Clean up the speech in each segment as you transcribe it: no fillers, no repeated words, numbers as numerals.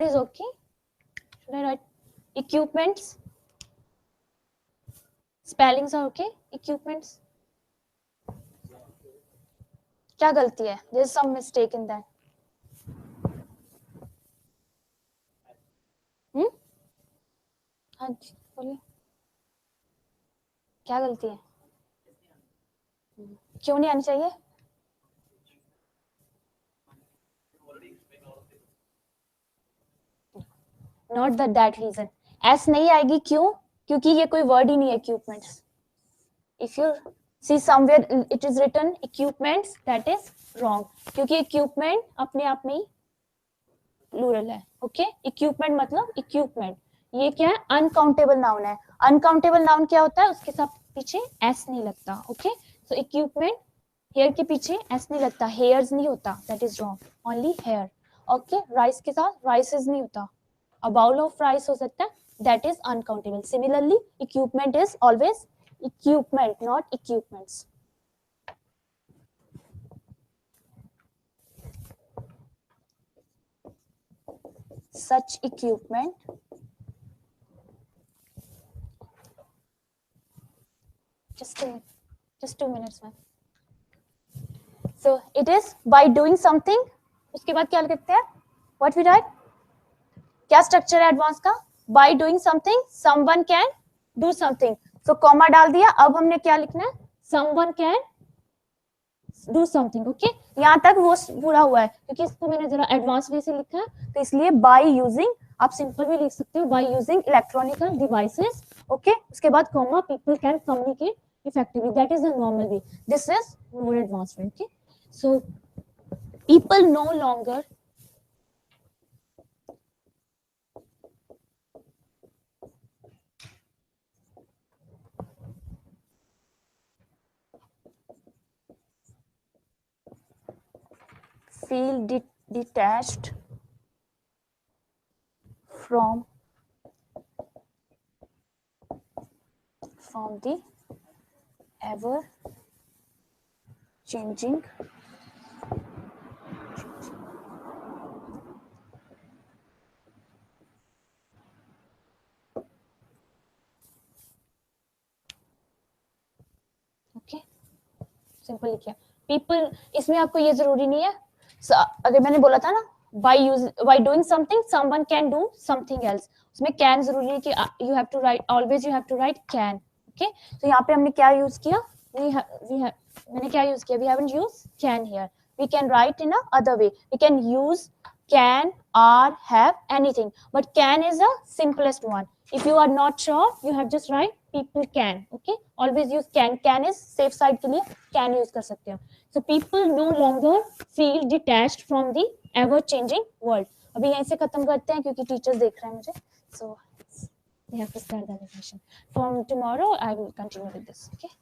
is okay. Should I write equipments? Spellings are okay. Equipments. क्या गलती है? There is some mistake in that. हाँ जी बोलिए. क्या गलती है? क्यों नहीं आनी चाहिए? Not that reason. एस नहीं आएगी. क्यों? क्योंकि ये कोई वर्ड ही नहीं है equipments. If you see somewhere it is written equipments, that is wrong. क्योंकि इक्विपमेंट अपने आप में ही प्लूरल है. ओके, इक्विपमेंट मतलब इक्विपमेंट. ये क्या है? अनकाउंटेबल नाउन है. अनकाउंटेबल नाउन क्या होता है? उसके साथ पीछे एस नहीं लगता. ओके, सो इक्विपमेंट हेयर के पीछे एस नहीं लगता. हेयर्स नहीं होता. That is wrong. Only hair. Okay, rice के साथ राइसेस नहीं होता. A bowl of rice हो सकता है. That is uncountable. Similarly, equipment is always equipment, not equipments. Such equipment. Just 2 minutes, man. So it is by doing something. उसके बाद क्या लिखते हैं? What we write? क्या स्ट्रक्चर है एडवांस का? By doing something, someone can do something. So comma डाल दिया. अब हमने क्या लिखना है? Someone can do something. Okay, यहाँ तक वो पूरा हुआ है. क्योंकि इसको मैंने जरा एडवांस वे से लिखा है, तो इसलिए बाय यूजिंग. आप सिंपल भी लिख सकते हो, by using electronical devices. Okay, उसके बाद comma, people can communicate effectively. That is the normal way. This is more advance way. Okay, so people know longer feel detached from the ever changing okay, simple लिखिए. People, इसमें आपको ये जरूरी नहीं है. अगर मैंने बोला था ना, by doing something someone can do something else, उसमें can जरूरी है कि you have to write, always you have to write can. Okay, तो यहाँ पे हमने क्या यूज किया? मैंने क्या यूज किया? we haven't used can here. We can write in a other way. We can use can, are, have, anything, but can is the simplest one. If you are not sure, you have just write people can. Okay, always use can. Can is safe side के लिए can use कर सकते हो. So people no longer feel detached from the ever changing world. अभी यहीं से खत्म करते हैं क्योंकि टीचर्स देख रहे हैं मुझे. So we have to start the session. From tomorrow I will continue with this. Okay.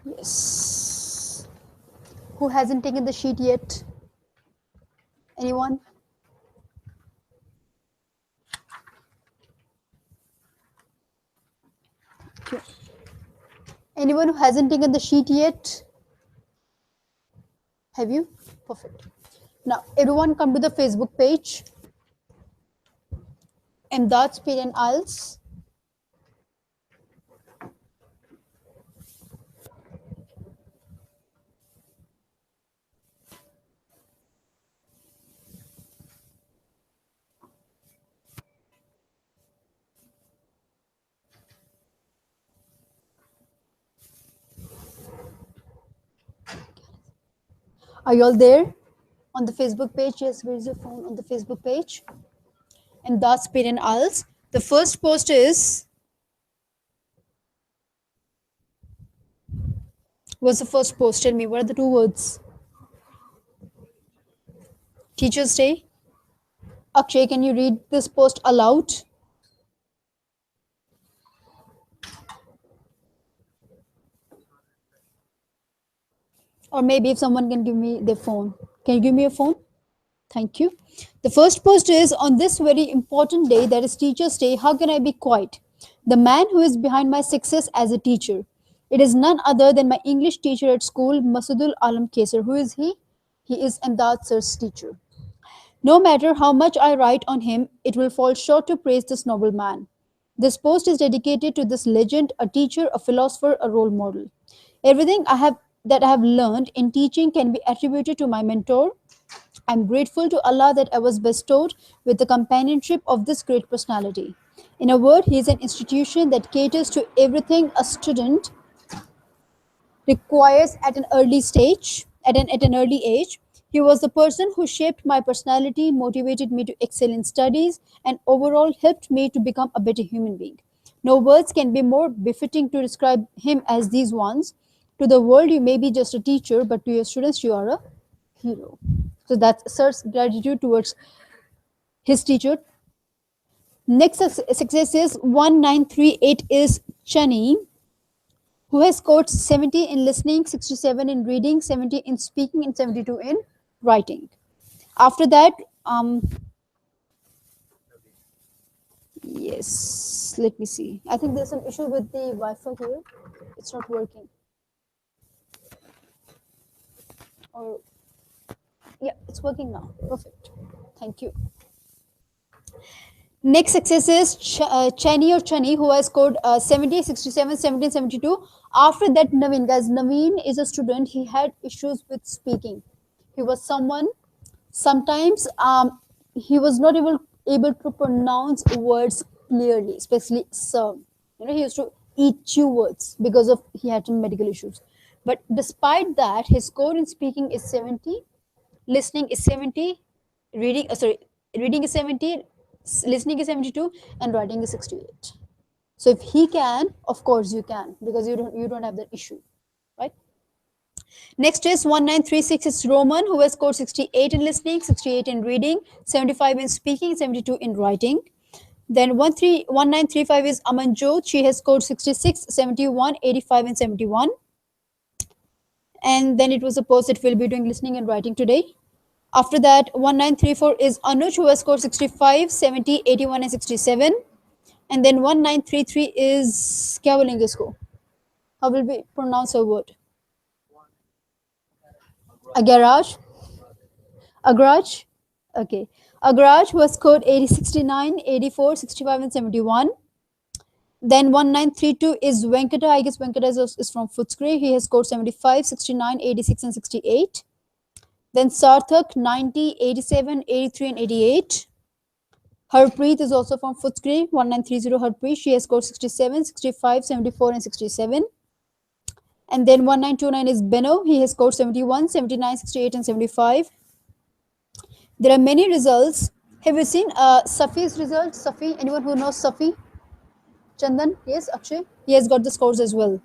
Yes. who hasn't taken the sheet yet? Anyone? Okay. Anyone who hasn't taken the sheet yet? Have you? Perfect. Now, everyone come to the Facebook page. And that's Speed and IELTS. Are you all there on the Facebook page? Yes, where is your phone on the Facebook page? And that's Speed and IELTS. The first post is, what's the first post? Tell me, what are the two words? Teacher's Day. Akshay, can you read this post aloud? Or maybe if someone can give me their phone. Can you give me your phone? Thank you. The first post is, on this very important day, that is Teacher's Day, how can I be quiet? The man who is behind my success as a teacher. It is none other than my English teacher at school, Masudul Alam Kesar. Who is he? He is Imdad sir's teacher. No matter how much I write on him, it will fall short to praise this noble man. This post is dedicated to this legend, a teacher, a philosopher, a role model. Everything I have learned in teaching can be attributed to my mentor. I'm grateful to Allah that I was bestowed with the companionship of this great personality. In a word, he is an institution that caters to everything a student requires at an early stage, at an early age. He was the person who shaped my personality, motivated me to excel in studies, and overall helped me to become a better human being. No words can be more befitting to describe him as these ones. To the world, you may be just a teacher, but to your students, you are a hero. So that's Sir's gratitude towards his teacher. Next success is 1938 is Chani, who has scored 70 in listening, 67 in reading, 70 in speaking, and 72 in writing. After that, yes, let me see. I think there's some issue with the Wi-Fi here. It's not working. Or yeah, it's working now. Perfect. Thank you. Next success is Chani, who has scored 70, 67, 17, 72. After that, Naveen. Guys, Naveen is a student. He had issues with speaking. He was someone, sometimes he was not able to pronounce words clearly, especially sir. He used to eat chew words because of he had some medical issues. But despite that, his score in speaking is 70, listening is 70, reading is 70, listening is 72, and writing is 68. So if he can, of course you can, because you don't have that issue, right? Next is 1936 is Roman, who has scored 68 in listening, 68 in reading, 75 in speaking, 72 in writing. Then 1935 is Amanjot. She has scored 66, 71, 85, and 71. And then it was supposed that we'll be doing listening and writing today. After that, 1934 is Anuj, who has scored 65, 70, 81, and 67. And then 1933 is क्या बोलेंगे इसको? How will we pronounce a word? Agaraj. Agraj. Okay. Agraj, who has scored 80, 69, 84, 65, and 71. Then 1932 is Venkata. I guess Venkata is from Footscray. He has scored 75, 69, 86, and 68. Then Sarthak, 90, 87, 83, and 88. Harpreet is also from Footscray, 1930 Harpreet. She has scored 67, 65, 74, and 67. And then 1929 is Beno. He has scored 71, 79, 68, and 75. There are many results. Have you seen Safi's result? Safi, anyone who knows Safi? Chandan? Yes, Akshay? He has got the scores as well.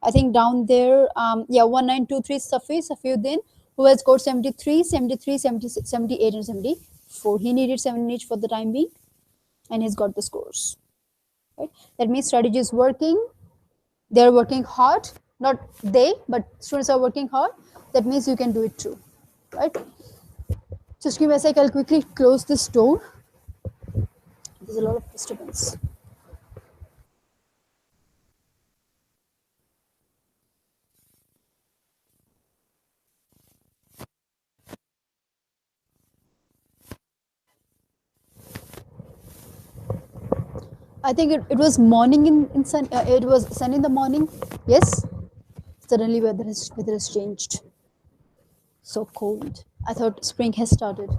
I think down there, 1923 Safi, Safiuddin, who has scored 73, 73, 76, 78, and 74. He needed 7 each for the time being, and he's got the scores. Right? That means strategy is working. They're working hard. Not they, but students are working hard. That means you can do it too, right? Just give me a sec. I'll quickly close this door. There's a lot of disturbance. I think it was morning in sun. It was sun in the morning. Yes. Suddenly weather has changed. So cold. I thought spring has started,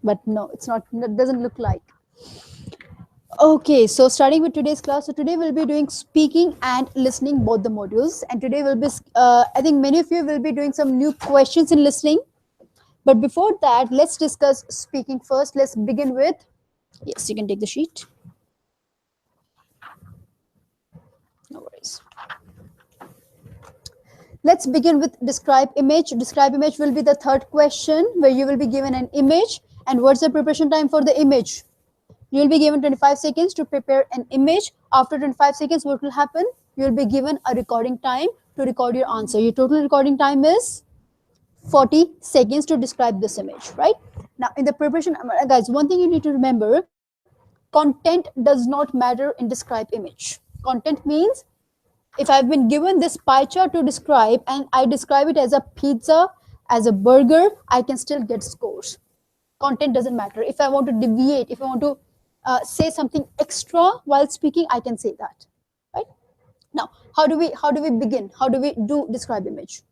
but no, it's not. It doesn't look like. Okay, so starting with today's class. So today we'll be doing speaking and listening, both the modules. And today will be. I think many of you will be doing some new questions in listening. But before that, let's discuss speaking first. Let's begin with. Yes, you can take the sheet. No worries. Let's begin with describe image. Describe image will be the third question, where you will be given an image. And what's the preparation time for the image? You will be given 25 seconds to prepare an image. After 25 seconds, what will happen? You will be given a recording time to record your answer. Your total recording time is 40 seconds to describe this image, right? Now, in the preparation, guys, one thing you need to remember, content does not matter in describe image. Content means if I've been given this pie chart to describe and I describe it as a pizza, as a burger, I can still get scores. Content doesn't matter. If I want to deviate, if I want to say something extra while speaking, I can say that, right? Now, how do we begin? How do we do describe image?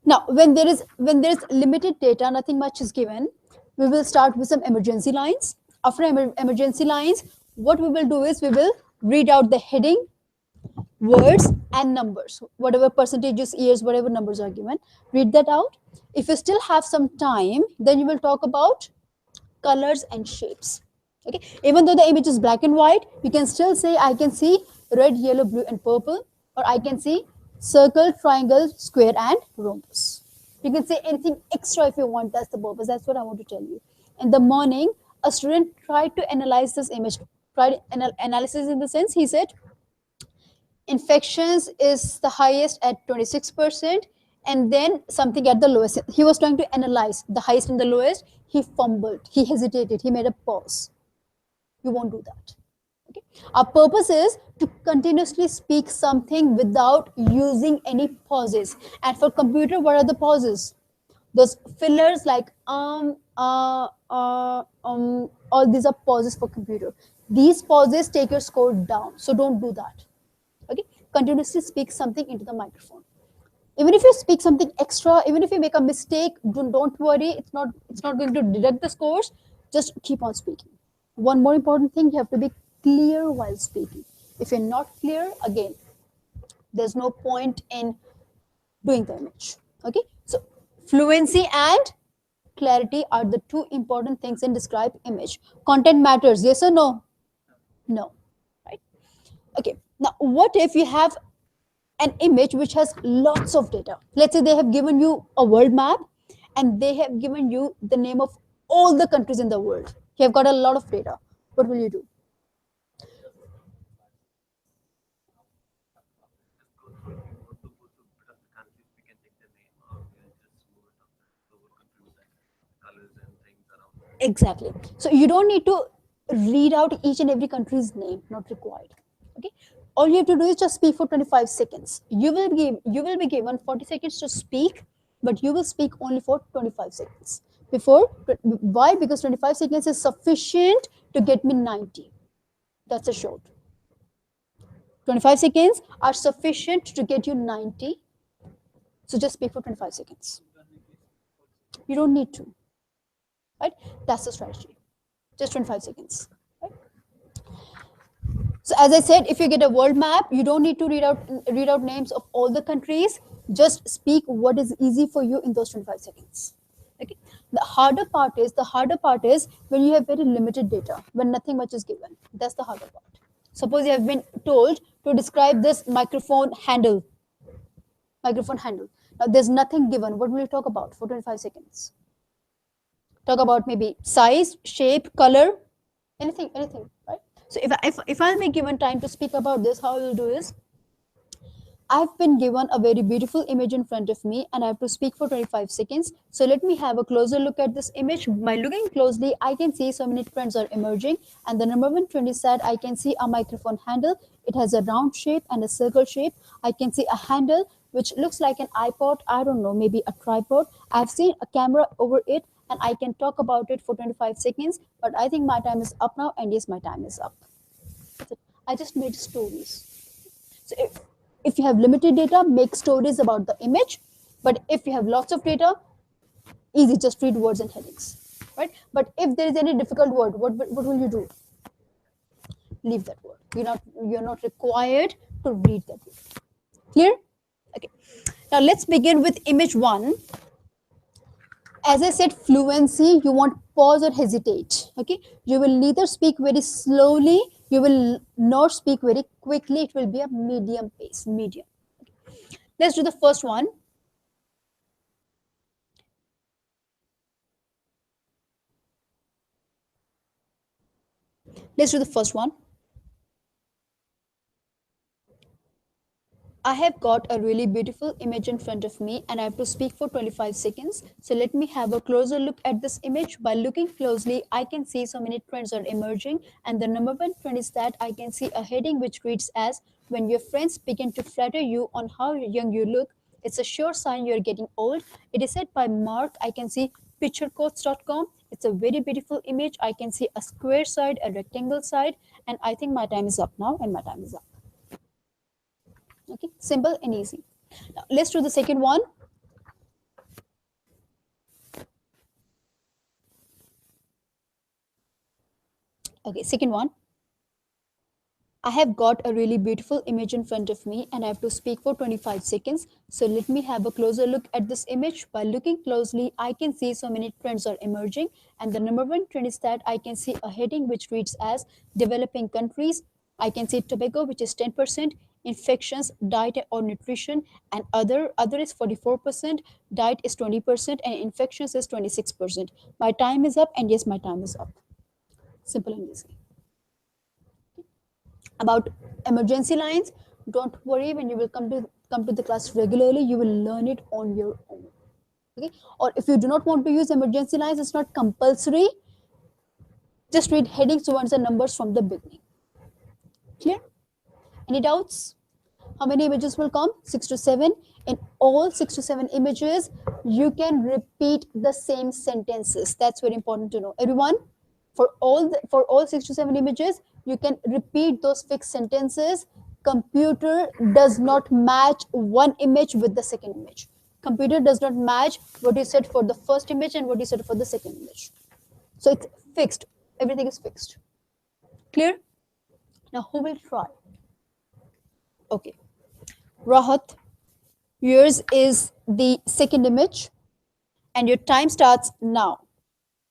Now, when there is limited data, nothing much is given, we will start with some emergency lines. After emergency lines, what we will do is we will read out the heading, words and numbers, whatever percentages, years, whatever numbers are given, read that out. If you still have some time, then you will talk about colors and shapes. Okay, even though the image is black and white, you can still say I can see red, yellow, blue and purple, or I can see circle, triangle, square and rhombus. You can say anything extra if you want. That's the purpose. That's what I want to tell you. In the morning, a student tried to analyze this image. Tried analysis in the sense, he said infections is the highest at 26%, and then something at the lowest. He was trying to analyze the highest and the lowest. He fumbled, he hesitated, he made a pause. You won't do that. Okay, our purpose is to continuously speak something without using any pauses. And for computer, what are the pauses? Those fillers like all these are pauses for computer. These pauses take your score down, so don't do that. Okay, continuously speak something into the microphone. Even if you speak something extra, even if you make a mistake, don't worry, it's not going to deduct the scores. Just keep on speaking. One more important thing, you have to be clear while speaking. If you're not clear, again, there's no point in doing the image. Okay, so fluency and clarity are the two important things in describe image. Content matters, yes or no? No, right? Okay, now what if you have an image which has lots of data? Let's say they have given you a world map and they have given you the name of all the countries in the world. You have got a lot of data. What will you do? Exactly. So you don't need to read out each and every country's name, not required. Okay. All you have to do is just speak for 25 seconds. You will be given 40 seconds to speak, but you will speak only for 25 seconds. Before, why? Because 25 seconds is sufficient to get me 90. That's a short. 25 seconds are sufficient to get you 90. So just speak for 25 seconds. You don't need to. Right? That's the strategy. Just 25 seconds. Right? So as I said, if you get a world map, you don't need to read out names of all the countries. Just speak what is easy for you in those 25 seconds. Okay. The harder part is when you have very limited data, when nothing much is given. That's the harder part. Suppose you have been told to describe this microphone handle. Microphone handle. Now there's nothing given. What will you talk about for 25 seconds? Talk about maybe size, shape, color, anything, right? So if I'll be given time to speak about this, how I will do is, I've been given a very beautiful image in front of me and I have to speak for 25 seconds. So let me have a closer look at this image. By looking closely, I can see so many trends are emerging. And the number one trend is that I can see a microphone handle. It has a round shape and a circle shape. I can see a handle which looks like an iPod. I don't know, maybe a tripod. I've seen a camera over it and I can talk about it for 25 seconds. But I think my time is up now. And yes, my time is up. That's it. I just made stories. So if you have limited data, make stories about the image. But if you have lots of data, easy, just read words and headings, right? But if there is any difficult word, what will you do? Leave that word. You're not required to read that word. Clear? Okay. Now let's begin with image one. As I said, fluency, you won't pause or hesitate. Okay, you will neither speak very slowly, you will not speak very quickly. It will be a medium pace, medium. Let's do the first one. Let's do the first one. I have got a really beautiful image in front of me and I have to speak for 25 seconds. So let me have a closer look at this image. By looking closely, I can see so many trends are emerging. And the number one trend is that I can see a heading which reads as, when your friends begin to flatter you on how young you look, it's a sure sign you're getting old. It is said by Mark. I can see picturequotes.com. It's a very beautiful image. I can see a square side, a rectangle side, and I think my time is up now and my time is up. Okay, simple and easy. Now let's do the second one. Okay, second one. I have got a really beautiful image in front of me and I have to speak for 25 seconds. So let me have a closer look at this image. By looking closely, I can see so many trends are emerging. And the number one trend is that I can see a heading which reads as developing countries. I can see tobacco, which is 10%, infections, diet or nutrition, and other is 44%, diet is 20%, and infections is 26%. My time is up, and yes, my time is up. Simple and easy. About emergency lines, don't worry, when you will come to the class regularly, you will learn it on your own. Okay, or if you do not want to use emergency lines, it's not compulsory, just read headings, words and numbers from the beginning. Clear? Any doubts? How many images will come? 6 to 7. In all 6 to 7 images, you can repeat the same sentences. That's very important to know. Everyone, for all 6 to 7 images, you can repeat those fixed sentences. Computer does not match one image with the second image. Computer does not match what you said for the first image and what you said for the second image. So it's fixed. Everything is fixed. Clear? Now who will try? Okay. Rahat, yours is the second image and your time starts now.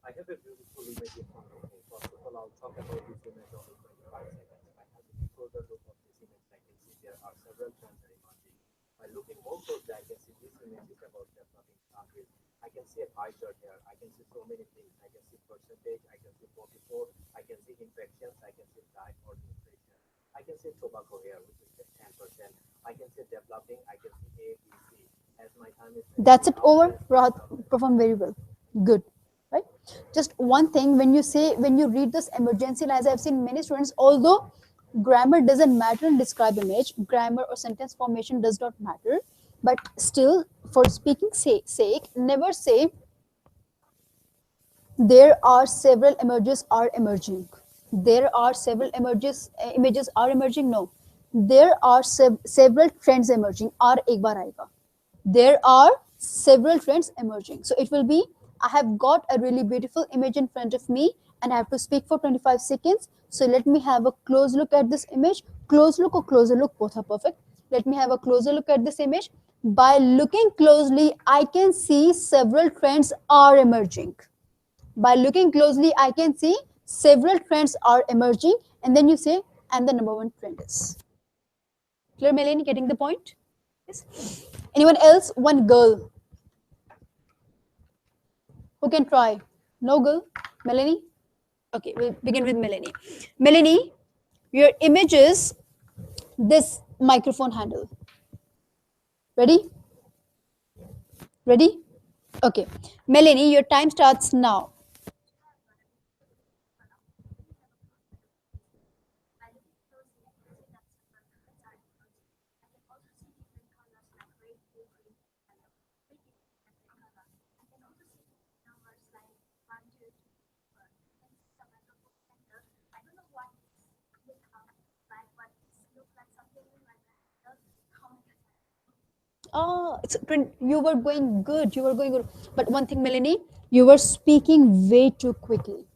I have a beautiful image in front of me. First of all, I'll talk about this image only 25 seconds. By having a closer look at this image, I can see there are several trends are emerging. By looking more closely, I can see this image is about developing countries. I can see a pie chart here. I can see so many things. I can see percentage. I can see 44. I can see infections. I can see diet or nutrition. I can see tobacco here, which is 10%. I can see developing. I can see A, B, C. As my time is That's it over. Rahat performed very well. Good. Right? Just one thing, when you read this emergency lines, I've seen many students, although grammar doesn't matter in describe image, grammar or sentence formation does not matter, but still, for speaking sake, never say there are several images are emerging. There are several images are emerging. No, there are several trends emerging. Are ek baar aayega. There are several trends emerging. So it will be, I have got a really beautiful image in front of me and I have to speak for 25 seconds. So let me have a close look at this image. Close look or closer look, both are perfect. Let me have a closer look at this image. By looking closely, I can see several trends are emerging. By looking closely, I can see several trends are emerging. And then you say, and the number one trend is. Clear, Melanie, getting the point? Yes. Anyone else? One girl. Who can try? No girl? Melanie? Okay, we'll begin with Melanie. Melanie, Your image is this microphone handle. Ready? Ready? Okay. Melanie, your time starts now. Oh, you were going good. You were going good. But one thing, Melanie, you were speaking way too quickly.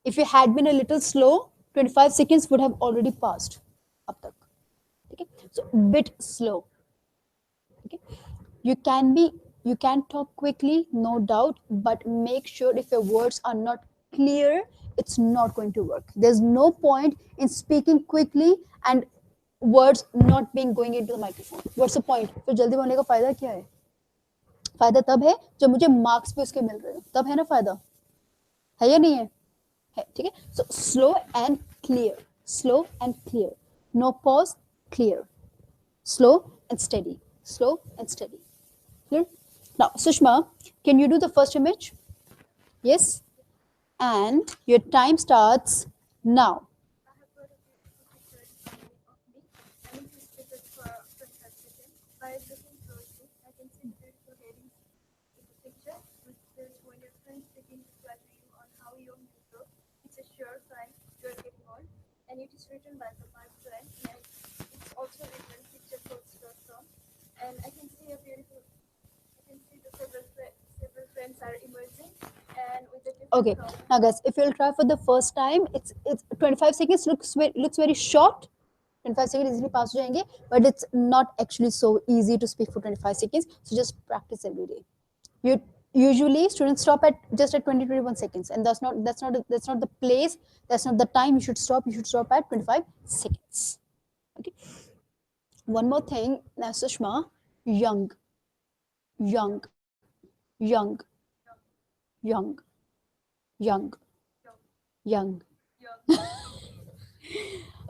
If you had been a little slow, 25 seconds would have already passed. Up tak. Okay? So bit slow. Okay? You can be, you can talk quickly, no doubt, but make sure if your words are not clear, it's not going to work. There's no point in speaking quickly and words not being going into the microphone. What's the point? फिर जल्दी बोलने का फायदा क्या है? फायदा तब है जब मुझे मार्क्स भी उसके मिल रहे हो, तब है ना फायदा, है या नहीं है? है, ठीक है? So slow and clear, slow and clear, no pause, clear, slow and steady, slow and steady. Clear? Now, Sushma, can you do the first image? Yes. And your time starts now. By looking closely, I can see beautiful headings in the picture, which says when your friends begin to flatter you on how young you look, it's a sure sign you're getting on. And it is written by the Mark Twain, and it's also written picturequotes.com. And I can see the several friends are emerging, and with the different Okay. Now, guys, if you'll try for the first time, it's 25 seconds looks very short. 25 seconds easily pass ho jayenge, but it's not actually so easy to speak for 25 seconds. So just practice every day. You usually students stop at just at 20-21 seconds, and that's not the place, that's not the time you should stop. You should stop at 25 seconds. Okay. One more thing, now Sushma, young, young, young, young, young, young.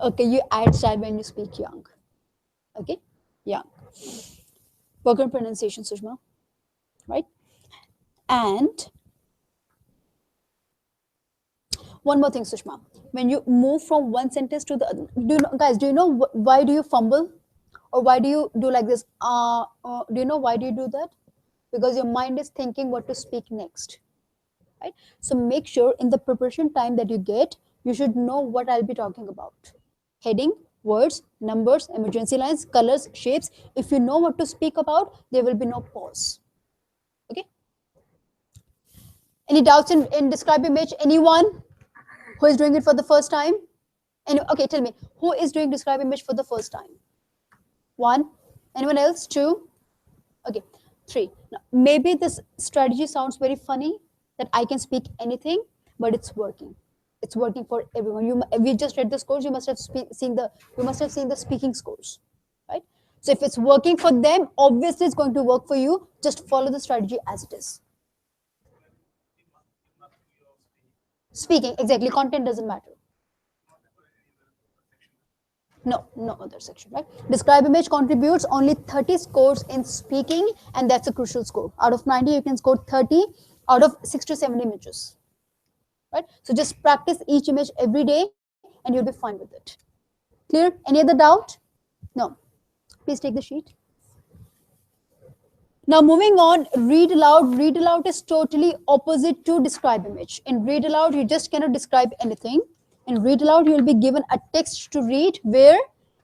Okay, you add style when you speak young. Okay, young. Work on pronunciation, Sushma. Right? And one more thing, Sushma. When you move from one sentence to the other, do you know why do you fumble? Or why do you do like this? Do you know why do you do that? Because your mind is thinking what to speak next. Right? So make sure in the preparation time that you get, you should know what I'll be talking about. Heading, words, numbers, emergency lines, colors, shapes. If you know what to speak about, there will be no pause. Okay? Any doubts in describe image? Anyone who is doing it for the first time? Okay, tell me, who is doing describe image for the first time? One. Anyone else? Two. Okay. Three. Now, maybe this strategy sounds very funny that I can speak anything, but it's working. It's working for everyone. We just read the scores. You must have seen the speaking scores, right? So if it's working for them, obviously it's going to work for you. Just follow the strategy as it is. Speaking, exactly. Content doesn't matter. No other section, right? Describe image contributes only 30 scores in speaking, and that's a crucial score. Out of 90, you can score 30 out of 6 to 7 images, right? So just practice each image every day, and you'll be fine with it. Clear? Any other doubt? No. Please take the sheet. Now moving on, read aloud. Read aloud is totally opposite to describe image. In read aloud, you just cannot describe anything. In read aloud, you will be given a text to read where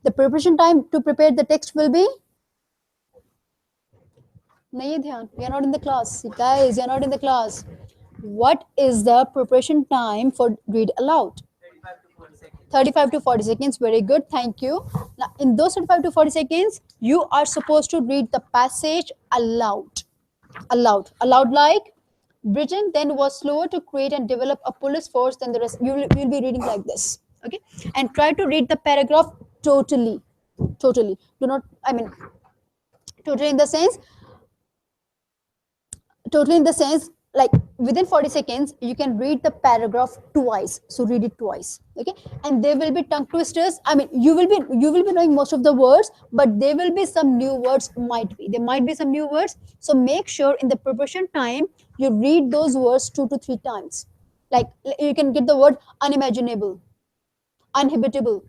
the preparation time to prepare the text will be. We are not in the class. Guys, you are not in the class. What is the preparation time for read aloud? 35 to 40 seconds. Very good. Thank you. Now, in those 35 to 40 seconds, you are supposed to read the passage aloud. Aloud like Britain then was slower to create and develop a police force than the rest. You'll be reading like this. Okay. And try to read the paragraph totally. Totally. Do not, totally in the sense like within 40 seconds you can read the paragraph twice, so read it twice. Okay, and there will be tongue twisters. I mean, you will be knowing most of the words, but there will be some new words. There might be some new words, so make sure in the preparation time you read those words 2 to 3 times. Like, you can get the word unimaginable, uninhabitable,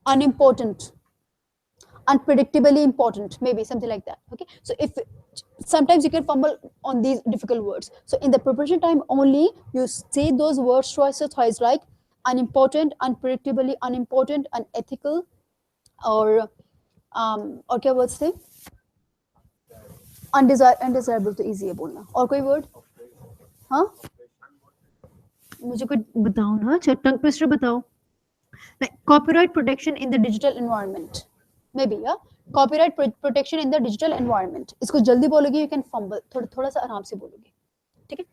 unimportant, unpredictably important, maybe something like that. Okay, so if sometimes you can fumble on these difficult words, so in the preparation time only you say those words twice or thrice, like unimportant, unpredictably unimportant, unethical, और क्या words थे? undesirable तो easy है बोलना. और कोई word? हाँ, मुझे कोई बताओ ना. अच्छा, tongue twister बताओ. Like copyright protection in the digital environment, maybe. Yeah, copyright protection in the digital environment. इसको जल्दी बोलोगे, you can fumble. थोड़ा सा आराम से बोलोगे. ठीक है,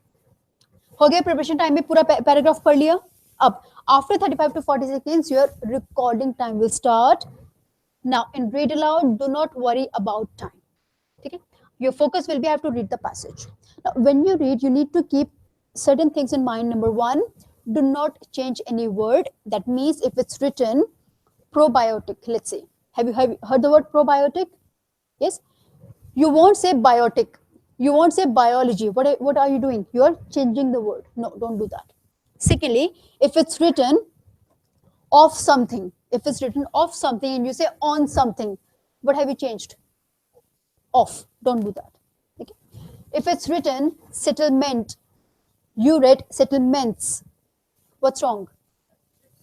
हो गया. प्रिपरेशन टाइम में पूरा पैराग्राफ पढ़ लिया. अब after 35 to 40 seconds your recording time will start. Now in read aloud, do not worry about time. Okay, your focus will be, I have to read the passage. Now when you read, you need to keep certain things in mind. Number one, do not change any word. That means if it's written probiotic, let's say, have you heard the word probiotic? Yes, you won't say biotic, you won't say biology. What are you doing? You are changing the word. No, don't do that. Secondly, if it's written of something, and you say on something, what have you changed? Off. Don't do that. Okay. If it's written settlement, you read settlements, what's wrong?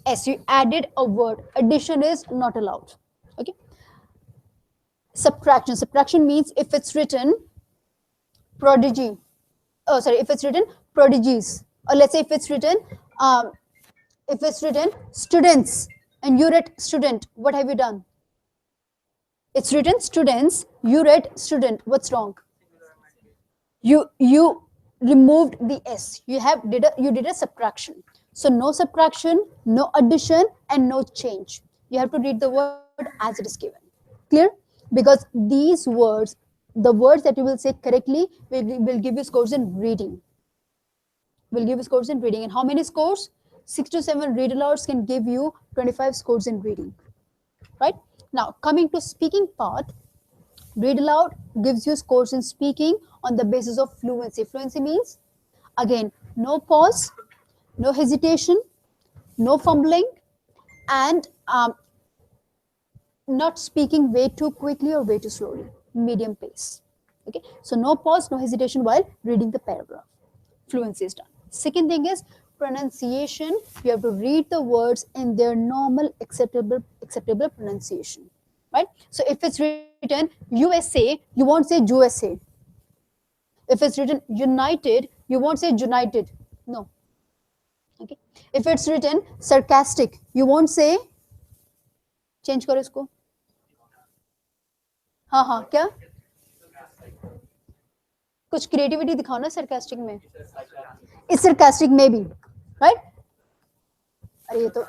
S, you added a word. Addition is not allowed. Okay. Subtraction means if it's written prodigy, if it's written prodigies, or let's say if it's written students and you read student, what have you done? It's written students, you read student, what's wrong? You removed the S. You did a subtraction. So no subtraction, no addition, and no change. You have to read the word as it is given. Clear? Because these words, the words that you will say correctly, will give you scores in reading. And how many scores? 6 to 7 read alouds can give you 25 scores in reading. Right? Now coming to speaking part, read aloud gives you scores in speaking on the basis of fluency. Fluency means, again, no pause, no hesitation, no fumbling, and not speaking way too quickly or way too slowly. Medium pace. Okay, so no pause, no hesitation while reading the paragraph. Fluency is done. Second thing is pronunciation. You have to read the words in their normal acceptable pronunciation. Right? So if it's written USA, you won't say USA. If it's written united, you won't say united. No. Okay. If it's written sarcastic, you won't say, change करो इसको. हाँ, क्या? कुछ creativity दिखाओ ना sarcastic में. It's sarcastic maybe, right? अरे ये तो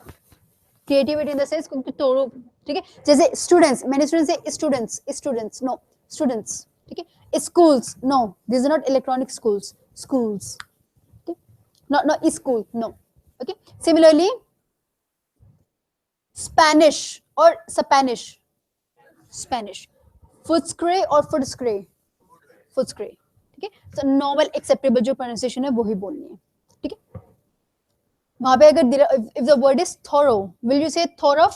creativity in the sense कुछ तोड़ो, ठीक है? जैसे students, many students say students, no, students, ठीक है? Schools, no, these are not electronic schools. Okay? Not school, no. Okay. Similarly, Spanish or Spanish. Footscray or footscray. ठीक है? So normal acceptable जो pronunciation है वो ही बोलनी है. ठीक है? वहाँ पे अगर if the word is thorough, will you say thorough?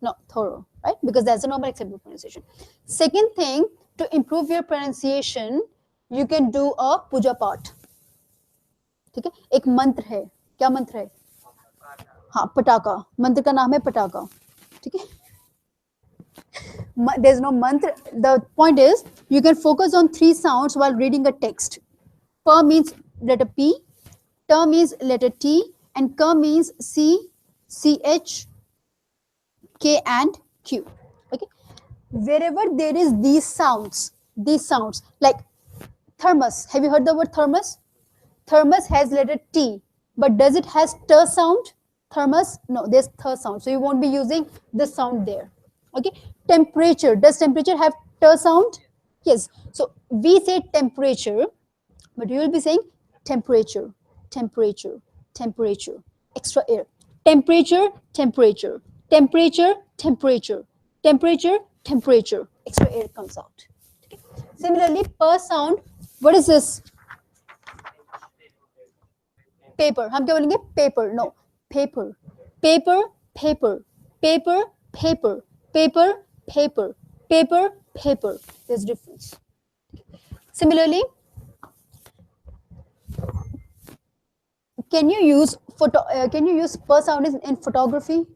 No, thorough, right? Because that's a normal acceptable pronunciation. Second thing, to improve your pronunciation, you can do a puja part. ठीक है? एक मंत्र है. क्या मंत्र है? हाँ, पटाका. मंत्र का नाम है पटाका. ठीक है? There's no mantra. The point is, you can focus on 3 sounds while reading a text. Pa means letter P, ta means letter T, and ka means C, CH, K, and Q. Okay. Wherever there is these sounds, like thermos. Have you heard the word thermos? Thermos has letter T, but does it has t sound? Thermos? No, there's th sound. So you won't be using this sound there. Okay. Temperature. Does temperature have t sound? Yes. So we say temperature but you will be saying temperature, temperature, temperature, extra air, temperature, temperature, temperature, temperature, temperature, temperature, extra air comes out. Okay. Similarly, per sound, what is this? Paper. हम क्या बोलेंगे? Paper. No. Paper. Paper. Paper. Paper. Paper. Paper. Paper. Paper. Paper. There's difference. Similarly, can you use per sound in photography?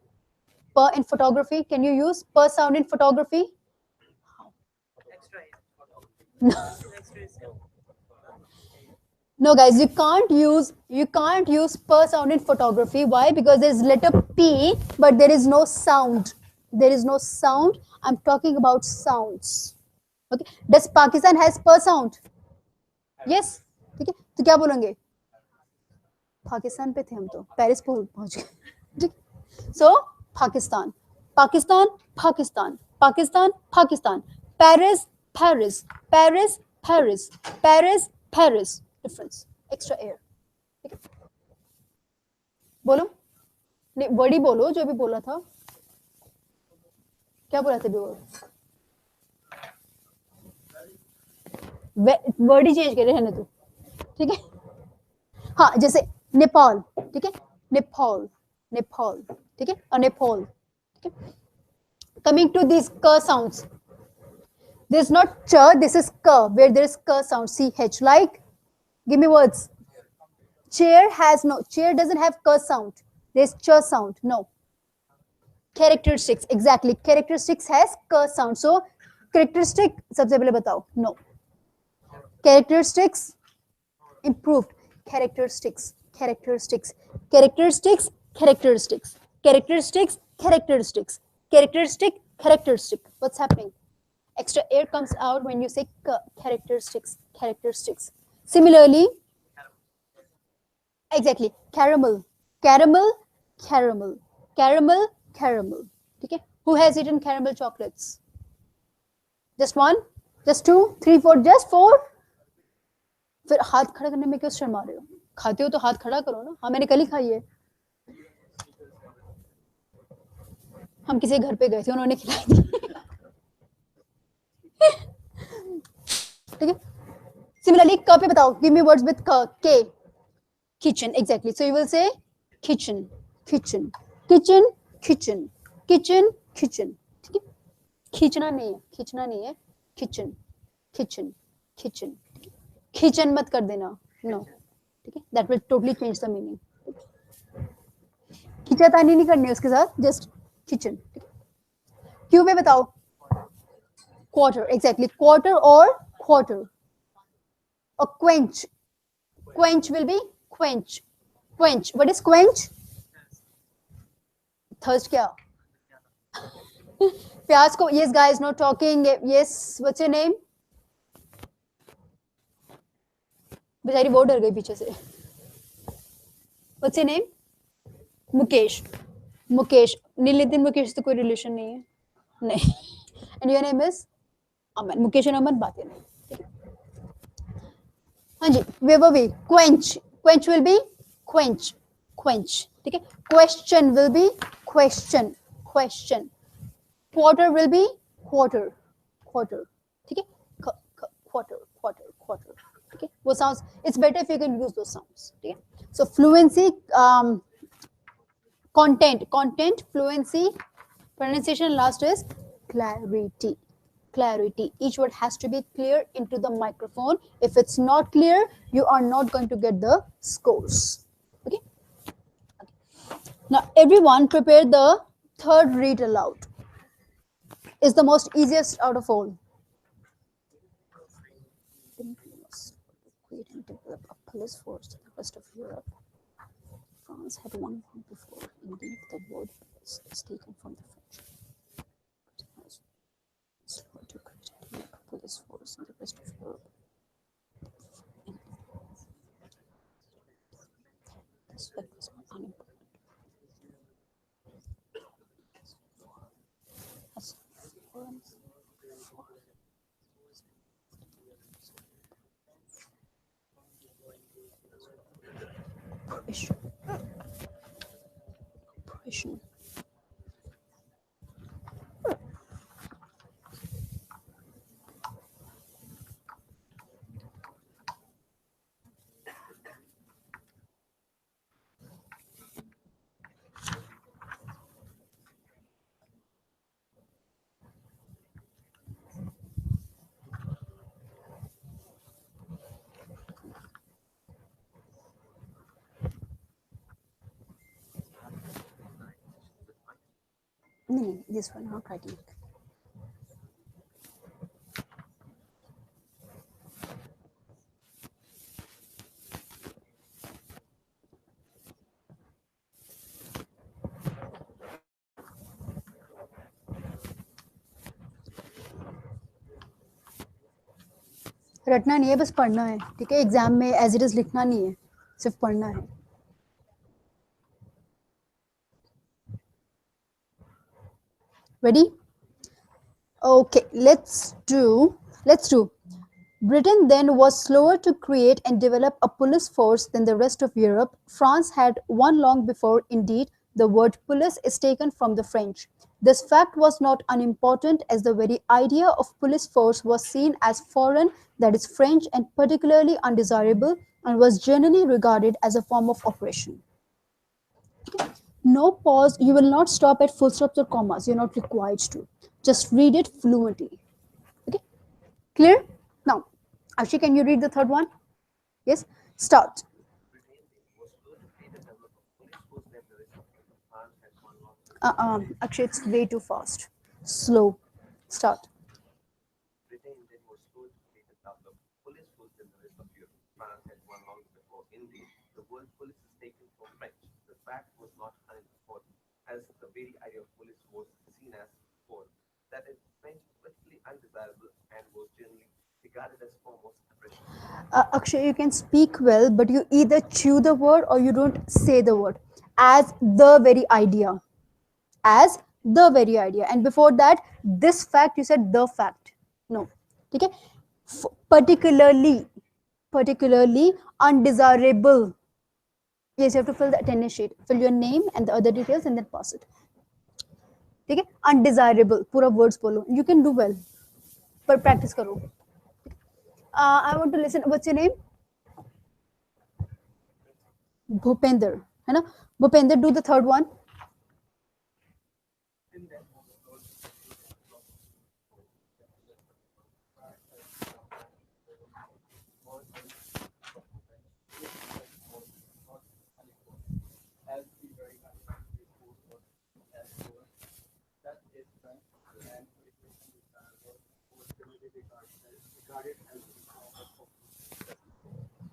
Per in photography, can you use per sound in photography? Extra air. No. Extra air. No, guys, you can't use per sound in photography. Why? Because there's letter P, but there is no sound. There is no sound. I'm talking about sounds. Okay. Does Pakistan has per sound? Yes. ठीक है. तो क्या बोलेंगे? पाकिस्तान पे थे हम तो. Paris पहुंच गए. ठीक. So Pakistan, Pakistan, Pakistan, Pakistan, Pakistan. Paris, Paris, Paris, Paris, Paris, Paris. Difference. Extra air. ठीक है. बोलो. नहीं, वर्ड ही बोलो जो अभी बोला था. क्या बोला था अभी वर्ड? वर्ड ही चेंज करे है ना तू. ठीक है. हाँ, जैसे नेपाल. ठीक है. नेपाल, नेपाल. ठीक है. और नेपाल. ठीक है. Coming to these k sounds. This is not ch, this is k, where there is k sound, ch. Like, give me words. Chair doesn't have k sound. There's ch sound. No. Characteristics, exactly. Characteristics has k sound. So, characteristic, सबसे पहले बताओ. No. Characteristics, improved. Characteristics, characteristics, characteristics, characteristics, characteristics, characteristics, characteristic. What's happening? Extra air comes out when you say characteristics, characteristics. Similarly, exactly, caramel, caramel, caramel, caramel, caramel. Okay. Who has eaten caramel chocolates? Just one? Just two? Three? Four? Just four? फिर हाथ खड़ा करने में क्यों शर्मा रहे हो? खाते हो तो हाथ खड़ा करो ना. हाँ, मैंने कल ही खाई है. हम किसी घर पे गए थे, उन्होंने खिलाई थी. ठीक है. Similarly, क पे बताओ. Give me words with k. Kitchen, exactly. So you will say kitchen, kitchen, kitchen, kitchen, kitchen, kitchen. ठीक है. खींचना नहीं है, खींचना नहीं है. Kitchen, kitchen, kitchen. खींचन मत कर देना. No. ठीक है. That will totally change the meaning. खींचातानी नहीं करनी है उसके साथ. Just kitchen. क्यों पे बताओ. Quarter, exactly. Quarter or quarter. A quench. Quench will be quench. Quench. What is quench? Thirst क्या? प्याज को. Yes, guys, no talking. Yes, what's your name? बेचारी वो डर गई पीछे से. What's your name? Mukesh. Mukesh. नीलितिन Mukesh से कोई रिलेशन नहीं है. नहीं. And your name is? अमन. मुकेश और अमन बात नहीं. हाँ जी. Where were we? Quench. Quench will be quench. Quench. ठीक है. Question will be question. Question. Quarter will be quarter. Quarter. ठीक है. Quarter. Quarter. Quarter. Okay. वो sounds. It's better if you can use those sounds. ठीक है. So fluency, content, fluency, pronunciation. Last is clarity. Clarity. Each word has to be clear into the microphone. If it's not clear, you are not going to get the scores. Okay. Now everyone prepare the third read aloud. Is the most easiest out of all. Create and develop a police force in the rest of Europe. France had one before. Indeed, the word is taken from the French. To create and develop a police force in the rest of Europe. This word was not unimportant. As forums for Operation. No, this one, not writing. रटना नहीं है, बस पढ़ना है, ठीक है? Exam में as it is लिखना नहीं है, सिर्फ पढ़ना है. Ready? Okay, let's do. Britain then was slower to create and develop a police force than the rest of Europe. France had one long before. Indeed, the word police is taken from the French. This fact was not unimportant, as the very idea of police force was seen as foreign, that is French, and particularly undesirable, and was generally regarded as a form of oppression. No pause. You will not stop at full stops or commas. You're not required to. Just read it fluently. Okay? Clear? Now, Ashi, can you read the third one? Yes? Start. Akshay, it's way too fast. Slow. Start. Britain then was slow to create and develop police force than the rest of Europe. France had one long before. Indeed, the word police is taken from French. The fact was not unimportant, as the very idea of police was seen as foreign. That is French, politically undesirable, and was generally regarded as form of oppression. Akshay, you can speak well, but you either chew the word or you don't say the word. As the very idea. As the very idea. And before that, this fact, you said the fact. No. Okay? Particularly undesirable. Yes, you have to fill the attendance sheet. Fill your name and the other details and then pass it. ठीक है? Undesirable. पूरा words बोलो. You can do well. पर practice करो. I want to listen. What's your name? Bhupender. है ना? Bhupender, do the third one.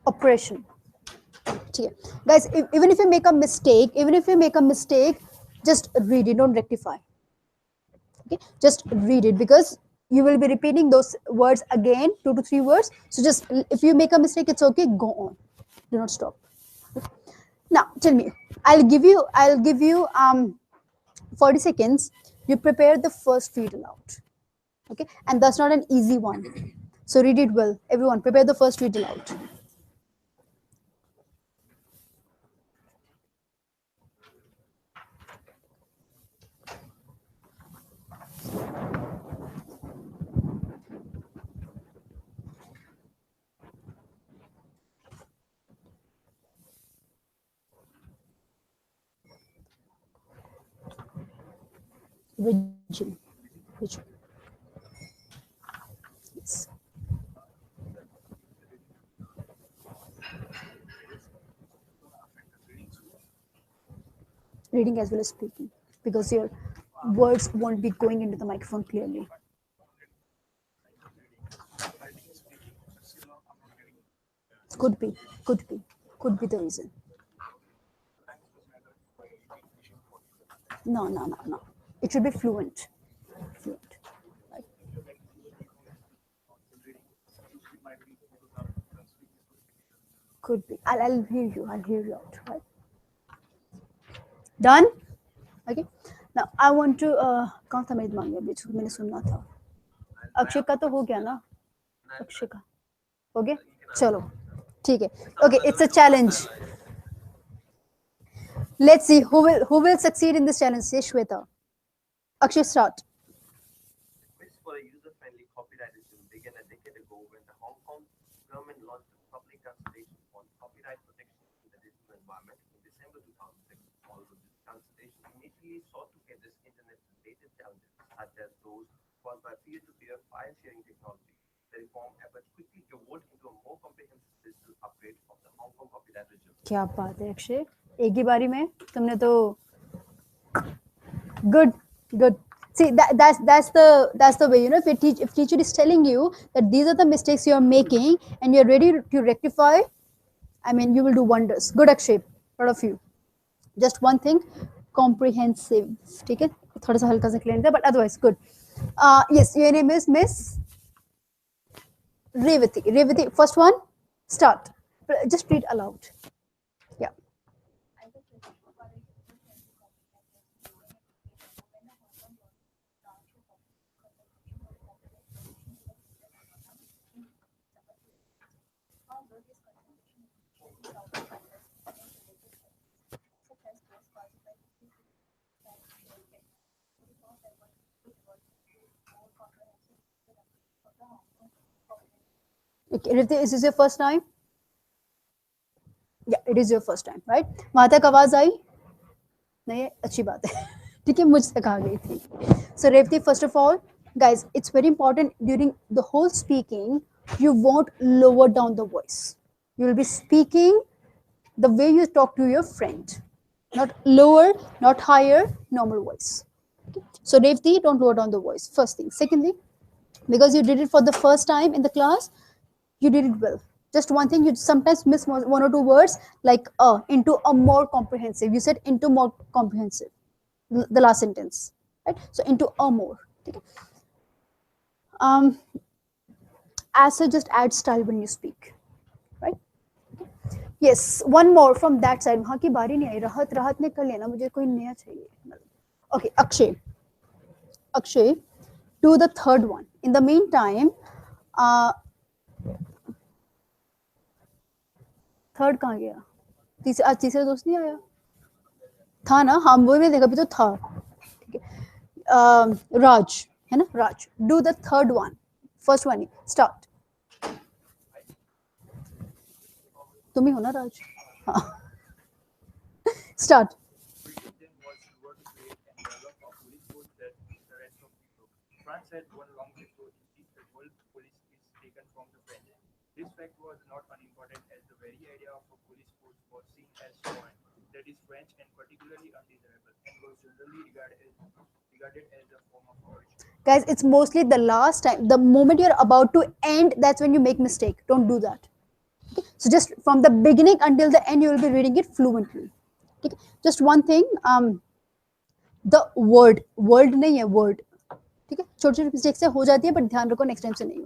Oppression. Guys, even if you make a mistake, just read it, don't rectify. Okay, just read it, because you will be repeating those words again, 2 to 3 words. So just, if you make a mistake, it's okay, go on, do not stop. Now tell me, I'll give you 40 seconds. You prepare the first read aloud. Okay, and that's not an easy one, so read it well. Everyone, prepare the first read aloud. Region. Yes. Reading as well as speaking, because your words won't be going into the microphone clearly. Could be the reason. No. It should be fluent. Right. Could be. I'll hear you out. Right. Done? Okay. Now I want to कौन था मेरे दिमाग में अभी मैंने सुनना था. अक्षय का तो हो गया ना. अक्षय का हो गया. चलो. ठीक है. Okay, it's a challenge. Let's see who will succeed in this challenge. Say Shweta. Akshay, start. Quest for a user-friendly copyright regime began a decade ago when the Hong Kong government launched a public consultation on copyright protection in the digital environment in December 2006. Although this consultation initially sought to address internet-related challenges such as those caused by peer-to-peer file-sharing technology, the reform effort quickly evolved into a more comprehensive digital upgrade of the Hong Kong copyright regime. क्या बात है अक्षय, एक ही बारी में तुमने तो good. See, that's the way, you know, if teacher is telling you that these are the mistakes you are making and you're ready to rectify, I mean, you will do wonders. Good, Akshay, proud of you. Just one thing, comprehensive. ठीक है, थोड़ा सा हल्का सा clear था, but otherwise good. Yes, your name is Miss Revati. Revati, first one, start. Just read aloud. Yeah. Okay, Revati, is this your first time? Yeah, it is your first time, right? वहां तक आवाज आई नहीं? अच्छी बात है. ठीक है, मुझसे कहा गई थी. So Revati, first of all, guys, it's very important during the whole speaking, you won't lower down the voice. You will be speaking the way you talk to your friend, not lower, not higher, normal voice. Okay? So Revati, don't lower down the voice. First thing. Secondly, because you did it for the first time in the class, you did it well. Just one thing, you sometimes miss one or two words, like into a more comprehensive. You said into more comprehensive, the last sentence, right? So into a more. Okay? As I just add style when you speak, right? Yes, one more from that side. वहाँ की बारी नहीं आई. राहत ने कर लिया ना, मुझे कोई नया चाहिए. Okay, Akshay, do the third one. In the meantime, third कहाँ गया? आज तीसरा दोस्त नहीं आया था ना? हाँ, वो मैंने देखा भी तो था. ठीक है, राज है ना? Raj, do the third one. First one, start. तुम ही हो ना राज? हाँ, start. France had one long before the world police is taken from the French. This fact was not unimportant as the very idea of a police force was seen as foreign, that is French, and particularly undesirable, and was generally regarded as a form of corruption. Guys, it's mostly the last time. The moment you're about to end, that's when you make mistake. Don't do that. Okay? So just from the beginning until the end, you will be reading it fluently. Okay? Just one thing, the word नहीं है, word. ठीक है, छोटी छोटी mistake से हो जाती है, but ध्यान रखो next time से नहीं.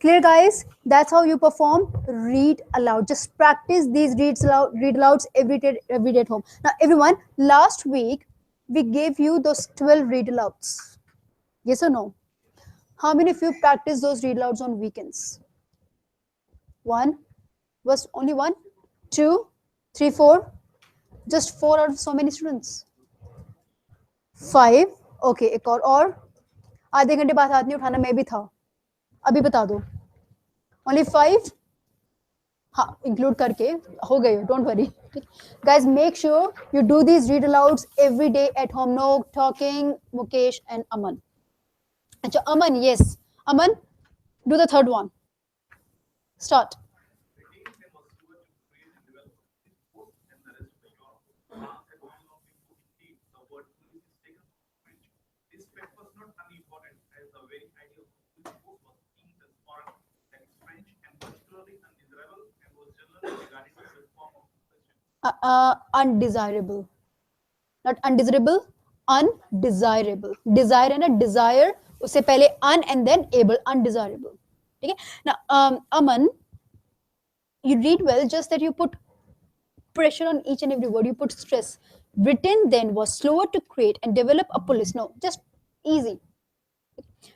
Clear, guys? That's how you perform read aloud. Just practice these read alouds every day at home. Now, everyone, last week we gave you those 12 read alouds. Yes or no? How many of you practice those read alouds on weekends? One? Was only one? 2, 3, 4? Just 4 out of so many students. 5? Okay, एक और आधे घंटे बाद हाथ नहीं उठाना, मैं भी था. अभी बता दो. Only 5? हाँ, include करके हो गए. Don't worry. Guys, make sure you do these read alouds every day at home. No talking. Mukesh and Aman. अच्छा, Aman, yes. Aman, do the third one. Start. Undesirable, not undesirable, undesirable. Desire and a desire, उससे पहले un and then able, undesirable. Okay. Now, Aman, you read well, just that you put pressure on each and every word. You put stress. Britain then was slower to create and develop a police. No, just easy.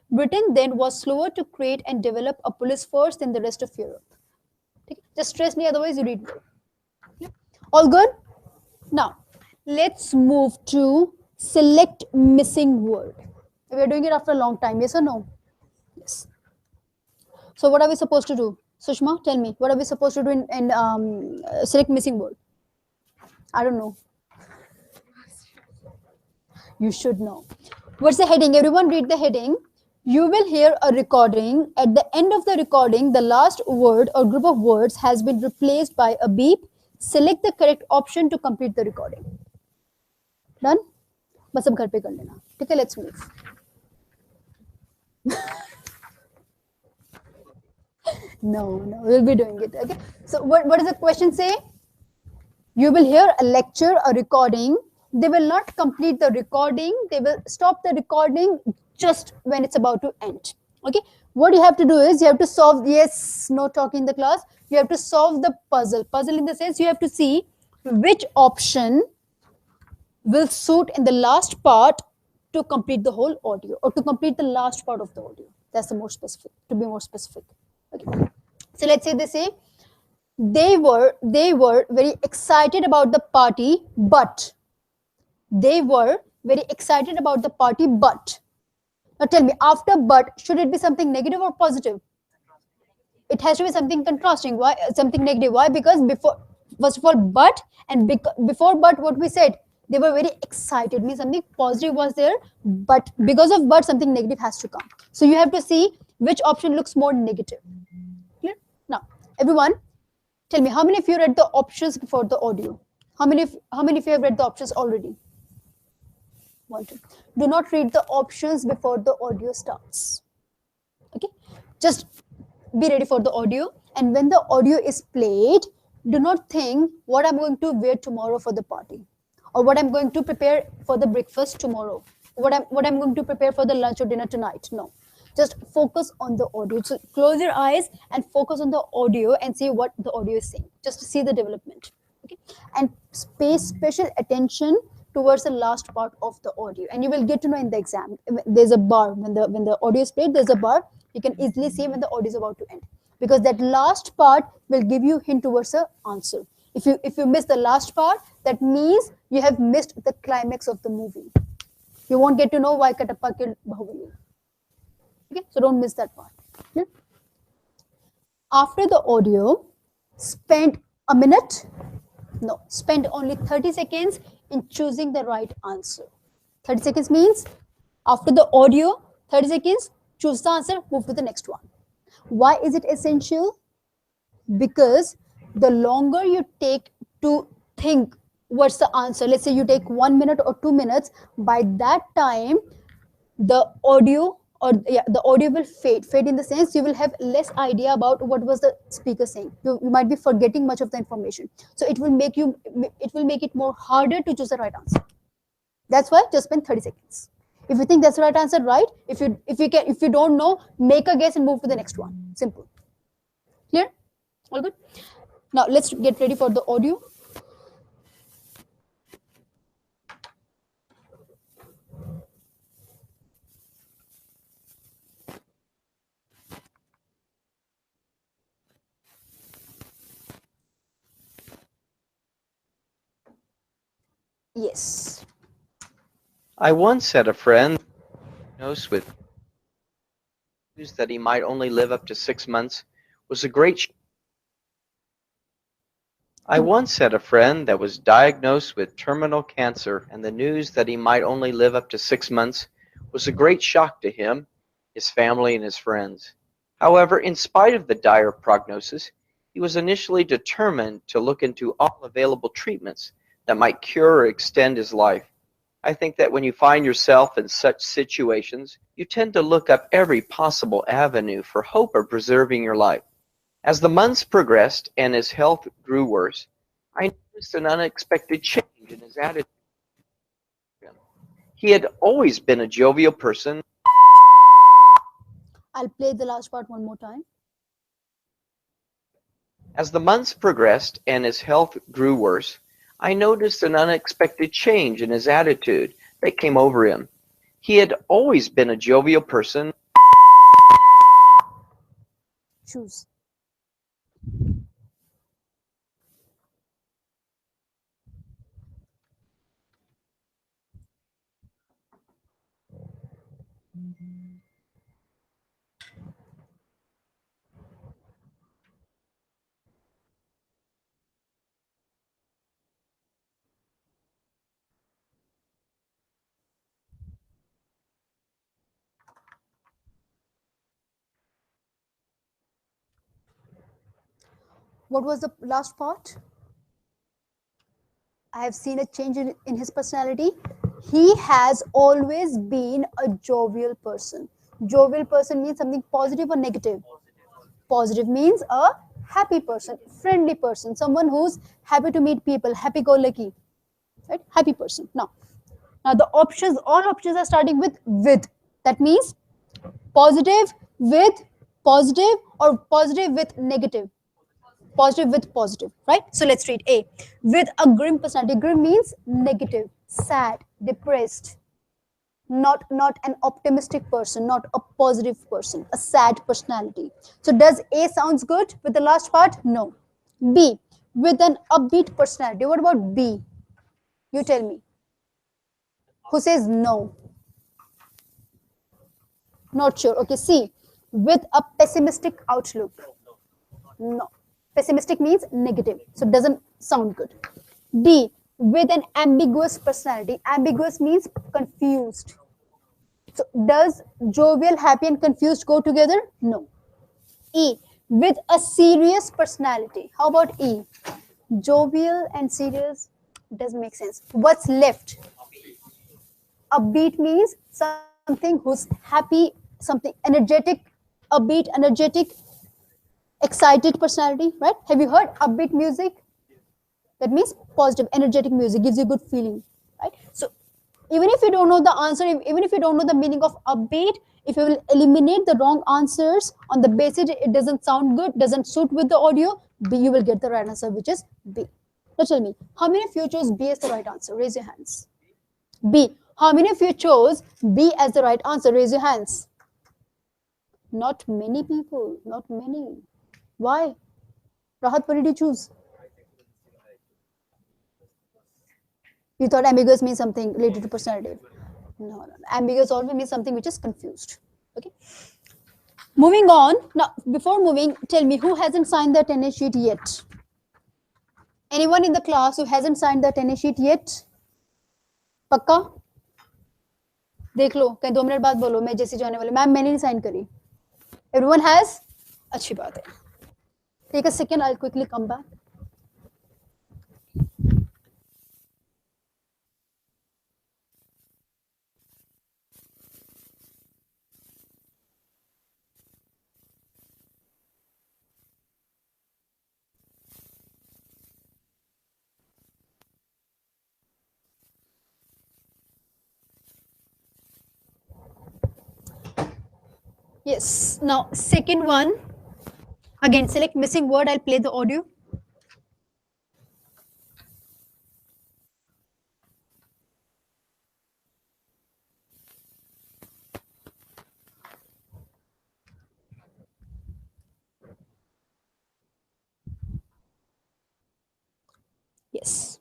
Britain then was slower to create and develop a police force than the rest of Europe. Just stress me, otherwise you read more. Yeah. All good? Now, let's move to select missing word. We are doing it after a long time, yes or no? Yes. So what are we supposed to do? Sushma, tell me, what are we supposed to do in select missing word? I don't know. You should know. What's the heading? Everyone read the heading. You will hear a recording. At the end of the recording, the last word or group of words has been replaced by a beep. Select the correct option to complete the recording. Done? बस अब घर पे कर लेना. ठीक है, let's move. No, we'll be doing it. Okay. So what does the question say? You will hear a lecture, a recording. They will not complete the recording. They will stop the recording just when it's about to end. Okay. What you have to do is you have to solve. Yes, no talking in the class. You have to solve the puzzle. Puzzle in the sense you have to see which option will suit in the last part to complete the whole audio or to complete the last part of the audio. That's the more specific, to be more specific. Okay. So let's say they say they were very excited about the party, but they were very excited about the party, but. Now tell me, after but, should it be something negative or positive? It has to be something contrasting. Why? Something negative. Why? Because before, first of all, but, and before but, what we said, they were very excited. Means something positive was there, but because of but, something negative has to come. So you have to see which option looks more negative. Clear? Now, everyone, tell me, how many of you read the options before the audio? How many of you have read the options already? 1, 2. Do not read the options before the audio starts. Okay? Just be ready for the audio, and when the audio is played, do not think what I'm going to wear tomorrow for the party, or what I'm going to prepare for the breakfast tomorrow, what I'm going to prepare for the lunch or dinner tonight. No, just focus on the audio. So close your eyes and focus on the audio and see what the audio is saying, just to see the development. Okay, and pay special attention towards the last part of the audio, and you will get to know in the exam. There's a bar when the audio is played. There's a bar. You can easily see when the audio is about to end, because that last part will give you hint towards the answer. If you miss the last part, that means you have missed the climax of the movie. You won't get to know why Katappa killed Bahubali. Okay, so don't miss that part. Yeah? After the audio, spend a minute. No, spend only 30 seconds in choosing the right answer. 30 seconds means after the audio, 30 seconds, choose the answer, move to the next one. Why is it essential? Because the longer you take to think what's the answer, let's say you take 1 minute or 2 minutes, by that time the audio the audio will fade in the sense you will have less idea about what was the speaker saying. You might be forgetting much of the information, so it will make it more harder to choose the right answer. That's why just spend 30 seconds. If you think that's the right answer, right? If you don't know, make a guess and move to the next one. Simple. Clear? All good? Now let's get ready for the audio. Yes. I once had a friend diagnosed with news that he might only live up to 6 months was a great I once had a friend that was diagnosed with terminal cancer, and the news that he might only live up to 6 months was a great shock to him, his family, and his friends. However, in spite of the dire prognosis, he was initially determined to look into all available treatments that might cure or extend his life. I think that when you find yourself in such situations, you tend to look up every possible avenue for hope of preserving your life. As the months progressed and his health grew worse, I noticed an unexpected change in his attitude. He had always been a jovial person. I'll play the last part one more time. As the months progressed and his health grew worse, I noticed an unexpected change in his attitude that came over him. He had always been a jovial person. Choose. What was the last part? I have seen a change in his personality. He has always been a jovial person. Jovial person means something positive or negative. Positive means a happy person, friendly person, someone who's happy to meet people, happy go lucky, right? Happy person. Now the options, all options are starting with. That means positive with positive or positive with negative. Positive with positive, right? So let's read A. With a grim personality. Grim means negative, sad, depressed. Not an optimistic person, not a positive person, a sad personality. So does A sounds good with the last part? No. B. With an upbeat personality. What about B? You tell me. Who says no? Not sure. Okay, C. With a pessimistic outlook. No. Pessimistic means negative, so it doesn't sound good. D. With an ambiguous personality. Ambiguous means confused. So does jovial, happy, and confused go together? No. E. With a serious personality. How about E? Jovial and serious doesn't make sense. What's left? Upbeat means something who's happy, something energetic, upbeat, energetic, excited personality, right? Have you heard upbeat music? That means positive, energetic music gives you good feeling, right? So even if you don't know the answer, even if you don't know the meaning of upbeat, if you will eliminate the wrong answers on the basis it doesn't sound good, doesn't suit with the audio, B, you will get the right answer, which is B. Now tell me, how many of you chose B as the right answer? Raise your hands. B. How many of you chose B as the right answer? Raise your hands. Not many people. Not many. Why? Rahat, what did you choose? You thought ambiguous means something related to personality. No. Ambiguous always means something which is confused. Okay. Moving on. Now, before moving, tell me who hasn't signed the attendance sheet yet? Anyone in the class who hasn't signed the attendance sheet yet? पक्का? देख लो कहीं 2 minute बाद बोलो मैं जैसी जाने वाली ma'am मैंने नहीं साइन करी. Everyone has? अच्छी बात है. Take a second, I'll quickly come back. Yes. Now, second one. Again, select missing word. I'll play the audio. Yes.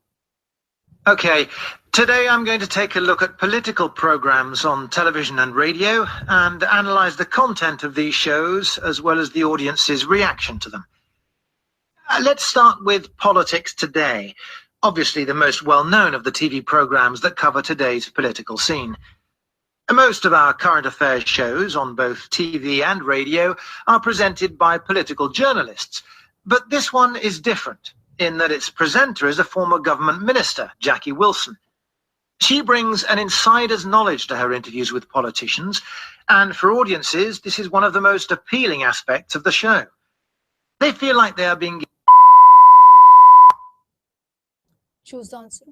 Okay, today I'm going to take a look at political programs on television and radio and analyze the content of these shows as well as the audience's reaction to them. Let's start with Politics Today, obviously the most well-known of the TV programs that cover today's political scene. Most of our current affairs shows on both TV and radio are presented by political journalists, but this one is different in that its presenter is a former government minister, Jackie Wilson. She brings an insider's knowledge to her interviews with politicians, and for audiences, this is one of the most appealing aspects of the show. They feel like they are being... Choose the answer.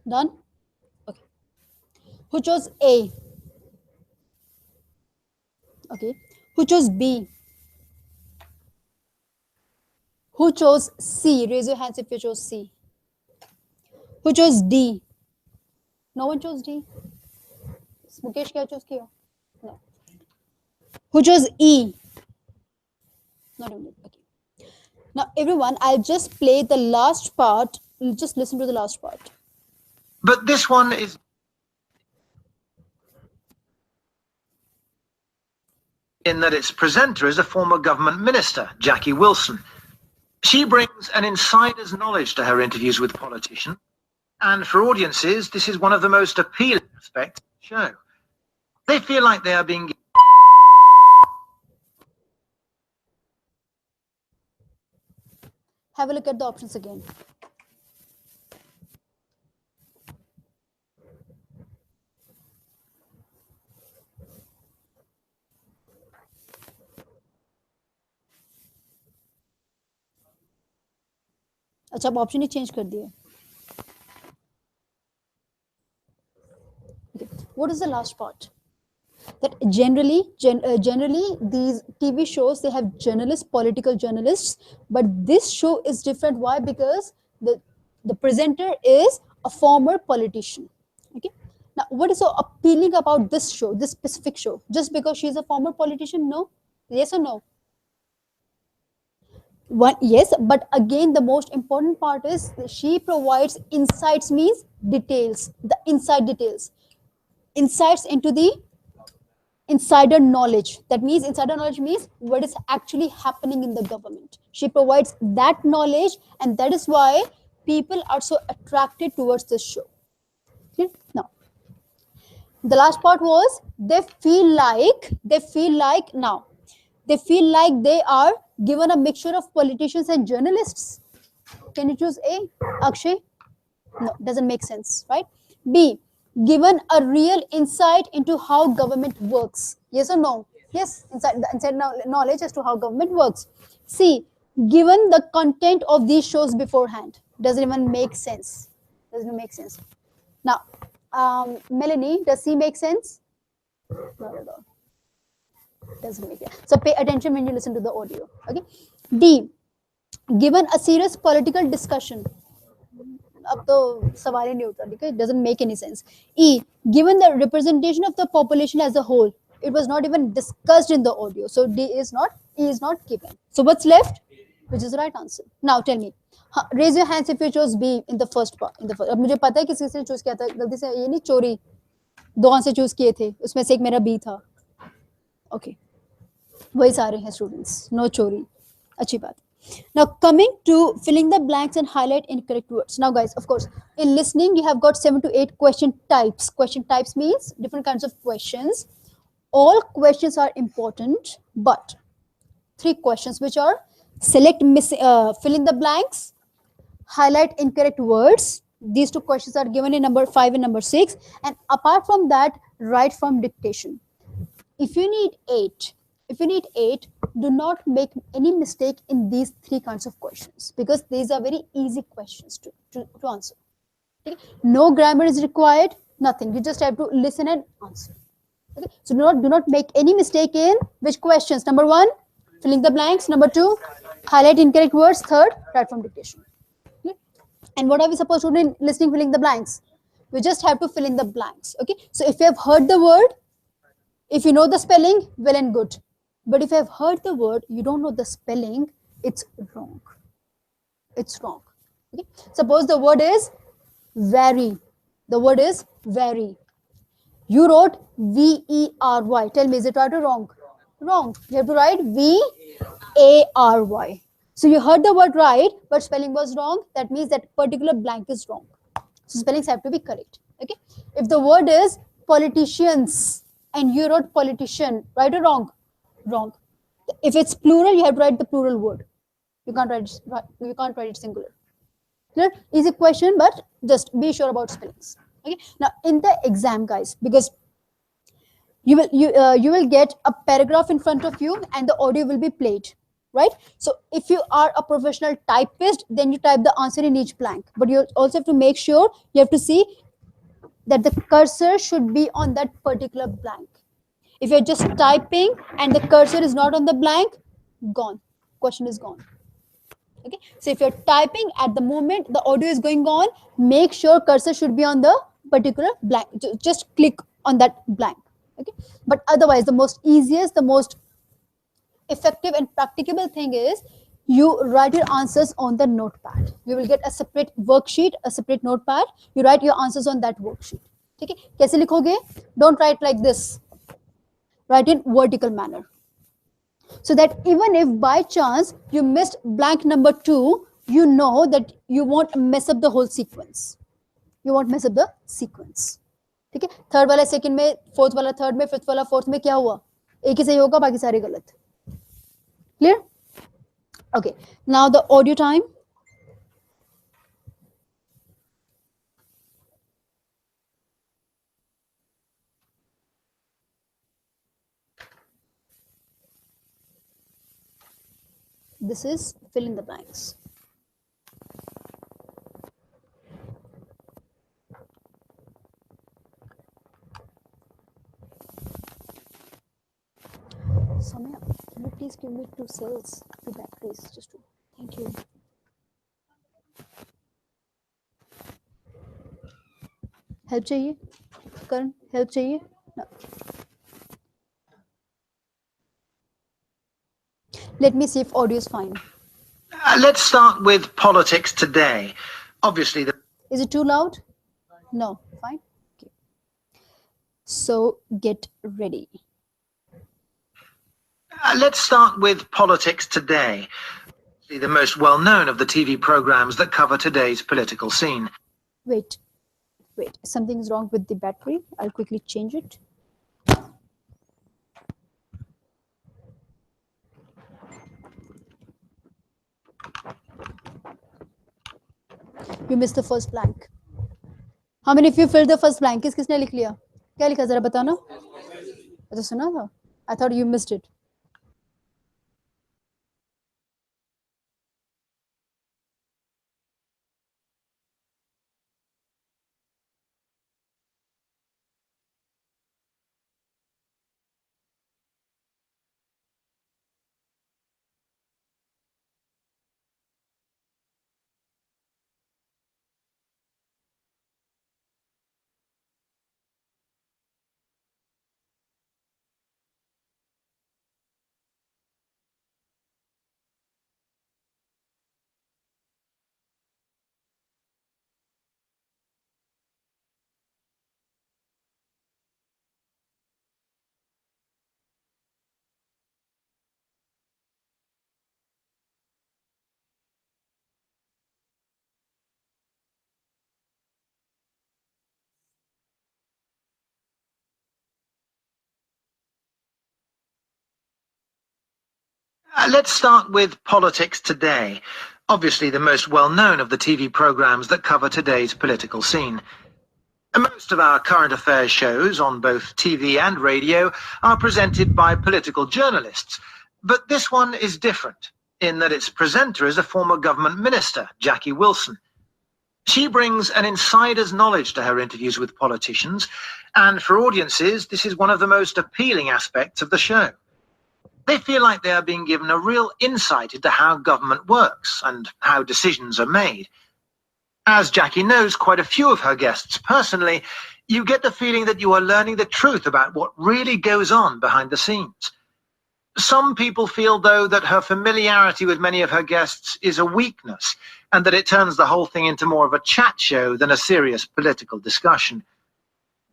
Done? Okay. Who chose A? Okay. Who chose B? Who chose C? Raise your hands if you chose C. Who chose D? No one chose D. Mukesh, क्या chose किया? No. Who chose E? Not even. Okay. Now, everyone, I'll just play the last part. Just listen to the last part. But this one is in that its presenter is a former government minister, Jackie Wilson. She brings an insider's knowledge to her interviews with politicians, and for audiences, this is one of the most appealing aspects of the show. They feel like they are being Have a look at the options again. अच्छा अब option ही change कर दिए. Okay. What is the last part? That generally these TV shows, they have journalists, political journalists, but this show is different. Why? Because the presenter is a former politician. Okay. Now, what is so appealing about this show, this specific show? Just because she's a former politician? No. Yes or no? One, yes, but again, the most important part is she provides insights, means details, the inside details, insights into the insider knowledge. That means insider knowledge means what is actually happening in the government. She provides that knowledge, and that is why people are so attracted towards this show. Okay? Now, the last part was they feel like they are given a mixture of politicians and journalists. Can you choose A, Akshay? No, doesn't make sense, right? B, given a real insight into how government works. Yes or no? Yes, inside knowledge as to how government works. C, given the content of these shows beforehand. Doesn't even make sense. Doesn't make sense. Now, Melanie, does C make sense? Not at all. Doesn't make sense. So pay attention when you listen to the audio. Okay. D, given a serious political discussion. अब तो सवाल ही नहीं उठता, ठीक है? It doesn't make any sense. E, given the representation of the population as a whole, it was not even discussed in the audio. So D is not, E is not given. So what's left? Which is the right answer. Now tell me. Raise your hands if you chose B in the first part. अब मुझे पता है किसी से choose किया था, गलती से ये नहीं, चोरी दो आंसर चूज किए थे, उसमें से एक मेरा B था. Okay. वही सारे हैं स्टूडेंट्स, नो चोरी. अच्छी बात. Now coming to filling the blanks and highlight incorrect words. Now guys, of course, in listening you have got 7 to 8 question types. Question types means different kinds of questions. All questions are important, but 3 questions which are select fill in the blanks, highlight incorrect words. These 2 questions are given in number 5 and number 6, and apart from that, write from dictation. If you need 8, do not make any mistake in these 3 kinds of questions, because these are very easy questions to answer. Okay? No grammar is required, nothing. You just have to listen and answer. Okay? So do not make any mistake in which questions. Number 1, filling the blanks. Number 2, highlight incorrect words. 3rd, write from dictation. Okay? And what are we supposed to do in listening, filling the blanks? We just have to fill in the blanks. Okay? So if you have heard the word, if you know the spelling, well and good. But if you have heard the word, you don't know the spelling, it's wrong. It's wrong. Okay? Suppose the word is vary. The word is vary. You wrote V-E-R-Y. Tell me, is it right or wrong? Wrong. You have to write V-A-R-Y. So you heard the word right, but spelling was wrong. That means that particular blank is wrong. So spellings have to be correct. Okay? If the word is politicians and you wrote politician, right or wrong? Wrong. If it's plural, you have to write the plural word. You can't write it singular. Clear? Easy question, but just be sure about spellings. Okay. Now in the exam, guys, because you will get a paragraph in front of you and the audio will be played. right? So if you are a professional typist, then you type the answer in each blank, but you also have to make sure you have to see that the cursor should be on that particular blank. If you're just typing and the cursor is not on the blank, gone, question is gone. Okay, so if you're typing at the moment the audio is going on, make sure cursor should be on the particular blank. Just click on that blank. Okay, but otherwise the most easiest, the most effective and practicable thing is you write your answers on the notepad. You will get a separate worksheet, a separate notepad. You write your answers on that worksheet. ठीक है, कैसे लिखोगे? Don't write like this. Write in vertical manner, so that even if by chance you missed blank number 2, you know that you won't mess up the whole sequence. You won't mess up the sequence. ठीक है, third वाला second में, fourth वाला third में, fifth वाला fourth में क्या हुआ? एक ही सही होगा, बाकी सारे गलत. Clear? Okay, now the audio time. This is fill in the blanks. Samya, can you please give me 2 cells, 2 batteries, just 2. Thank you. Help चाहिए? Karan, help चाहिए? No. Let me see if audio is fine. Let's start with politics today. Obviously, Is it too loud? No, fine. Okay. So get ready. Let's start with politics today. The most well-known of the TV programs that cover today's political scene. Wait, something is wrong with the battery. I'll quickly change it. You missed the first blank. How many of you filled the first blank? किसने लिख लिया? क्या लिखा जरा बताना? अच्छा सुना था? I thought you missed it. Let's start with politics today. Obviously, the most well-known of the TV programs that cover today's political scene. Most of our current affairs shows on both TV and radio are presented by political journalists, but this one is different in that its presenter is a former government minister, Jackie Wilson. She brings an insider's knowledge to her interviews with politicians, and for audiences, this is one of the most appealing aspects of the show. They feel like they are being given a real insight into how government works and how decisions are made. As Jackie knows quite a few of her guests personally, you get the feeling that you are learning the truth about what really goes on behind the scenes. Some people feel, though, that her familiarity with many of her guests is a weakness, and that it turns the whole thing into more of a chat show than a serious political discussion.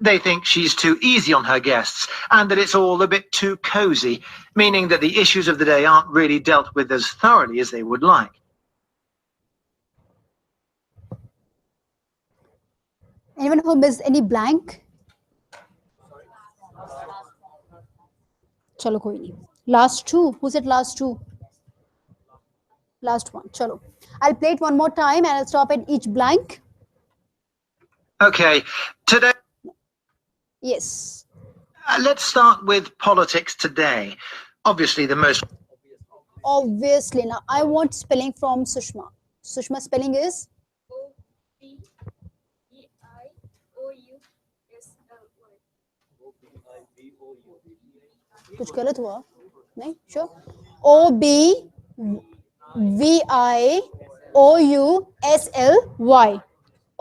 They think she's too easy on her guests, and that it's all a bit too cozy, meaning that the issues of the day aren't really dealt with as thoroughly as they would like. Anyone who missed any blank? Chalo koi nahi. Last 2. Who said last 2? Last one. Chalo. I'll play it one more time and I'll stop at each blank. Okay, today. Yes. Let's start with politics today. Obviously, the most obvious Obviously. Now I want spelling from Sushma. Sushma spelling is OBIVOUSLY. कुछ गलत हुआ नहीं sure OBVIOUSLY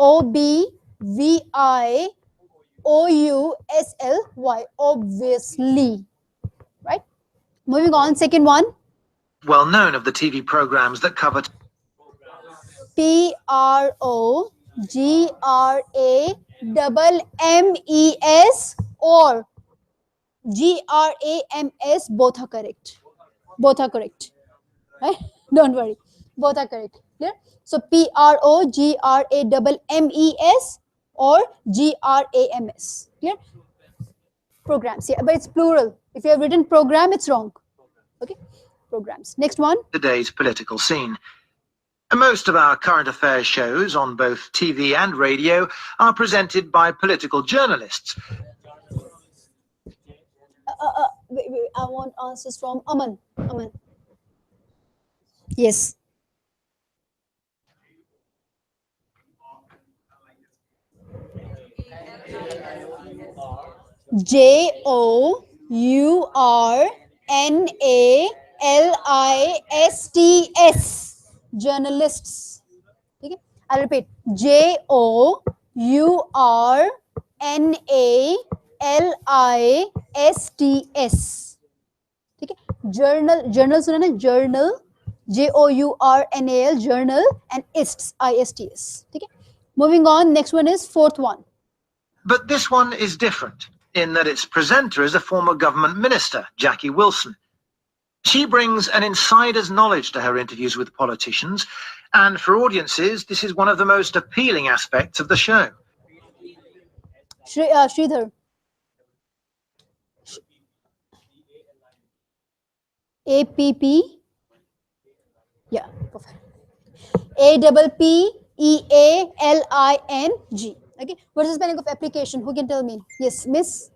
OBVIOUSLY obviously, right? Moving on, second one. Well known of the TV programs that covered PROGRAMMES or GRAMS, both are correct. Both are correct. Right? Don't worry. Both are correct. Clear? So PROGRAMMES or GRAMS. Clear? Programs. Yeah, but it's plural. If you have written program, it's wrong. Okay? Programs. Next one. today's political scene. Most of our current affairs shows on both TV and radio are presented by political journalists. Wait, I want answers from Aman. Aman. Yes. JOURNALISTS. Journalists. Okay? I'll repeat. JOURNALISTS. ठीक है journal सुना ना journal JOURNAL journal and ists ISTS. ठीक है moving on, next one is fourth one. But this one is different in that its presenter is a former government minister, Jackie Wilson. She brings an insider's knowledge to her interviews with politicians, and for audiences, this is one of the most appealing aspects of the show. Sridhar. APP. Yeah, perfect. APPEALING. Okay, what is the spelling of application? Who can tell me? Yes, Miss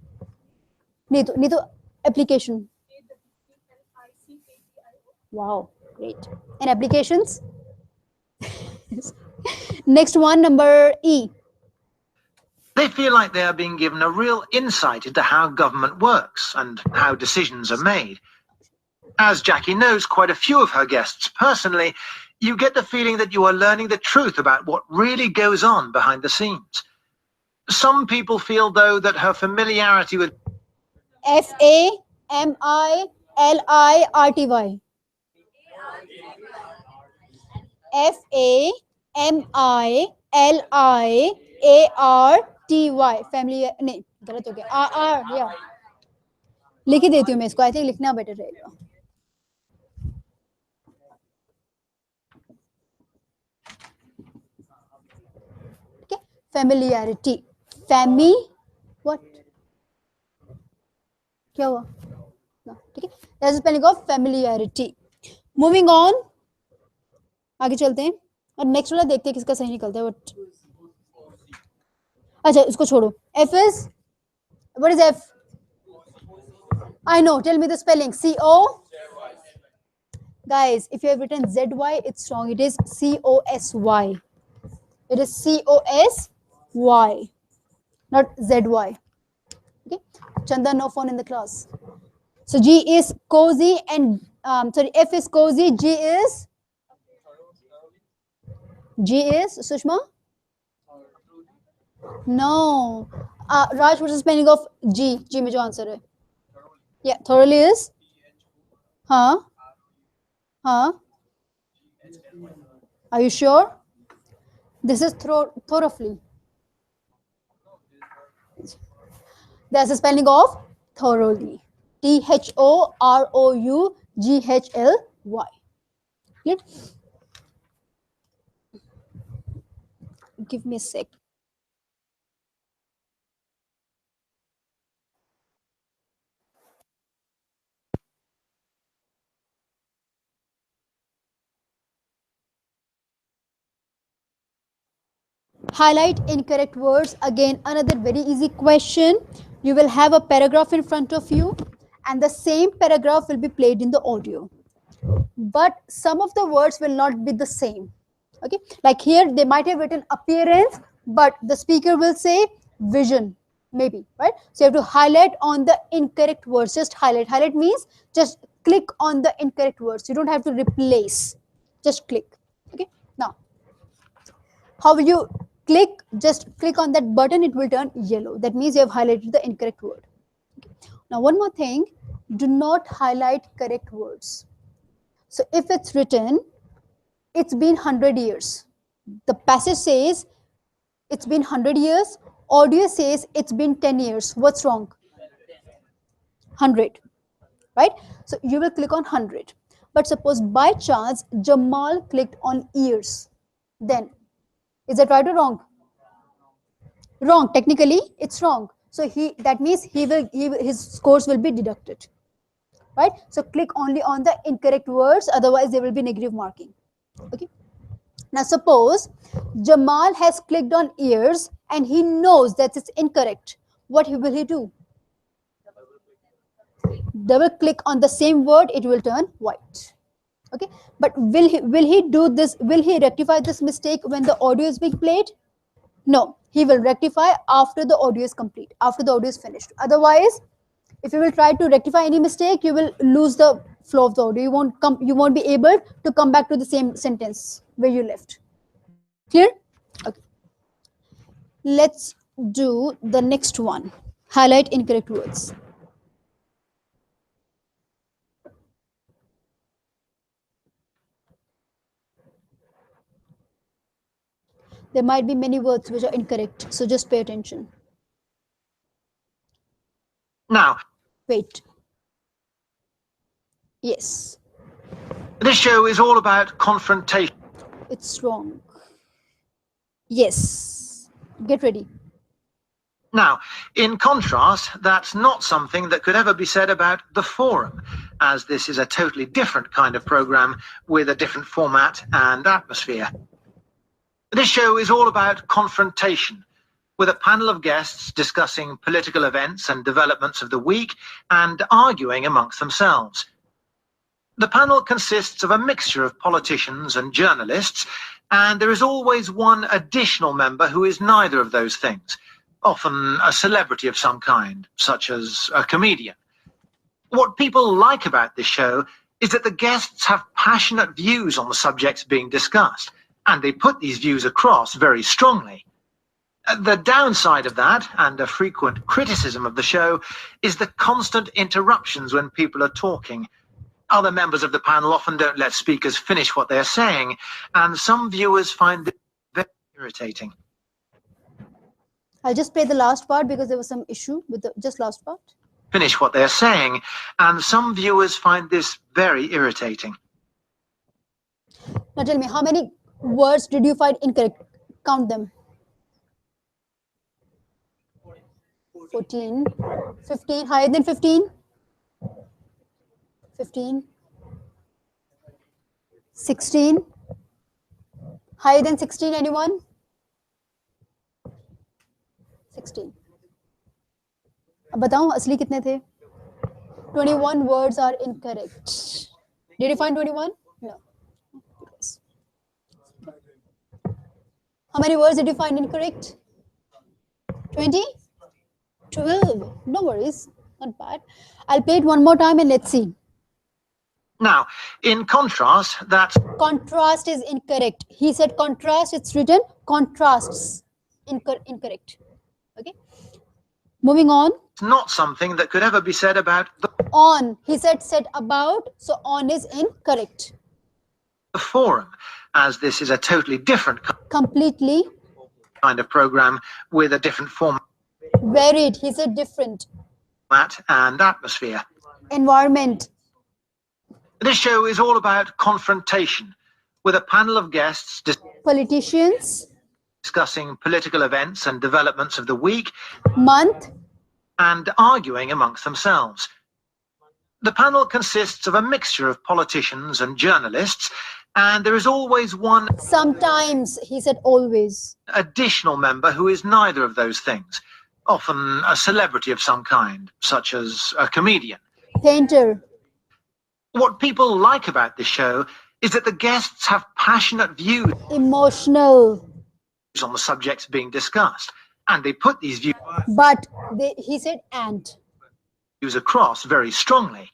Neetu, application. Wow, great. And applications? Next one, number E. They feel like they are being given a real insight into how government works and how decisions are made. As Jackie knows quite a few of her guests personally, you get the feeling that you are learning the truth about what really goes on behind the scenes. Some people feel, though, that her familiarity with FAMILIRTY. FAMILIARTY. Family नहीं गलत हो गया are या लिख ही देती हूँ मैं इसको आई थिंक लिखना बेटर रहेगा ठीक है familiarity फैमी व्हाट क्या हुआ ठीक है that is spelling of familiarity. Moving on आगे चलते हैं और नेक्स्ट वाला देखते हैं किसका सही निकलता है बट अच्छा इसको छोड़ो F is what is F? I know, tell me the spelling. CO. Guys, if you have written ZY, it's wrong. It is COSY. It is COSY, not ZY. Okay. Chanda, no phone in the class. So G is cozy and sorry, F is cozy. G is Sushma. No. Raj, what's the spelling of G? G में जो answer है? Yeah, thoroughly is. Huh? Are you sure? This is thoroughly. That's the spelling of thoroughly. THOROUGHLY. Clear? Give me a sec. Highlight incorrect words. Again, another very easy question. You will have a paragraph in front of you and the same paragraph will be played in the audio. but some of the words will not be the same. Okay, like here they might have written appearance, but the speaker will say vision, maybe, right? So you have to highlight on the incorrect words. Just highlight. Highlight means just click on the incorrect words. You don't have to replace, just click. Okay, now how will you click? Just click on that button, it will turn yellow. That means you have highlighted the incorrect word. Okay. Now one more thing, do not highlight correct words. So if it's written, it's been 100 years, the passage says it's been 100 years, audio says it's been 10 years. What's wrong? 100, right? So you will click on 100. But suppose by chance Jamal clicked on years, then is that right or wrong? Wrong. Technically it's wrong. So that means his scores will be deducted, right? So click only on the incorrect words, otherwise there will be negative marking. Okay, now suppose Jamal has clicked on ears and he knows that it's incorrect. What will he do? Double click on the same word, it will turn white. Okay, but will he do this? Will he rectify this mistake when the audio is being played? No, he will rectify after the audio is complete, after the audio is finished. Otherwise, if you will try to rectify any mistake, you will lose the flow of the audio. You won't be able to come back to the same sentence where you left. Clear? Okay. Let's do the next one. Highlight incorrect words. There might be many words which are incorrect, so just pay attention. Now, Wait. Yes, this show is all about confrontation. it's wrong. Yes. Get ready. Now, in contrast, that's not something that could ever be said about The Forum, as this is a totally different kind of program with a different format and atmosphere. This show is all about confrontation, with a panel of guests discussing political events and developments of the week and arguing amongst themselves. The panel consists of a mixture of politicians and journalists, and there is always one additional member who is neither of those things, often a celebrity of some kind, such as a comedian. What people like about this show is that the guests have passionate views on the subjects being discussed, and they put these views across very strongly. The downside of that, and a frequent criticism of the show, is the constant interruptions when people are talking. Other members of the panel often don't let speakers finish what they're saying, and some viewers find it very irritating. I'll just play the last part because there was some issue with the just last part. Finish what they're saying, and some viewers find this very irritating. Now tell me, how many words did you find incorrect? Count them. 14, 15, higher than 15? 15, 16, higher than 16, anyone? 16. अब बताऊं असली कितने थे? 21 words are incorrect. Did you find 21? No. Yes. How many words did you find incorrect? 20? 12. No worries. Not bad. I'll play it one more time and let's see. Now, in contrast, that's Contrast is incorrect. He said contrast, it's written contrasts. Incorrect. Okay. Moving on. not something that could ever be said about On. He said about, so on is incorrect. the forum, as this is a totally different Completely kind of program with a different format varied. He said different. and atmosphere. Environment. This show is all about confrontation, with a panel of guests Politicians. discussing political events and developments of the week Month. and arguing amongst themselves. The panel consists of a mixture of politicians and journalists, and there is always one Sometimes. He said always. additional member who is neither of those things, often a celebrity of some kind, such as a comedian. Painter. What people like about the show is that the guests have passionate views Emotional. on the subjects being discussed, and they put these But he said and. views across very strongly.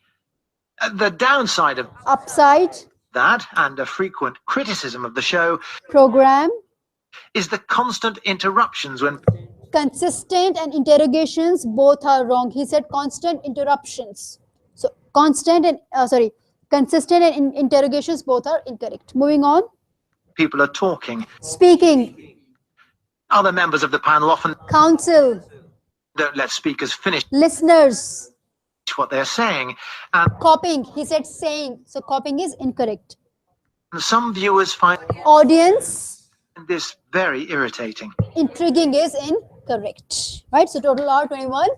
The downside of Upside. that, and a frequent criticism of the show, Program. is the constant interruptions when Consistent and interrogations both are wrong. He said constant interruptions. So constant and consistent and interrogations both are incorrect. Moving on. people are talking. Speaking. Other members of the panel often Counsel. don't let speakers finish Listeners. what they're saying, and Copying. He said saying. So copying is incorrect. some viewers find Audience. this very irritating. Intriguing is incorrect. Right? So total are 21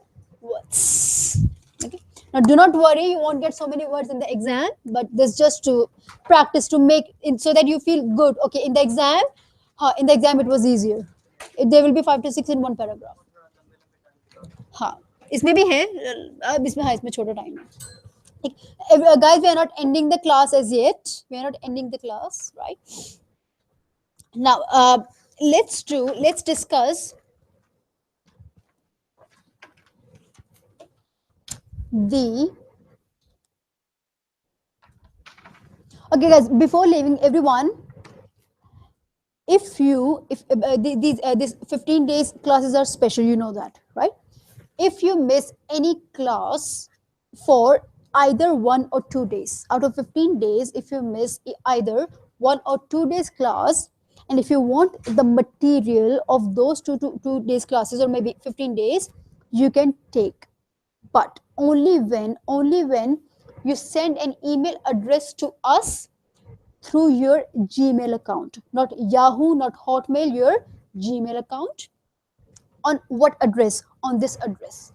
words. Okay. Now do not worry, you won't get so many words in the exam, but this just to practice to make it so that you feel good. Okay, in the exam it was easier. There will be 5 to 6 in one paragraph. हाँ इसमें भी है अब इसमें हाँ इसमें छोटा time है. Guys, we are not ending the class as yet. We are not ending the class, right? Now let's discuss the okay guys, before leaving everyone, if these 15 days classes are special, you know that, right? If you miss any class for either 1 or 2 days out of 15 days, if you miss either 1 or 2 days class, and if you want the material of those two days classes or maybe 15 days, you can take, but only when you send an email address to us through your Gmail account, not Yahoo, not Hotmail, your Gmail account. On what address? On this address,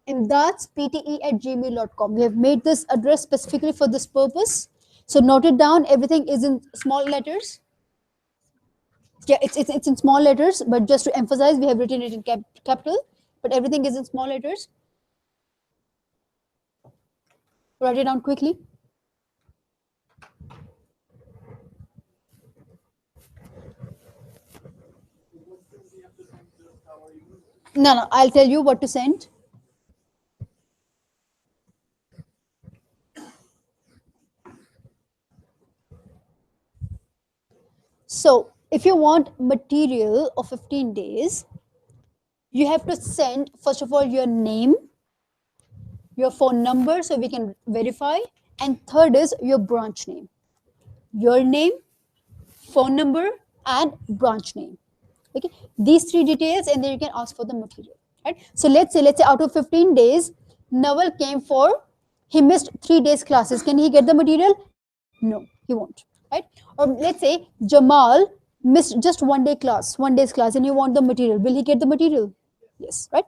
and that's pte@gmail.com. We have made this address specifically for this purpose, so note it down. Everything is in small letters. Yeah, it's in small letters, but just to emphasize, we have written it in capital, but everything is in small letters. Write it down quickly. No, I'll tell you what to send. So if you want material of 15 days, you have to send, first of all, your name, your phone number, so we can verify, and third is your branch name. Your name, phone number, and branch name. Okay, these 3 details, and then you can ask for the material. Right? So let's say out of 15 days, Naval came for, he missed 3 days classes. Can he get the material? No, he won't. Right? Or let's say Jamal missed just 1 day's class, and you want the material. Will he get the material? Yes, right?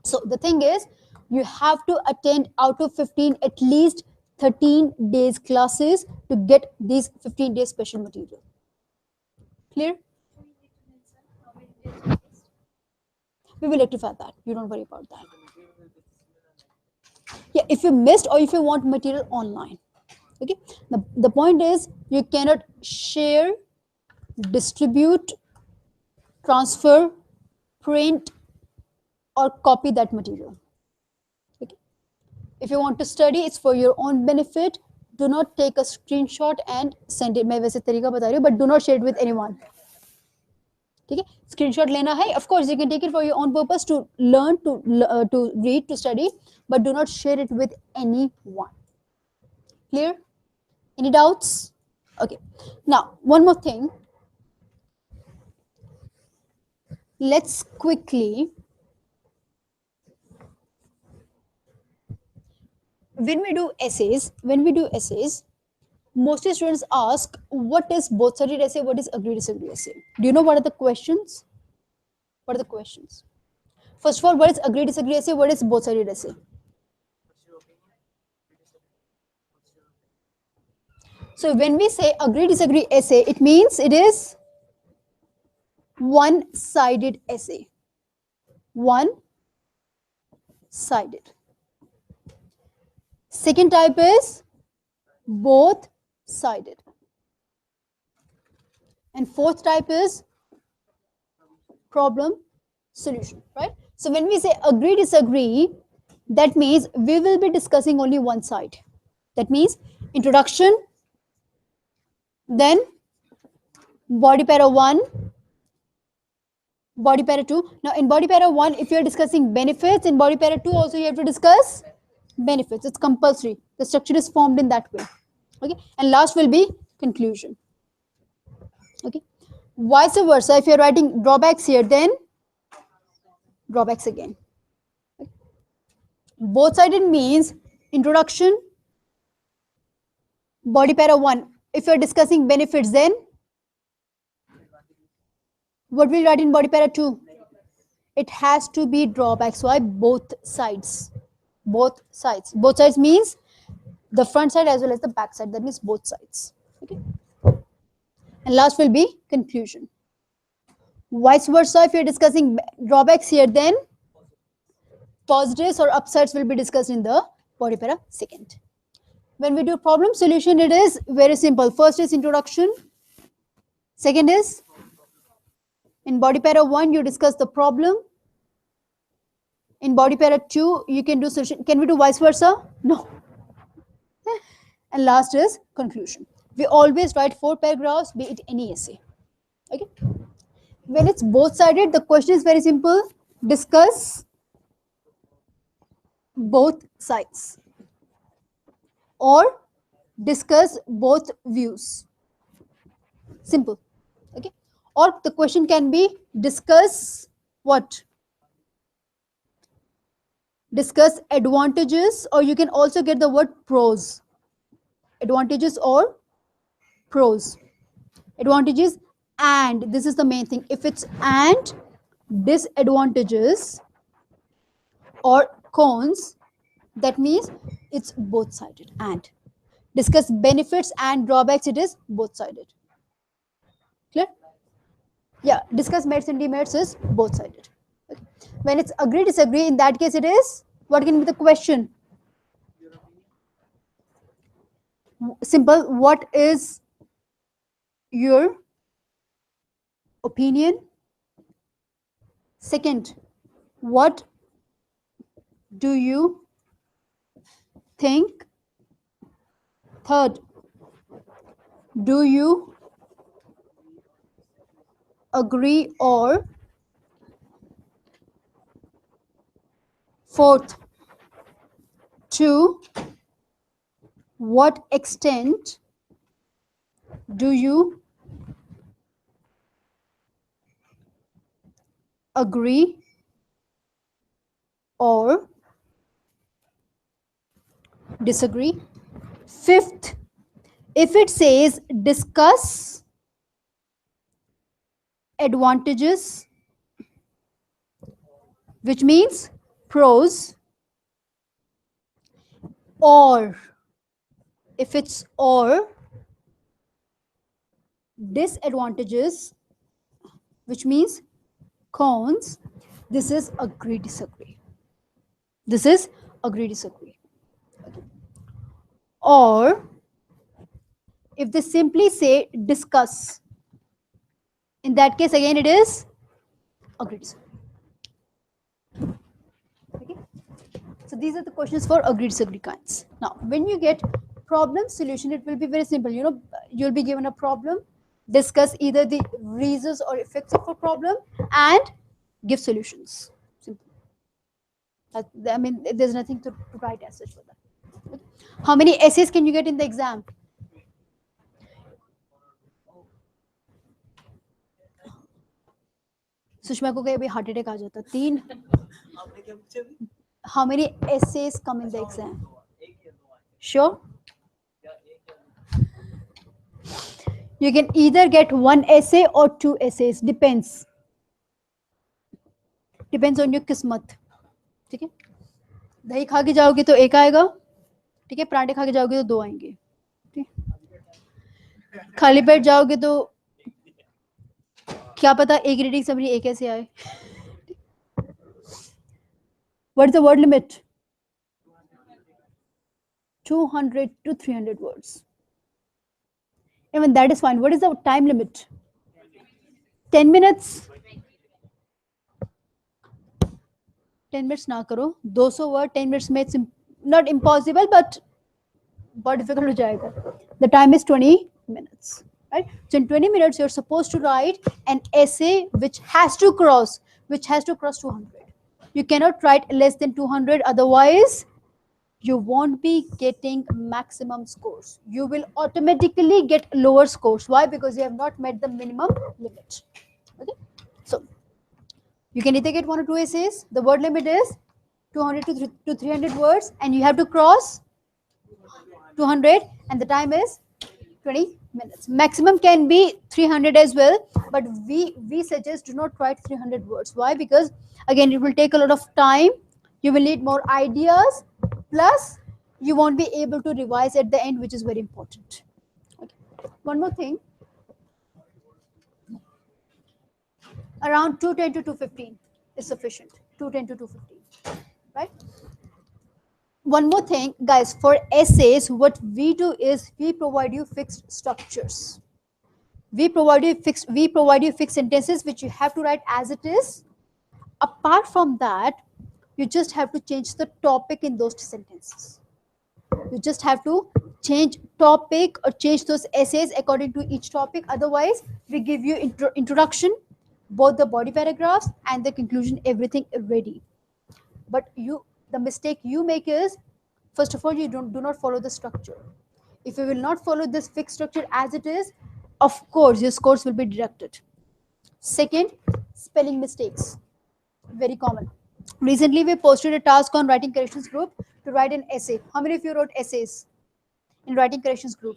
So the thing is, you have to attend out of 15 at least 13 days classes to get these 15 days special material. Clear? We will rectify that. You don't worry about that. Yeah, if you missed or if you want material online. Okay. The point is, you cannot share, distribute, transfer, print, or copy that material. Okay. If you want to study, it's for your own benefit. Do not take a screenshot and send it. मैं वैसे तरीका बता रही हूँ, but do not share it with anyone. ठीक है, screenshot लेना है, of course you can take it for your own purpose to learn, to read, to study, but do not share it with anyone. Clear? Any doubts? Okay, now one more thing, let's quickly, when we do essays, mostly students ask, what is both sided essay, what is agree disagree essay? Do you know what are the questions? What are the questions? First of all, what is agree disagree essay, what is both sided essay? So when we say agree disagree essay, it means it is one sided essay. One sided. Second type is both sided. And fourth type is problem solution, right? So when we say agree disagree, that means we will be discussing only one side. That means introduction, then body para 1, body para 2. Now in body para 1, if you are discussing benefits, in body para 2 also you have to discuss benefits. It's compulsory. The structure is formed in that way. Okay, and last will be conclusion. Okay, vice versa, if you're writing drawbacks here, then drawbacks again. Okay. Both sided means introduction, body para 1. If you're discussing benefits, then what will you write in body para 2? It has to be drawbacks. Why? Both sides. Both sides. Both sides means the front side as well as the back side. That means both sides. Okay. And last will be conclusion. Vice versa, if you're discussing drawbacks here, then positives or upsides will be discussed in the body para second. When we do problem solution, it is very simple. First is introduction. Second is, in body para 1, you discuss the problem. In body para 2, you can do solution. Can we do vice versa? No. And last is conclusion. We always write 4 paragraphs, be it any essay. Okay. When it's both sided, the question is very simple. Discuss both sides or discuss both views. Simple. Okay. Or the question can be discuss what? Discuss advantages, or you can also get the word pros. Advantages or pros. Advantages and, this is the main thing. If it's and disadvantages or cons, that means it's both sided. And discuss benefits and drawbacks, it is both sided. Clear? Yeah, discuss merits and demerits is both sided. Okay. When it's agree disagree, in that case it is, what can be the question? Simple. What is your opinion? Second, what do you think? Third, do you agree or? Fourth, to what extent do you agree or disagree? Fifth, if it says discuss advantages, which means pros, or if it's or disadvantages, which means cons, this is agree disagree. This is agree disagree. Okay. Or if they simply say discuss, in that case again it is agree disagree. Okay. So these are the questions for agree disagree kinds. Now when you get problem solution, it will be very simple. You know, you'll be given a problem, discuss either the reasons or effects of a problem, and give solutions. Simple. I mean, there's nothing to write as such for that. Okay. How many essays can you get in the exam? Sushma को कहीं heart attack आ जाता 3. How many essays come in the exam? Sure. You can either get 1 essay or 2 essays. Depends. Depends on your किस्मत. ठीक है. दही खा के जाओगे तो 1 आएगा. ठीक है. पराठे खा के जाओगे तो 2 आएंगे. ठीक. खाली पेट जाओगे तो क्या पता एक रीडिंग समरी 1 ऐसे आए. What is the word limit? 200 to 300 words. Even that is fine. What is the time limit? 10 minutes. 10 minutes ना करो 200 वर्ड 10 minutes में it's not impossible but बहुत difficult हो जाएगा. The time is 20 minutes, right? So in 20 minutes you're supposed to write an essay which has to cross 200. You cannot write less than 200, otherwise you won't be getting maximum scores. You will automatically get lower scores. Why? Because you have not met the minimum limit. Okay, so you can either get 1 or 2 essays. The word limit is 200 to 300 words, and you have to cross 200, and the time is 20 minutes. Maximum can be 300 as well, but we suggest do not write 300 words. Why? Because again it will take a lot of time. You will need more ideas, plus you won't be able to revise at the end, which is very important. Okay. One more thing, around 210 to 215 is sufficient. 210 to 215, right? One more thing, guys, for essays what we do is we provide you fixed structures. We provide you fixed sentences which you have to write as it is. Apart from that, you just have to change the topic in those sentences. You just have to change topic or change those essays according to each topic. Otherwise, we give you introduction, both the body paragraphs and the conclusion, everything ready. But the mistake you make is, first of all, you do not follow the structure. If you will not follow this fixed structure as it is, of course your scores will be deducted. Second, spelling mistakes, very common. Recently we posted a task on writing corrections group to write an essay. How many of you wrote essays in writing corrections group?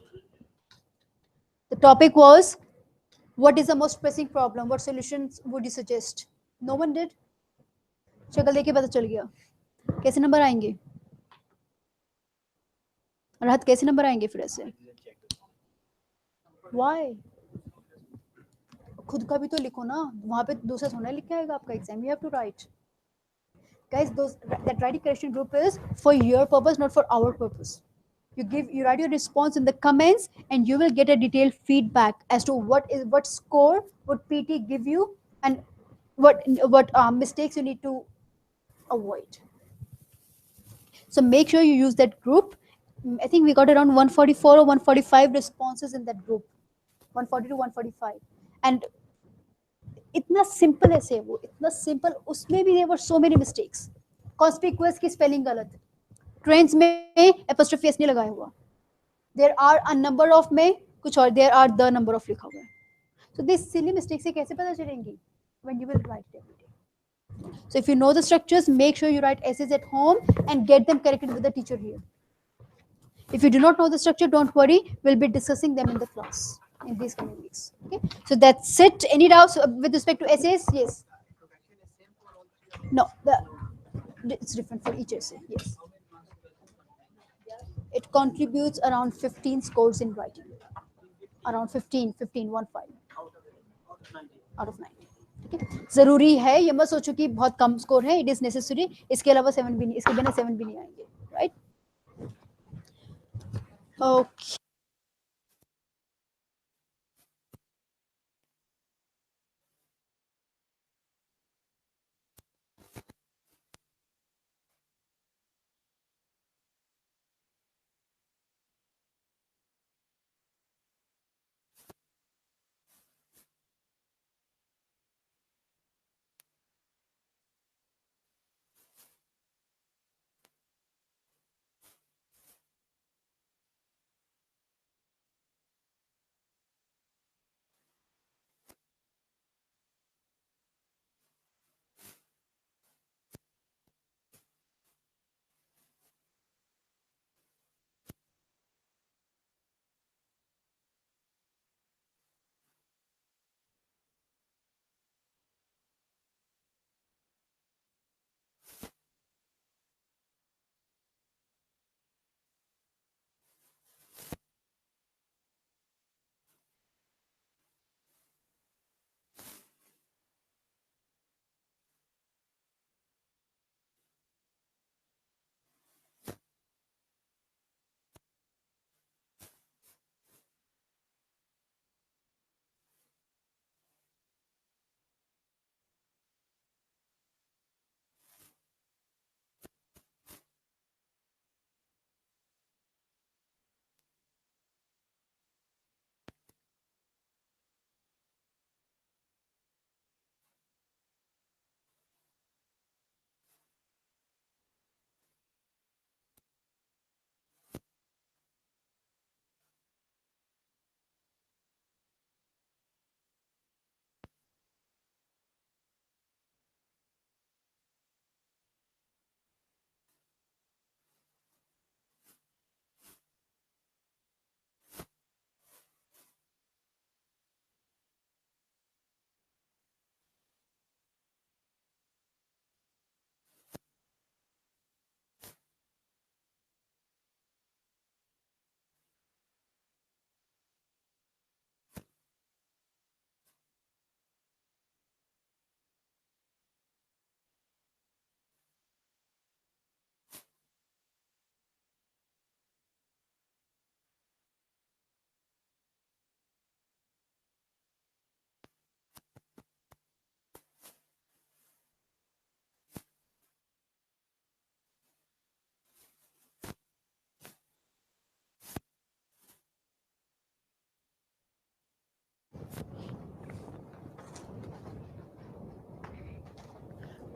The topic was, what is the most pressing problem, what solutions would you suggest? No one did. शक्ल देख के पता चल गया. कैसे number आएंगे? राहत कैसे नंबर आएंगे फिर ऐसे? Why? खुद का भी तो लिखो ना, वहां पे दूसरा थोड़ा लिख के आएगा आपका exam. You have to write. Guys, that writing correction group is for your purpose, not for our purpose. You write your response in the comments, and you will get a detailed feedback as to what score would PT give you, and what mistakes you need to avoid. So make sure you use that group. I think we got around 144 or 145 responses in that group, 140 to 145, and इतना simple ऐसे वो इतना simple, उसमें भी there were so many mistakes. Conspicuous की spelling गलत, trends में apostrophe s नहीं लगाया हुआ, there are a number of में कुछ और, there are the number of लिखा हुआ है. So these silly mistakes से कैसे पता चलेंगी? When you will write it every day. So if you know the structures, make sure you write essays at home and get them corrected with the teacher here. If you do not know the structure, don't worry, we'll be discussing them in the class in these coming weeks. Okay, so that's it. Any doubts with respect to essays? Yes. No, it's different for each essay. Yes. It contributes around 15 scores in writing. Around 15, 1 5 out of 9. Okay. जरूरी है, ये मत सोचो कि बहुत कम score है. It is necessary. इसके अलावा 7 भी नहीं, इसके बिना 7 भी नहीं आएंगे. Right? Okay.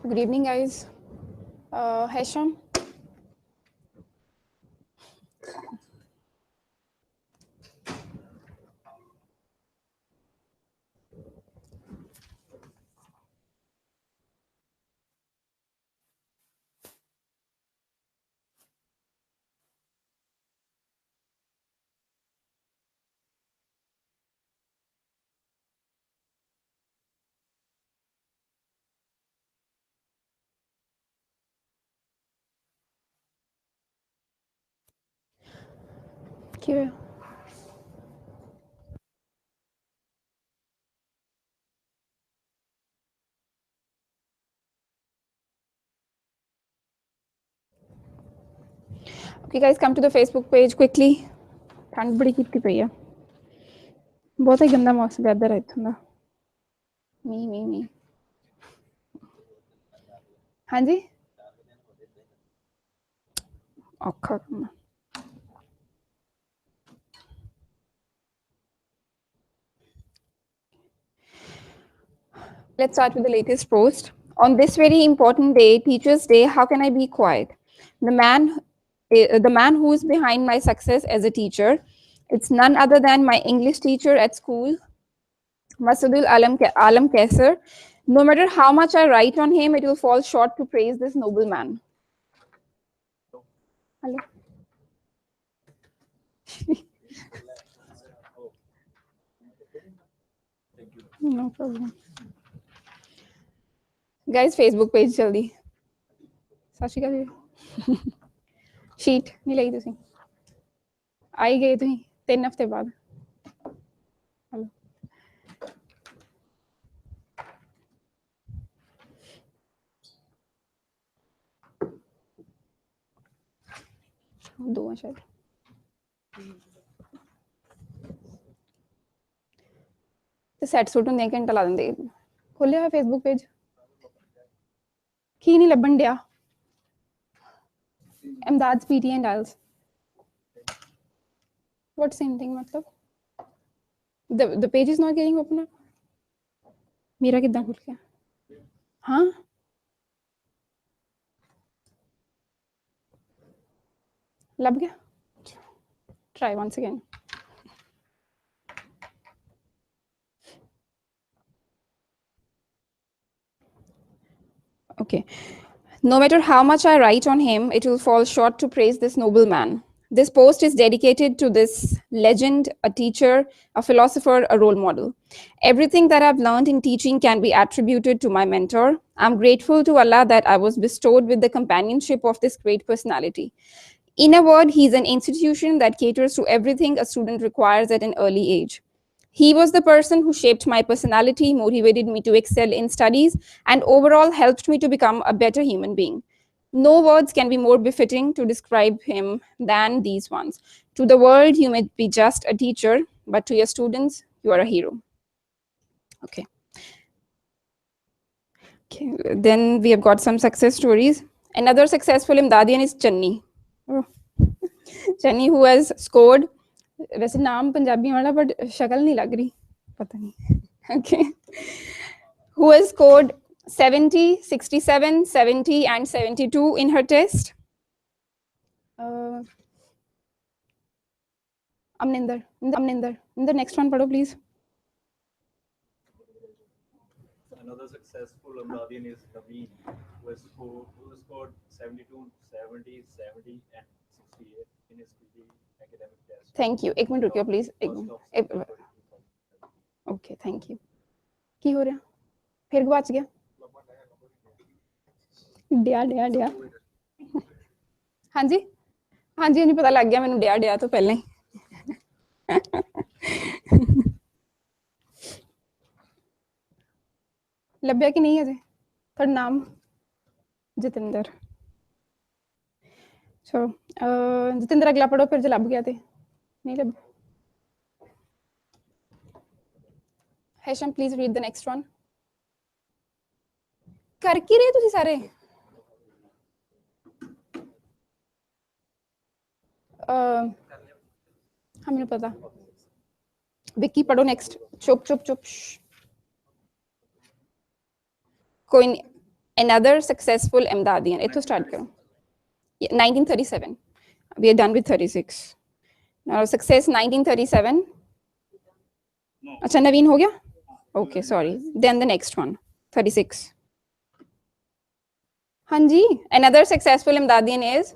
Good evening, guys. Hesham. Kira. Okay, guys, come to the Facebook page quickly. ठंड बड़ी कीती पई है बहुत ही गंदा मौसम वेदर है इत्थों दा मी हाँ जी औखा कम Let's start with the latest post. On this very important day, Teachers' Day, how can I be quiet? The man who is behind my success as a teacher, it's none other than my English teacher at school, Masudul Alam Kaisar. No matter how much I write on him, it will fall short to praise this noble man. Hello. No problem. Guys, Facebook page jaldi. ਸਤਿ ਸ਼੍ਰੀ ਅਕਾਲ ਜੀ sheet ਨਹੀਂ ਲਈ ਤੁਸੀਂ ਆਈ ਗਏ ਤੁਸੀਂ 3 ਹਫ਼ਤੇ ਬਾਅਦ hello ਦੋ ਆ ਸ਼ਾਇਦ ਤੇ ਸੈਟ ਸੂਟ ਹੁੰਦੇ ਘੰਟਾ ਲਾ ਦਿੰਦੇ ਖੋਲਿਆ ਹੋਇਆ ਫੇਸਬੁੱਕ ਪੇਜ ਕੀ ਨਹੀਂ ਲੱਭਣ ਡਿਆ Amdad's PTE and IELTS. What same thing, matlab? The page is not getting open up. मेरा कितना खुल गया? हाँ? लग गया? Try once again. Okay. No matter how much I write on him, it will fall short to praise this noble man. This post is dedicated to this legend, a teacher, a philosopher, a role model. Everything that I've learned in teaching can be attributed to my mentor. I'm grateful to Allah that I was bestowed with the companionship of this great personality. In a word, he's an institution that caters to everything a student requires at an early age. He was the person who shaped my personality, motivated me to excel in studies, and overall helped me to become a better human being. No words can be more befitting to describe him than these ones. To the world, you may be just a teacher, but to your students, you are a hero. Okay. Then we have got some success stories. Another successful Imdadian is Channi. Oh. Channi, who has scored, वैसे नाम पंजाबी वाला but शक्ल नहीं लग रही पता नहीं okay who has scored 70 67 70 and 72 in her test Amninder the next one padho please Another successful Amradian is Naveen, who scored 72, 70, 70 and 68 in his PTE academic test. Thank you. एक minute रुकियो please. Okay, thank you. की हो रहा? फिर गवाच गया? डिया. हाँ जी नहीं पता लग गया मैंने डिया तो पहले ही. लभ्या कि नहीं अजे? थोड़ा नाम जतिंदर. So जतिंदर अगला पढ़ो फिर जो लभ गया थे नहीं लभ. Hesham, please read the next one. कर की रहे तुसी सारे? हाँ मैंने पता. विक्की पढ़ो next. चुप. कोई नहीं. Another successful Ahmadiyyan. It was start karo. Yeah, 1937. We are done with 36. Now success 1937. Acha Naveen ho gaya? Okay, sorry. Then the next one, 36. Hanji, another successful Ahmadiyyan is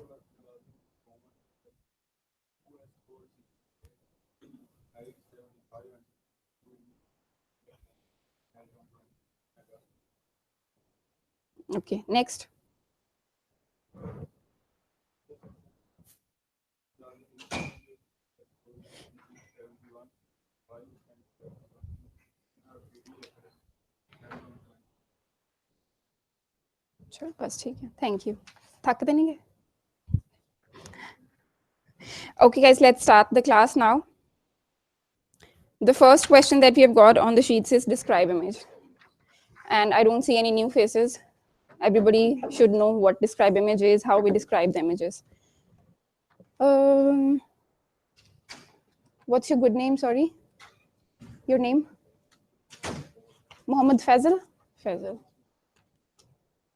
okay, next. Sure, बस ठीक है. Thank you. थक तो नहीं गए? Okay, guys, let's start the class now. The first question that we have got on the sheets is describe image. And I don't see any new faces. Everybody should know what describe image is, how we describe the images. What's your good name? Sorry, your name? Mohammed Faisal. Faisal.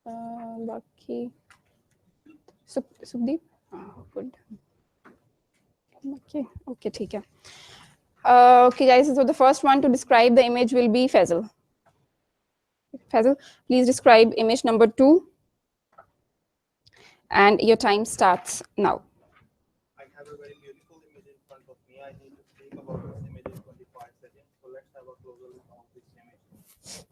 Baki. Sukhdeep. Good. Okay. Okay. ठीक है. Okay, guys. So the first one to describe the image will be Faisal. Faisal, please describe image number 2. And your time starts now. I have a very beautiful image in front of me. I need to speak about this image in 25 seconds. So let's have a closer look at this image.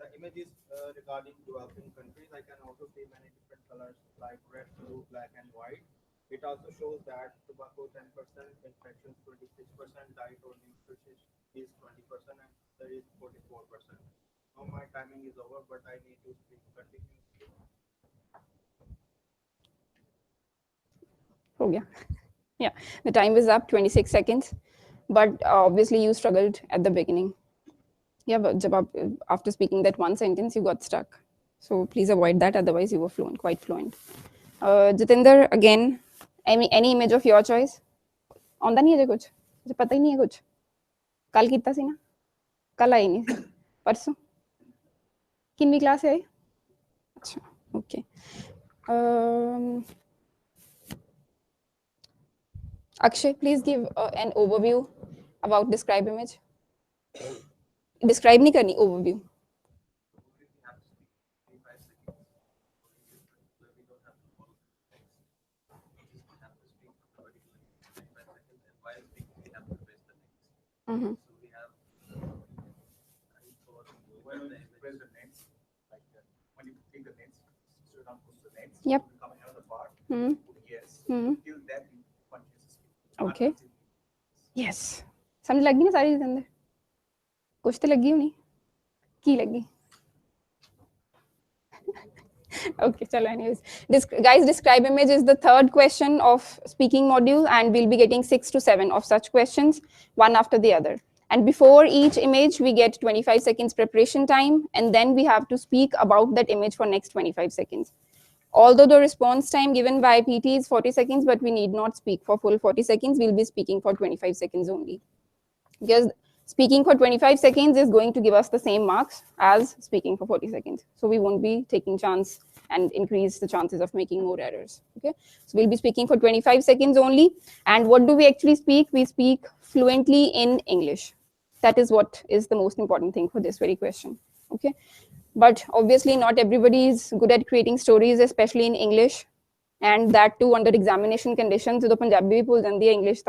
The image is regarding developing countries. I can also see many different colors like red, blue, black, and white. It also shows that tobacco 10%, infections 26%, diet or nutrition is 20%, and there is 44%. Now my timing is over, but I need to speak continuously. Oh, yeah. Yeah, the time is up, 26 seconds. But obviously you struggled at the beginning. Yeah, but after speaking that one sentence, you got stuck. So please avoid that, otherwise you were fluent, quite fluent. Jatinder, again, any image of your choice? आंदा नहीं है कुछ? मुझे पता ही नहीं है कुछ. कल कितना सी ना? कल आई नहीं सी. परसों? किनवी क्लास है? अच्छा, okay. Akshay, please give an overview about describe image. Describe नहीं करनी, overview. Mm-hmm. So we have when you press the next, like when you take the next, so down to the next, Yep. you come another part. Mm-hmm. Yes. Mm-hmm. Till that you punch. Okay. Yes. समझ लगी ना सारी चीज़ अंदर? कुछ तो लगी होनी? की लगी? Okay, chalo, anyways. Guys, describe image is the third question of speaking module, and we'll be getting 6 to 7 of such questions, one after the other. And before each image, we get 25 seconds preparation time, and then we have to speak about that image for next 25 seconds. Although the response time given by PT is 40 seconds, but we need not speak for full 40 seconds. We'll be speaking for 25 seconds only. Because speaking for 25 seconds is going to give us the same marks as speaking for 40 seconds. So we won't be taking chance and increase the chances of making more errors. Okay, so we'll be speaking for 25 seconds only. And what do we actually speak? We speak fluently in English. That is what is the most important thing for this very question. Okay, but obviously not everybody is good at creating stories, especially in English, and that too under examination conditions. So the Punjabi pull and the English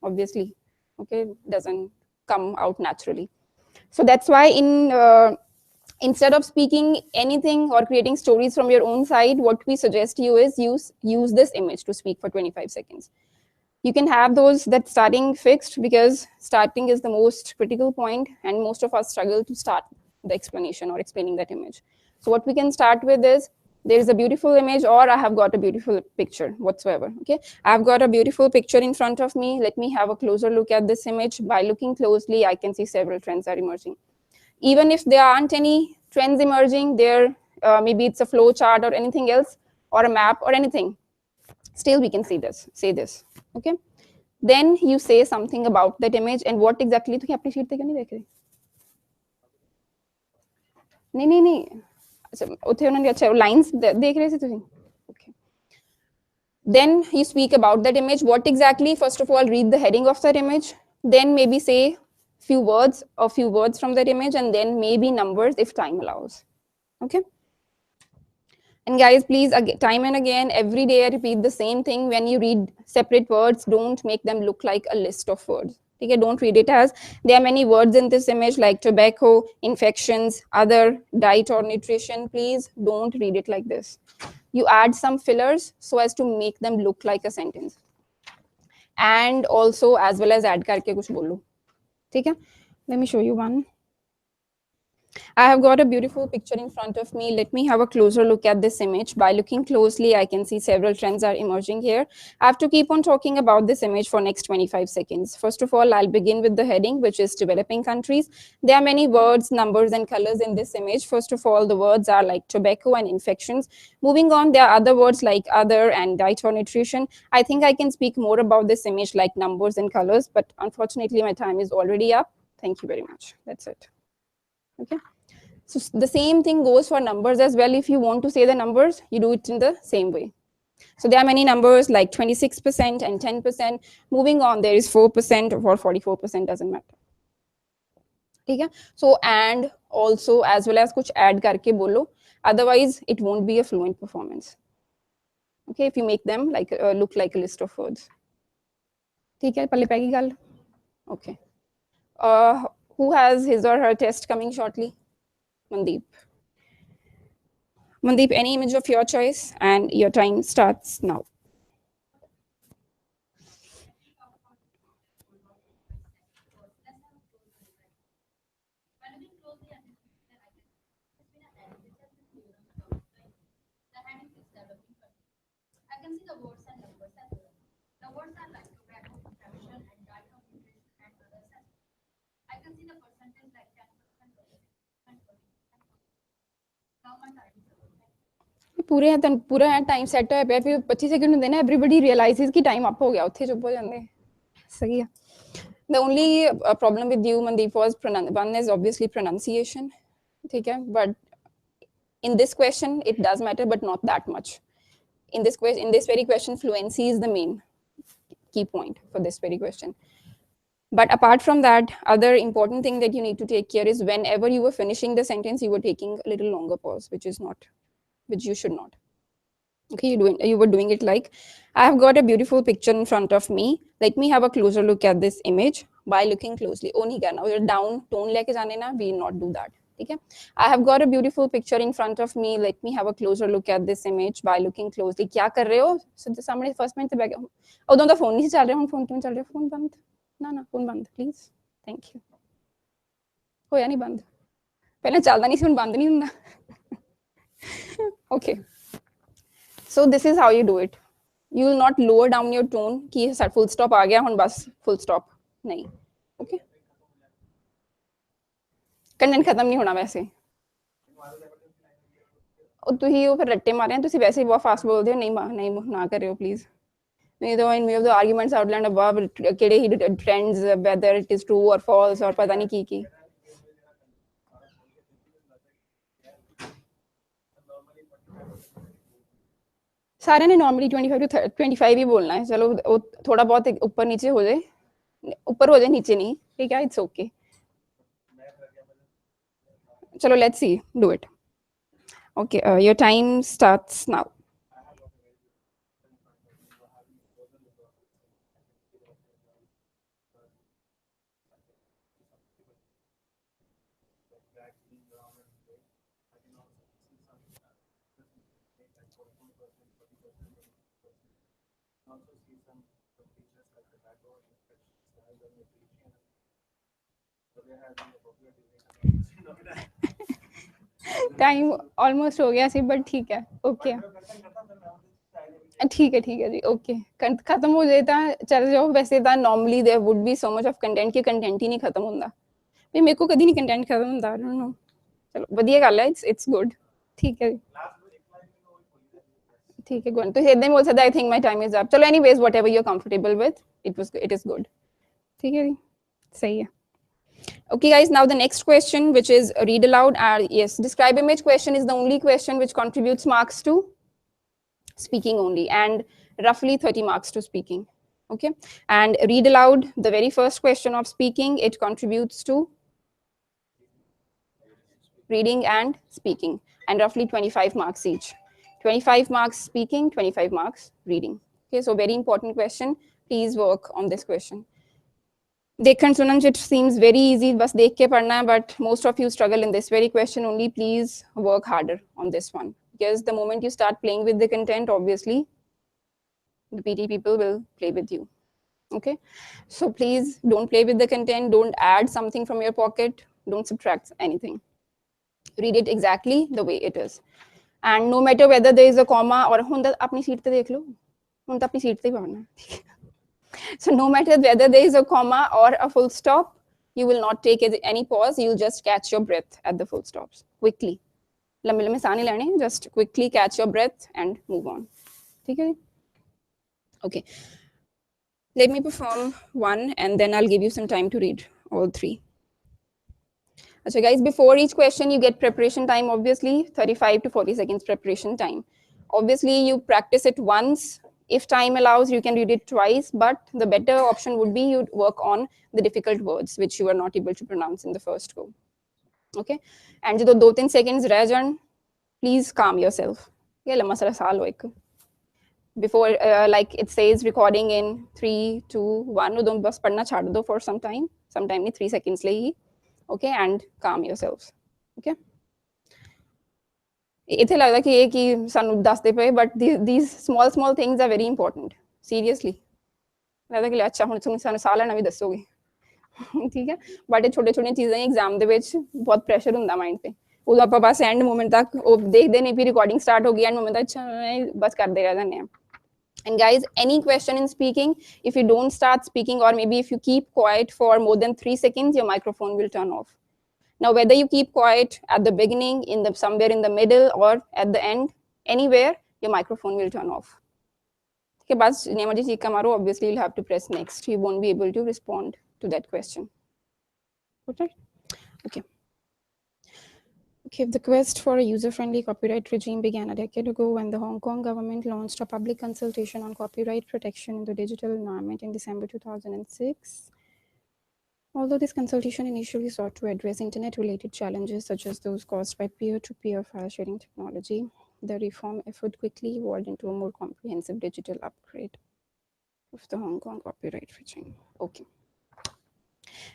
obviously, okay, doesn't come out naturally. So that's why instead of speaking anything or creating stories from your own side, what we suggest you is use this image to speak for 25 seconds. You can have those that starting fixed, because starting is the most critical point, and most of us struggle to start the explanation or explaining that image. So what we can start with is, there is a beautiful image, or I have got a beautiful picture whatsoever. Okay, I've got a beautiful picture in front of me. Let me have a closer look at this image. By looking closely, I can see several trends are emerging. Even if there aren't any trends emerging there, maybe it's a flow chart or anything else, or a map or anything, still we can say this. Okay, then you say something about that image and what exactly to appreciate the नहीं, ਅੱਛਾ ਉੱਥੇ ਉਹਨਾਂ ਨੇ ਅੱਛਾ lines ਦੇਖ ਰਹੇ ਸੀ ਤੁਸੀਂ okay then you speak about that image what exactly first of all read the heading of that image then maybe say few words from that image and then maybe numbers if time allows okay and guys please again, time and again every day I repeat the same thing when you read separate words don't make them look like a list of words okay don't read it as there are many words in this image like tobacco infections other diet or nutrition please don't read it like this you add some fillers so as to make them look like a sentence and also as well as add karke kuch bolo theek hai let me show you one I have got a beautiful picture in front of me. Let me have a closer look at this image. By looking closely, I can see several trends are emerging here. I have to keep on talking about this image for next 25 seconds. First of all, I'll begin with the heading, which is developing countries. There are many words, numbers, and colors in this image. First of all, the words are like tobacco and infections. Moving on, there are other words like other and diet or nutrition. I think I can speak more about this image like numbers and colors, but unfortunately, my time is already up. Thank you very much. That's it. Okay. So the same thing goes for numbers as well. If you want to say the numbers, you do it in the same way. So there are many numbers like 26% and 10%. Moving on, there is 4% or 44%, doesn't matter. Okay? So and also as well as kuch add karke bolo. Otherwise, it won't be a fluent performance. Okay, if you make them like look like a list of words. Okay, palle pegi gal. Okay. Who has his or her test coming shortly? Mandeep. Mandeep, any image of your choice, and your time starts now. I can see the words and numbers as well. The words are like tobacco, infection, and diet of nutrition and others as well. I can see the percentage like 10%, 20%. Now my time is over. पूरा time set होया पिया फिर 25 second ਹੁੰਦੇ ਨੇ everybody realises कि time up हो गया ਉੱਥੇ ਚੁੱਪ ਹੋ ਜਾਂਦੇ सही है the only problem with you Mandeep was one is obviously pronunciation ठीक है but in this question it does matter but not that much in this very question fluency is the main key point for this very question but apart from that other important thing that you need to take care is whenever you were finishing the sentence you were taking a little longer pause which you should not okay you were doing it like I have got a beautiful picture in front of me let me have a closer look at this image by looking closely oh nahi karna you're down tone leke jane na we not do that okay I have got a beautiful picture in front of me let me have a closer look at this image by looking closely kya kar rahe ho so samne first minute te back odon da phone nahi chal raha hun phone kyun chal raha phone band na phone band please thank you hoya nahi band ਪਹਿਲਾਂ ਚੱਲਦਾ ਨਹੀਂ ਸੀ ਹੁਣ ਬੰਦ ਨਹੀਂ ਹੁੰਦਾ okay so this is how you do it you will not lower down your tone कि full stop आ गया हुन बस full stop नहीं okay कंटेंट खत्म नहीं होना वैसे और ਤੁਸੀਂ ਉਹ ਫਿਰ ਰੱਟੇ ਮਾਰੇ ਤੁਸੀਂ ਵੈਸੇ ਹੀ ਬਹੁਤ ਫਾਸਟ ਬੋਲਦੇ ਹੋ ਨਹੀਂ ਨਾ ਕਰਿਓ ਪਲੀਜ਼ नहीं तो in view of the arguments outlined above ਕਿਹੜੇ ਹੀ trends whether it is true or false और पता नहीं की सारे ने नॉर्मली 25 to 25 ही बोलना है चलो वो थोड़ा बहुत ऊपर नीचे हो जाए नीचे नहीं ठीक है इट्स ओके चलो let's see do it okay your time starts now also see some features like tobacco, infections, diet, and nutrition. So they have been popular during time almost हो गया सी बट ठीक है ओके ठीक है जी okay खत्म हो जाए ਤਾਂ ਚੱਲ ਜਾਓ ਵੈਸੇ ਤਾਂ normally there would be so much of content ਕਿ ਕੰਟੈਂਟ ਹੀ ਨਹੀਂ ਖਤਮ ਹੁੰਦਾ ਵੀ ਮੇਰੇ ਕੋ ਕਦੀ ਨਹੀਂ ਕੰਟੈਂਟ ਖਤਮ ਹੁੰਦਾ ਨੂੰ ਚਲੋ ਵਧੀਆ ਗੱਲ ਹੈ ਇਟਸ ਗੁੱਡ ਠੀਕ ਹੈ ठीक है गुड तो इधर बोल सकता I think my time is up चलो anyways whatever you are comfortable with it is good ठीक है जी सही है Okay, guys, now the next question, which is read aloud. Yes, describe image question is the only question which contributes marks to speaking only, and roughly 30 marks to speaking. Okay, and read aloud, the very first question of speaking, it contributes to reading and speaking, and roughly 25 marks each. 25 marks speaking, 25 marks reading. Okay, so very important question. Please work on this question. देखन सुनन it seems very easy, बस देख के पढ़ना है, but most of you struggle in this very question only. Please work harder on this one, because the moment you start playing with the content, obviously the PT people will play with you. Okay, so please don't play with the content, don't add something from your pocket, don't subtract anything. Read it exactly the way it is, and no matter whether there is a comma or हुंदा अपनी seat पे देख लो, हुंदा अपनी seat पे ही पढ़ना है. So no matter whether there is a comma or a full stop, you will not take any pause. You'll just catch your breath at the full stops quickly. लंबे लंबे साह नहीं लेने, just quickly catch your breath and move on. ठीक है? Okay. Let me perform one, and then I'll give you some time to read all three. So guys, before each question, you get preparation time, obviously, 35 to 40 seconds preparation time. Obviously, you practice it once. If time allows, you can read it twice, but the better option would be you work on the difficult words, which you are not able to pronounce in the first go. Okay? And जो 2-3 seconds रह जान, please calm yourself. ये लम्बा सारा साल हो एक. Before, like it says, recording in 3, 2, 1, उदों बस पढ़ना छाड़ दो for some time नहीं 3 seconds ले ही. Okay, and calm yourselves. Okay. इथे लगता कि ये कि सानू दसदे पे, but these small things are very important. Seriously. लगता कि अच्छा हुण तुम सानू साल लेना भी दसोगे. ठीक है, बट ये छोटे छोटे चीज़ें एग्जाम दे विच बहुत प्रेशर हुंदा माइंड पे. उदों आपां बस एंड मोमेंट तक वो देखदे नहीं, फिर रिकॉर्डिंग स्टार्ट हो गई, एंड मोमेंट अच्छा बस करदे रह जांदे हैं. And guys, any question in speaking, if you don't start speaking, or maybe if you keep quiet for more than 3 seconds, your microphone will turn off. Now, whether you keep quiet at the beginning, somewhere in the middle, or at the end, anywhere, your microphone will turn off. Okay, but obviously you'll have to press next. You won't be able to respond to that question. Okay. Okay, the quest for a user-friendly copyright regime began a decade ago when the Hong Kong government launched a public consultation on copyright protection in the digital environment in December 2006. Although this consultation initially sought to address internet-related challenges such as those caused by peer-to-peer file sharing technology, the reform effort quickly evolved into a more comprehensive digital upgrade of the Hong Kong copyright regime. Okay.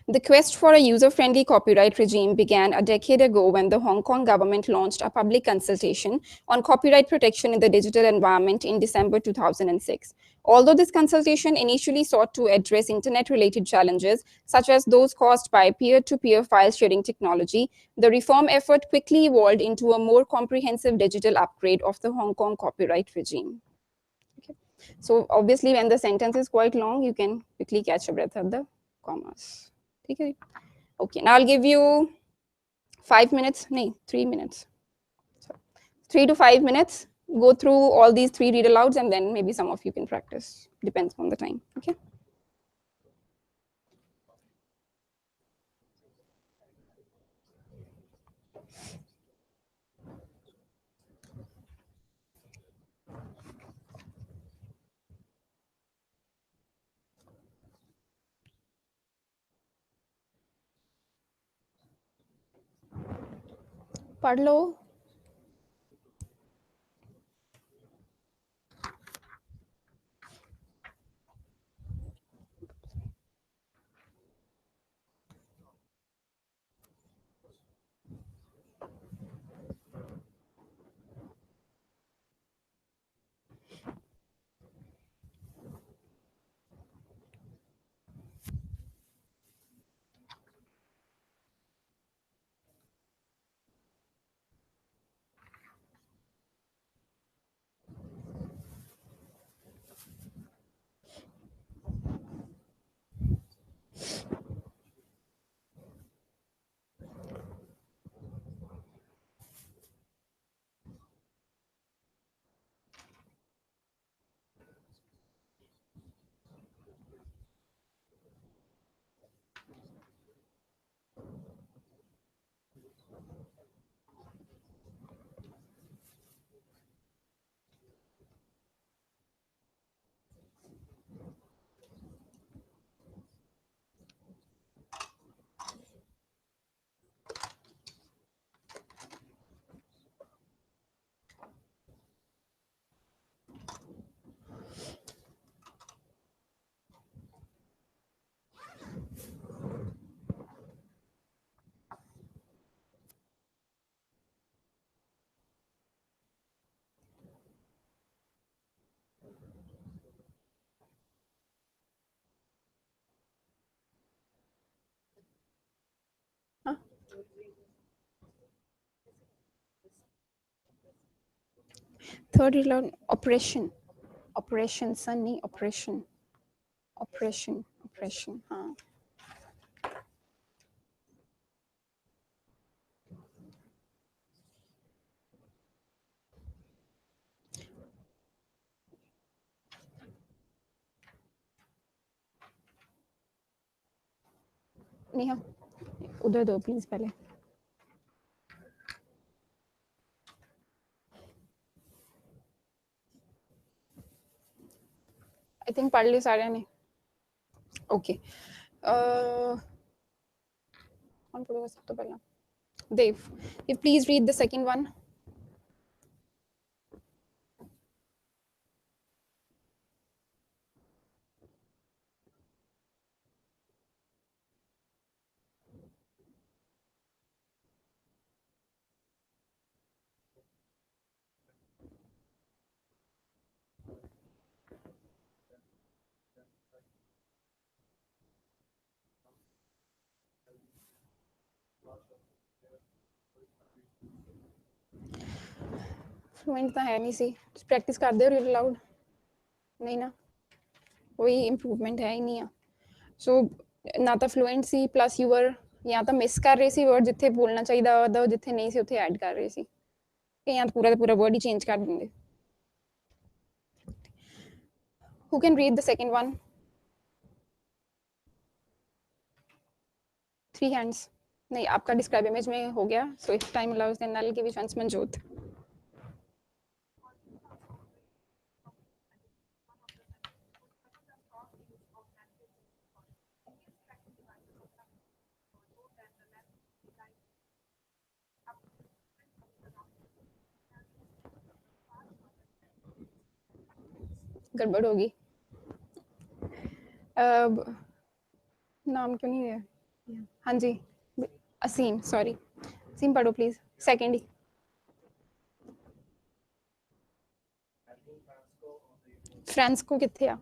The quest for a user-friendly copyright regime began a decade ago when the Hong Kong government launched a public consultation on copyright protection in the digital environment in December 2006. Although this consultation initially sought to address internet-related challenges, such as those caused by peer-to-peer file sharing technology, the reform effort quickly evolved into a more comprehensive digital upgrade of the Hong Kong copyright regime. Okay. So obviously, when the sentence is quite long, you can quickly catch your breath at the commas. Okay. Now I'll give you 5 minutes, no, 3 minutes. So 3 to 5 minutes. Go through all these 3 read alouds, and then maybe some of you can practice. Depends on the time. Okay. पढ़ लो. Third read loud operation operation sun नहीं operation operation operation हाँ नेहा उधर दो please पहले I think पढ़ लिए सारे ने ओके कौन पढ़ेगा सब तो पहला Dev you please read the second one fluent तो है नहीं सी प्रैक्टिस कर दे रीड लाउड नहीं ना कोई इंप्रूवमेंट है ही नहीं है सो ना ਤਾਂ fluent C plus you were ਜਾਂ ਤਾਂ ਮਿਸ ਕਰ ਰਹੇ ਸੀ ਵਰਡ ਜਿੱਥੇ ਬੋਲਣਾ ਚਾਹੀਦਾ ਉਹਦਾ ਜਿੱਥੇ ਨਹੀਂ ਸੀ ਉੱਥੇ ਐਡ ਕਰ ਰਹੇ ਸੀ ਤੇ ਜਾਂ ਤਾਂ ਪੂਰਾ ਦਾ ਪੂਰਾ ਵਰਡ ਹੀ ਚੇਂਜ ਕਰ ਦਿੰਦੇ who can read the second one 3 hands नहीं आपका डिस्क्राइब इमेज में हो गया so if time allows then I'll give you chance Manjot गड़बड़ होगी नाम क्यों नहीं है हाँ जी असीम सॉरी असीम पढ़ो प्लीज सेकंड ही फ्रांसिस्को किथे आ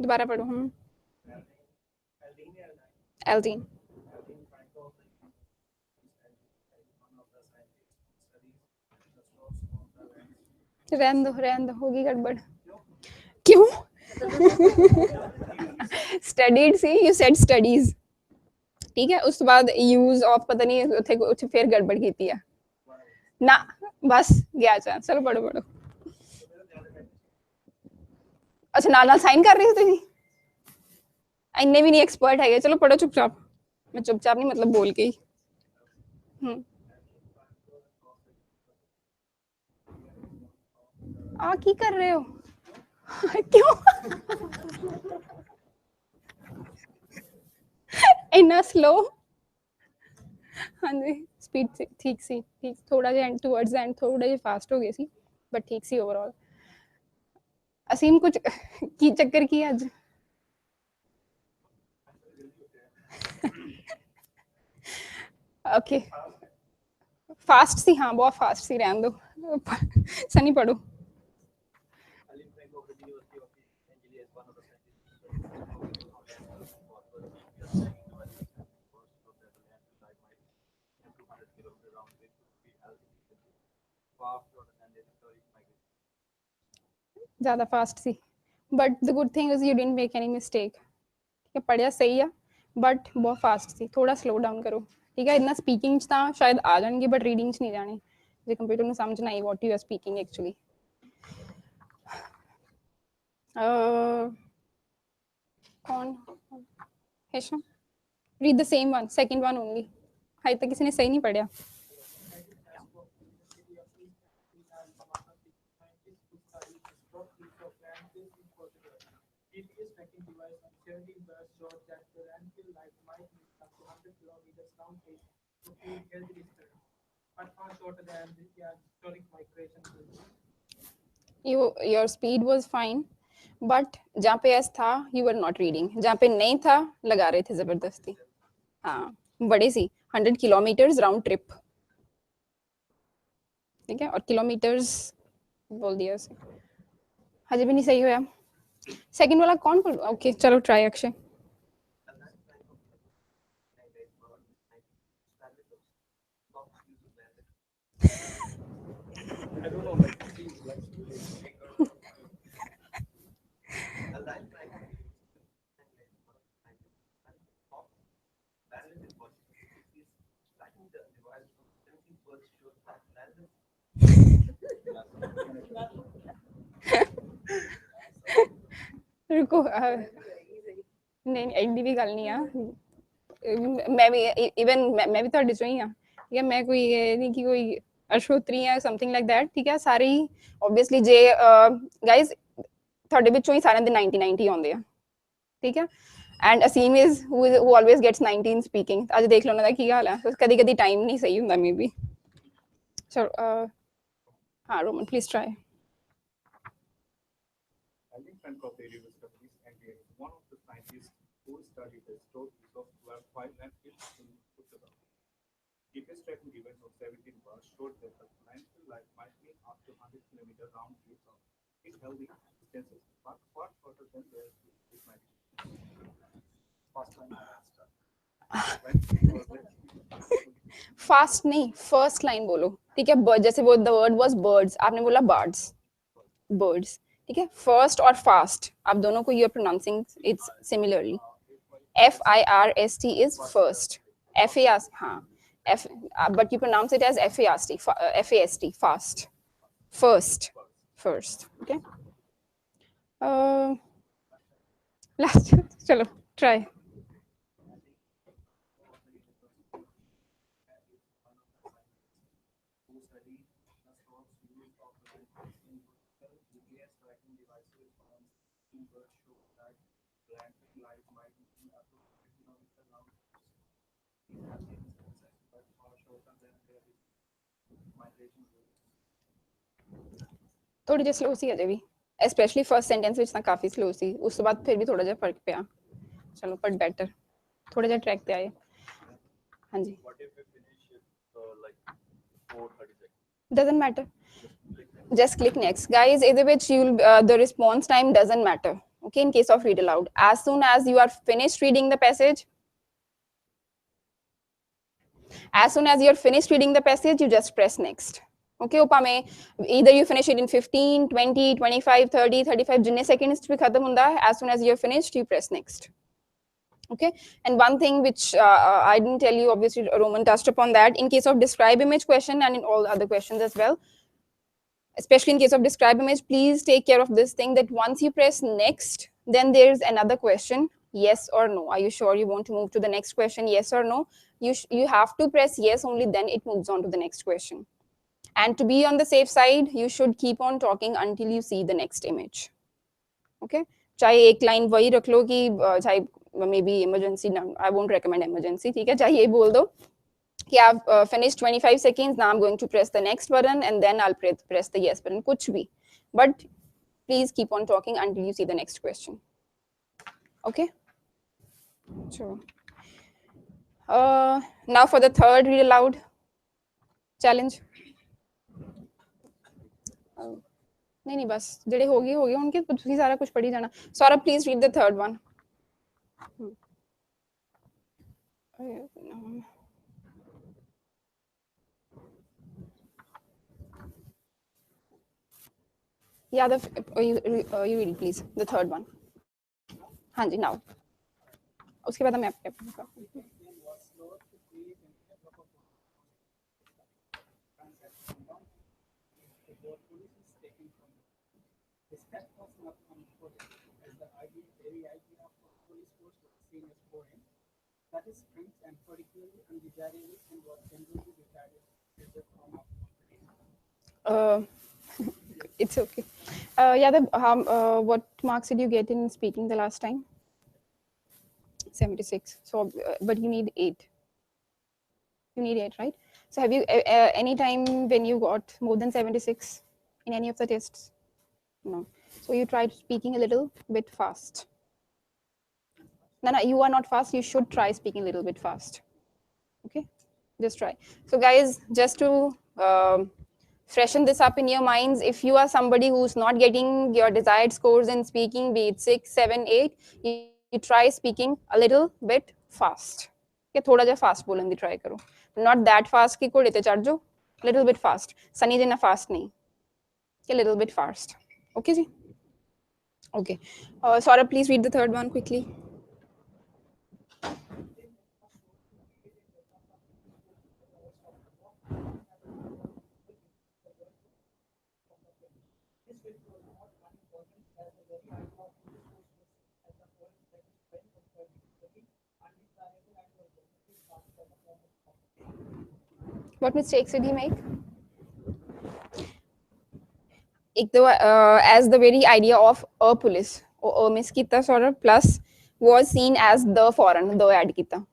दोबारा पढ़ो एल्डीन रहन दो होगी गड़बड़ क्यों studied see you said studies ठीक है उस बाद यूज ऑफ पता नहीं ਉੱਥੇ ਕੁਝ ਫਿਰ ਗੜਬੜ ਕੀਤੀ ਆ ਨਾ ਬਸ ਗਿਆ ਚਾਂਸ ਚਲੋ ਪੜੋ ਪੜੋ ਅੱਛਾ ਨਾਲ ਸਾਈਨ ਕਰ ਰਹੇ ਹੋ ਤੁਸੀਂ ਇੰਨੇ ਵੀ ਨਹੀਂ ਐਕਸਪਰਟ ਹੈਗੇ ਚਲੋ ਪੜੋ ਚੁੱਪਚਾਪ ਮੈਂ ਚੁੱਪਚਾਪ ਨਹੀਂ ਮਤਲਬ ਬੋਲ ਕੇ ਹੀ ਆ ਕੀ ਕਰ ਰਹੇ ਹੋ क्यों इतना स्लो हाँ जी स्पीड ठीक सी ठीक थोड़ा जिहा एंड टुवर्ड्स एंड थोड़ा जिहा फास्ट हो गए सी बट ठीक सी ओवरऑल असीम कुछ की चक्कर की आज ओके फास्ट सी हाँ बहुत फास्ट सी रहने दो सनी पढ़ो ज़्यादा fast see but the good thing is you didn't make any mistake ठीक है पढ़िया सही है बट बहुत फास्ट सी थोड़ा स्लो डाउन करो ठीक है इतना स्पीकिंग तो शायद आ जाएंगे बट रीडिंग नहीं जाने जो कंप्यूटर में समझ ना आई what you are speaking actually कौन Hesham read the same one second one only हाई तक किसी ने सही नहीं पढ़िया GPS tracking device on 17 birds showed that the landfill life might need up to 100 kilometers round trip to feed healthy district, but far shorter than the historic migration route. your speed was fine but जहाँ पे S था you were not reading जहाँ पे नहीं था लगा रहे थे जबरदस्ती हाँ बड़े सी 100 किलोमीटर्स राउंड ट्रिप ठीक है और किलोमीटर्स बोल दिया उसे हजे भी नहीं सही हुआ सेकंड वाला कौन पढ़ ओके चलो try Akshay I don't know रुको नहीं एंडी भी गल नहीं आ मैं भी इवन मैं भी ਤੁਹਾਡੇ ਚੋਂ ਹੀ ਆ ਠੀਕ ਹੈ ਮੈਂ ਕੋਈ ਇਹ ਨਹੀਂ ਕਿ ਕੋਈ ਅਸ਼ੋਤਰੀ ਆ ਸਮਥਿੰਗ ਲਾਈਕ ਦੈਟ ਠੀਕ ਹੈ ਸਾਰੇ ਹੀ ਆਬਵੀਅਸਲੀ ਜੇ ਗਾਇਜ਼ ਤੁਹਾਡੇ ਵਿੱਚੋਂ ਹੀ ਸਾਰਿਆਂ ਦੇ 90 90 ਆਉਂਦੇ ਆ ਠੀਕ ਹੈ and Asim is who always gets 19 speaking ਅੱਜ ਦੇਖ ਲਓ ਉਹਨਾਂ ਦਾ ਕੀ ਹਾਲ ਹੈ ਕਦੀ ਕਦੀ ਟਾਈਮ ਨਹੀਂ ਸਹੀ ਹੁੰਦਾ ਮੇ ਬੀ ਸੋ ਹਾਂ Roman please try I think Frank of the studies and he is one of the scientists who studied the stories of wildlife in Portugal. GPS tracking events of 17 bars showed that the landfill life might be up to 100-kilometer round trip of in healthy distances, but far shorter than where it might be. First line fast नहीं first line बोलो ठीक है जैसे वो the word was birds आपने बोला birds birds ठीक है फर्स्ट और फास्ट आप दोनों को you are pronouncing it's similarly FIRST इज फर्स्ट FAS हाँ F but you pronounce it as FAST fast first okay last चलो try थोड़ी ਜਿਹੀ स्लो सी अजे भी स्पेशली फर्स्ट सेंटेंस ਵਿੱਚ ਤਾਂ ਕਾਫੀ स्लो ਸੀ ਉਸ ਤੋਂ ਬਾਅਦ ਫਿਰ ਵੀ ਥੋੜਾ ਜਿਹਾ ਫਰਕ ਪਿਆ ਚਲੋ ਪਰ ਬੈਟਰ ਥੋੜਾ ਜਿਹਾ ਟਰੈਕ ਤੇ ਆਏ ਹਾਂਜੀ What if we finish it like 4:30 seconds? doesn't matter just click next guys either which you'll the response time doesn't matter okay in case of read aloud as soon as you are finished reading the passage you just press next okay upame either you finish it in 15 20 25 30 35 जिन्ने seconds भी खत्म ਹੁੰਦਾ है as soon as you're finished you press next okay and one thing which I didn't tell you obviously Roman touched upon that in case of describe image question and in all other questions as well especially in case of describe image please take care of this thing that once you press next then there's another question yes or no are you sure you want to move to the next question yes or no you have to press yes only then it moves on to the next question and to be on the safe side you should keep on talking until you see the next image okay चाहे एक line वही रख लो कि चाहे may be emergency I won't recommend emergency ठीक है चाहे ये बोल दो कि I've finished 25 seconds now I'm going to press the next button and then I'll press the yes button kuch bhi but please keep on talking until you see the next question okay sure now for the third read aloud challenge नहीं नहीं बस ਜਿਹੜੇ ਹੋ ਗਏ ਹੁਣ ਕਿ ਤੁਸੀਂ ਸਾਰਾ ਕੁਝ ਪੜ੍ਹੀ ਜਾਣਾ Saurav please read the third one Yeah, you read it, please. The third one. हाँ जी, now. उसके बाद मैं that is strange and particularly undesirable and was generally regarded as a form of it's okay. Yeah, what marks did you get in speaking the last time? 76. So, but you need 8. You need 8, right? So, have you any time when you got more than 76 in any of the tests? No. So, you tried speaking a little bit fast. No, you are not fast. You should try speaking a little bit fast. Okay, just try. So, guys, just to freshen this up in your minds, if you are somebody who's not getting your desired scores in speaking, be it 6, 7, 8, you try speaking a little bit fast. Okay, thoda ja fast bolan di try karo. Not that fast ki kode te chad jo. Little bit fast. Sunny jina fast nahi. Okay, little bit fast. Okay, ji. Okay. Saurabh, please read the third one quickly. What mistakes did he make? एक तो as the very idea of a police or a miss kita sort of plus was seen as the foreign the add kita.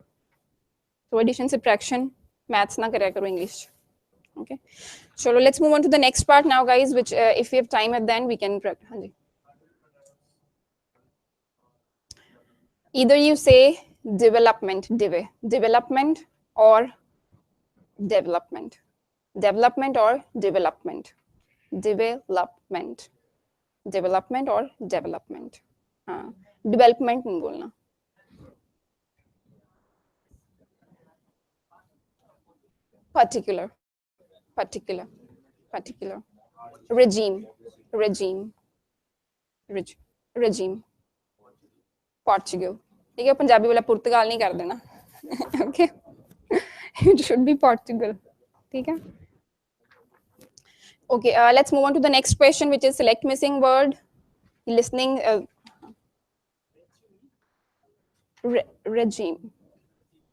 So addition subtraction maths na karya karo English. Okay, so let's move on to the next part now, guys, which if we have time at the end we can practice. Either you say development development or development development or development development development or development. हाँ development नहीं बोलना. Particular particular particular regime regime regime Portugal. ठीक है पंजाबी वाला पुर्तगाल नहीं कर देना. Okay, it should be Portugal. ठीक है. Okay, let's move on to the next question, which is select missing word. Listening. Regime.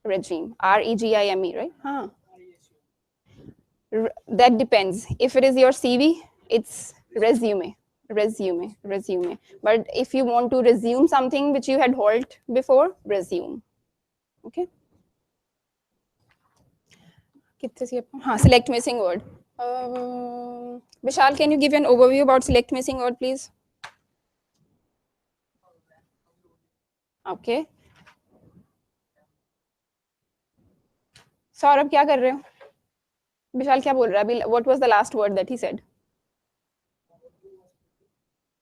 Regime. REGIME, right? Huh. That depends. If it is your CV, it's resume. Resume. But if you want to resume something which you had halt before, resume. Okay. Select missing word. Vishal, can you give an overview about select missing word, please? Okay. Saurabh क्या कर रहे हो? विशाल क्या बोल रहा है? What was the last word that he said?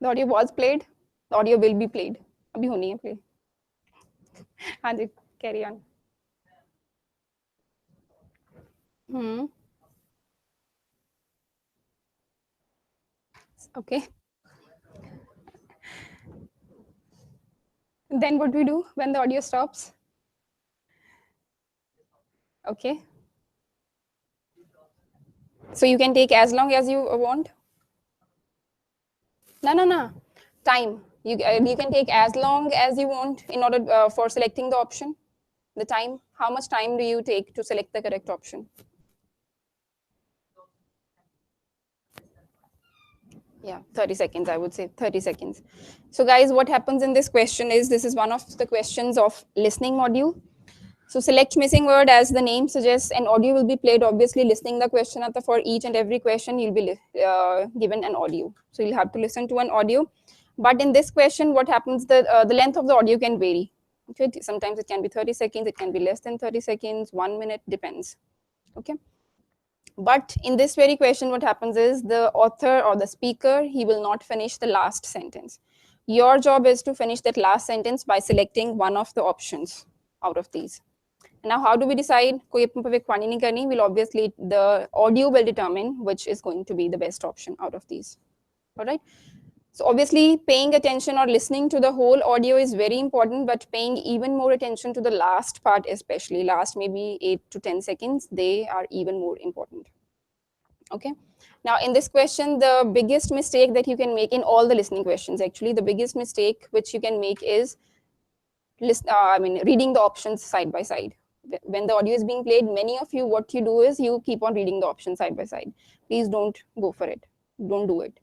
The audio was played. The audio will be played. अभी होनी है play. हाँ जी, carry on. Okay. Then what do we do when the audio stops? Okay. So you can take as long as you want. No. Time. You can take as long as you want in order for selecting the option. The time. How much time do you take to select the correct option? Yeah, 30 seconds, I would say 30 seconds. So guys, what happens in this question is, this is one of the questions of listening module. So select missing word, as the name suggests, an audio will be played, obviously listening the question for each and every question you'll be given an audio. So you'll have to listen to an audio. But in this question, what happens, the length of the audio can vary. Okay, sometimes it can be 30 seconds, it can be less than 30 seconds, 1 minute, depends. Okay. But in this very question, what happens is the author or the speaker, he will not finish the last sentence. Your job is to finish that last sentence by selecting one of the options out of these. Now, how do we decide? Will obviously, the audio will determine which is going to be the best option out of these. All right. So obviously, paying attention or listening to the whole audio is very important, but paying even more attention to the last part, especially last maybe 8 to 10 seconds, they are even more important. Okay. Now, in this question, the biggest mistake that you can make in all the listening questions, actually, the biggest mistake which you can make is reading the options side by side. When the audio is being played, many of you, what you do is you keep on reading the options side by side. Please don't go for it. Don't do it.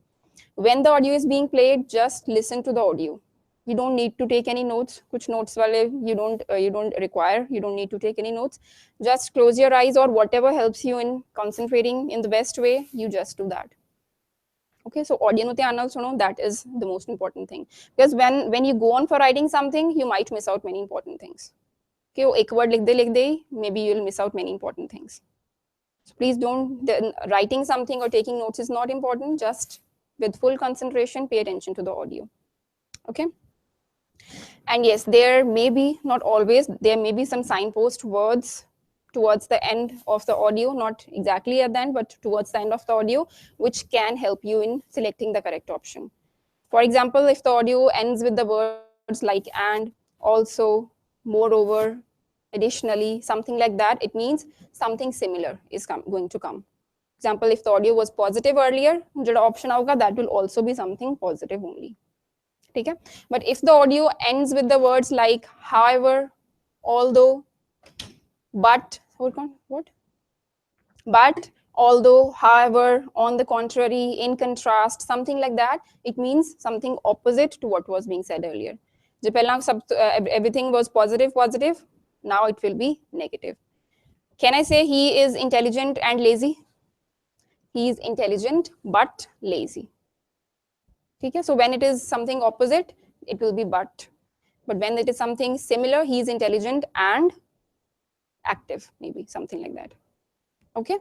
When the audio is being played, just listen to the audio. You don't need to take any notes. Kuch notes wale you don't require. You don't need to take any notes. Just close your eyes, or whatever helps you in concentrating in the best way, you just do that. Okay, so audio no dhyan nal suno, that is the most important thing. Because when you go on for writing something, you might miss out many important things. Okay, ek word likh de, maybe you'll miss out many important things. So please don't, writing something or taking notes is not important. Just with full concentration, pay attention to the audio. Okay. And yes, there may be, not always, there may be some signpost words towards the end of the audio, not exactly at the end, but towards the end of the audio, which can help you in selecting the correct option. For example, if the audio ends with the words like and, also, moreover, additionally, something like that, it means something similar is going to come. Example, if the audio was positive earlier, the option hoga, that will also be something positive only. Okay? But if the audio ends with the words like however, although, but, what? But although, however, on the contrary, in contrast, something like that, it means something opposite to what was being said earlier. जो पहला सब everything was positive, now it will be negative. Can I say he is intelligent and lazy? He is intelligent but lazy. Okay, so when it is something opposite, it will be but. But when it is something similar, he is intelligent and active, maybe something like that. Okay.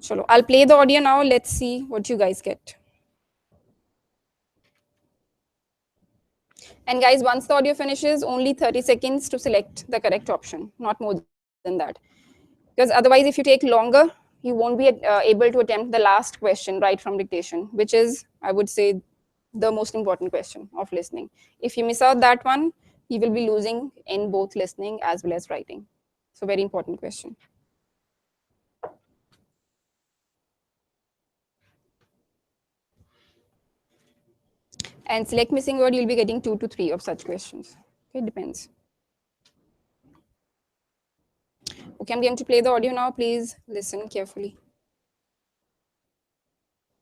Chalo, I'll play the audio now. Let's see what you guys get. And guys, once the audio finishes, only 30 seconds to select the correct option, not more than that. Because otherwise, if you take longer, you won't be able to attempt the last question right from dictation, which is, I would say, the most important question of listening. If you miss out that one, you will be losing in both listening as well as writing. So very important question. And select missing word, you'll be getting 2 to 3 of such questions. Okay, depends. Okay, I'm going to play the audio now. Please listen carefully.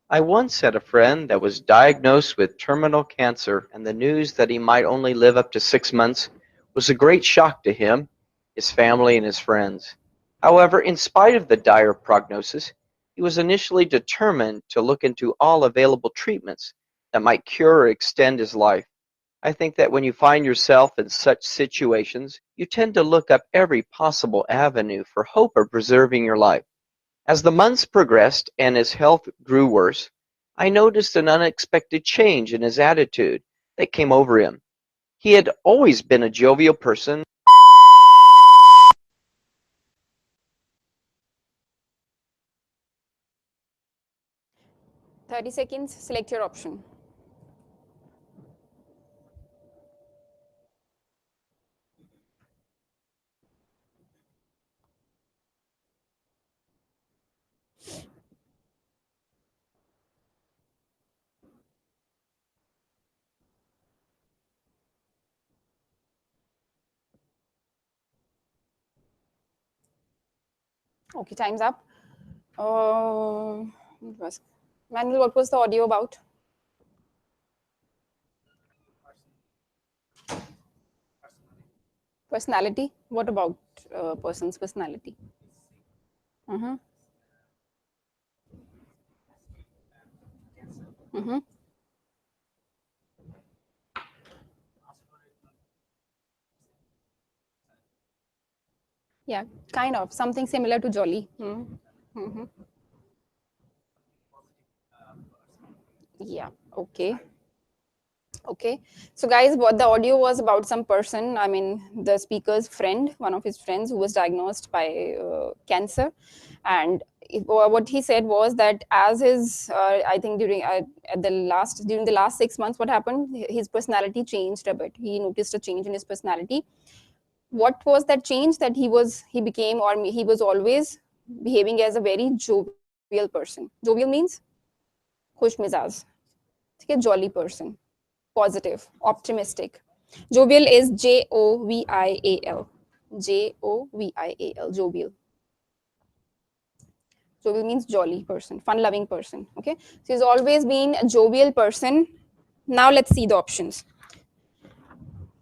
I once had a friend that was diagnosed with terminal cancer, and the news that he might only live up to 6 months was a great shock to him, his family, and his friends. However, in spite of the dire prognosis, he was initially determined to look into all available treatments that might cure or extend his life. I think that when you find yourself in such situations, you tend to look up every possible avenue for hope of preserving your life. As the months progressed and his health grew worse, I noticed an unexpected change in his attitude that came over him. He had always been a jovial person. 30 seconds, select your option. Okay, time's up. Manuel, what was the audio about? Personality. What about person's personality? Mm-hmm. Mm-hmm. Yeah, kind of something similar to Jolly. Mm-hmm. Yeah. Okay. Okay. So, guys, what the audio was about some person. I mean, the speaker's friend, one of his friends, who was diagnosed by cancer, and what he said was that as his, I think during during the last 6 months, what happened? His personality changed a bit. He noticed a change in his personality. What was that change? That he became, or he was always behaving as a very jovial person. Jovial means खुश मिजाज, ठीक है, jolly person, positive, optimistic. Jovial is Jovial. Jovial. Jovial. Jovial means jolly person, fun-loving person. Okay, so he's always been a jovial person. Now let's see the options.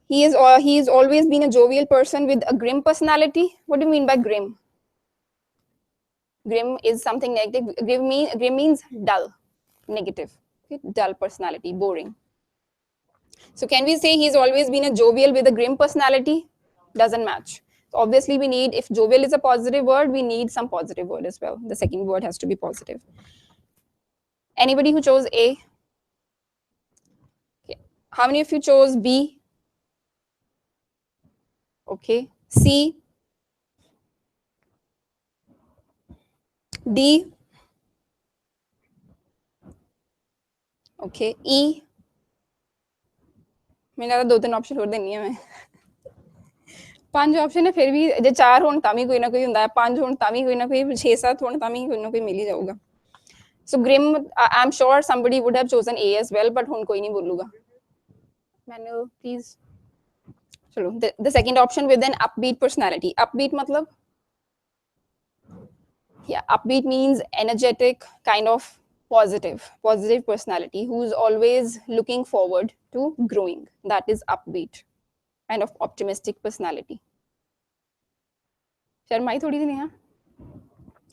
He's always been a jovial person with a grim personality. What do you mean by grim? Grim is something negative. Grim means dull, negative. Okay? Dull personality, boring. So can we say he's always been a jovial with a grim personality? Doesn't match. So obviously we need, if jovial is a positive word, we need some positive word as well. The second word has to be positive. Anybody who chose A? Okay. How many of you chose B? Okay. C? D? Okay. E? मैंने दो तीन option छोड़ देनी है मैं पांच option है फिर भी जे चार होण तां भी कोई ना कोई हुंदा है पांच होण तां भी कोई ना कोई 6-7 होण तां भी कोई ना कोई मिल ही जाऊगा so grim I am sure somebody would have chosen A as well but हुण कोई नहीं बोलूगा मैनुअल प्लीज चलो the second option with an upbeat personality upbeat मतलब Yeah, upbeat means energetic, kind of positive personality who's always looking forward to growing. That is upbeat, kind of optimistic personality. Sharmai thodi thi nahi hai?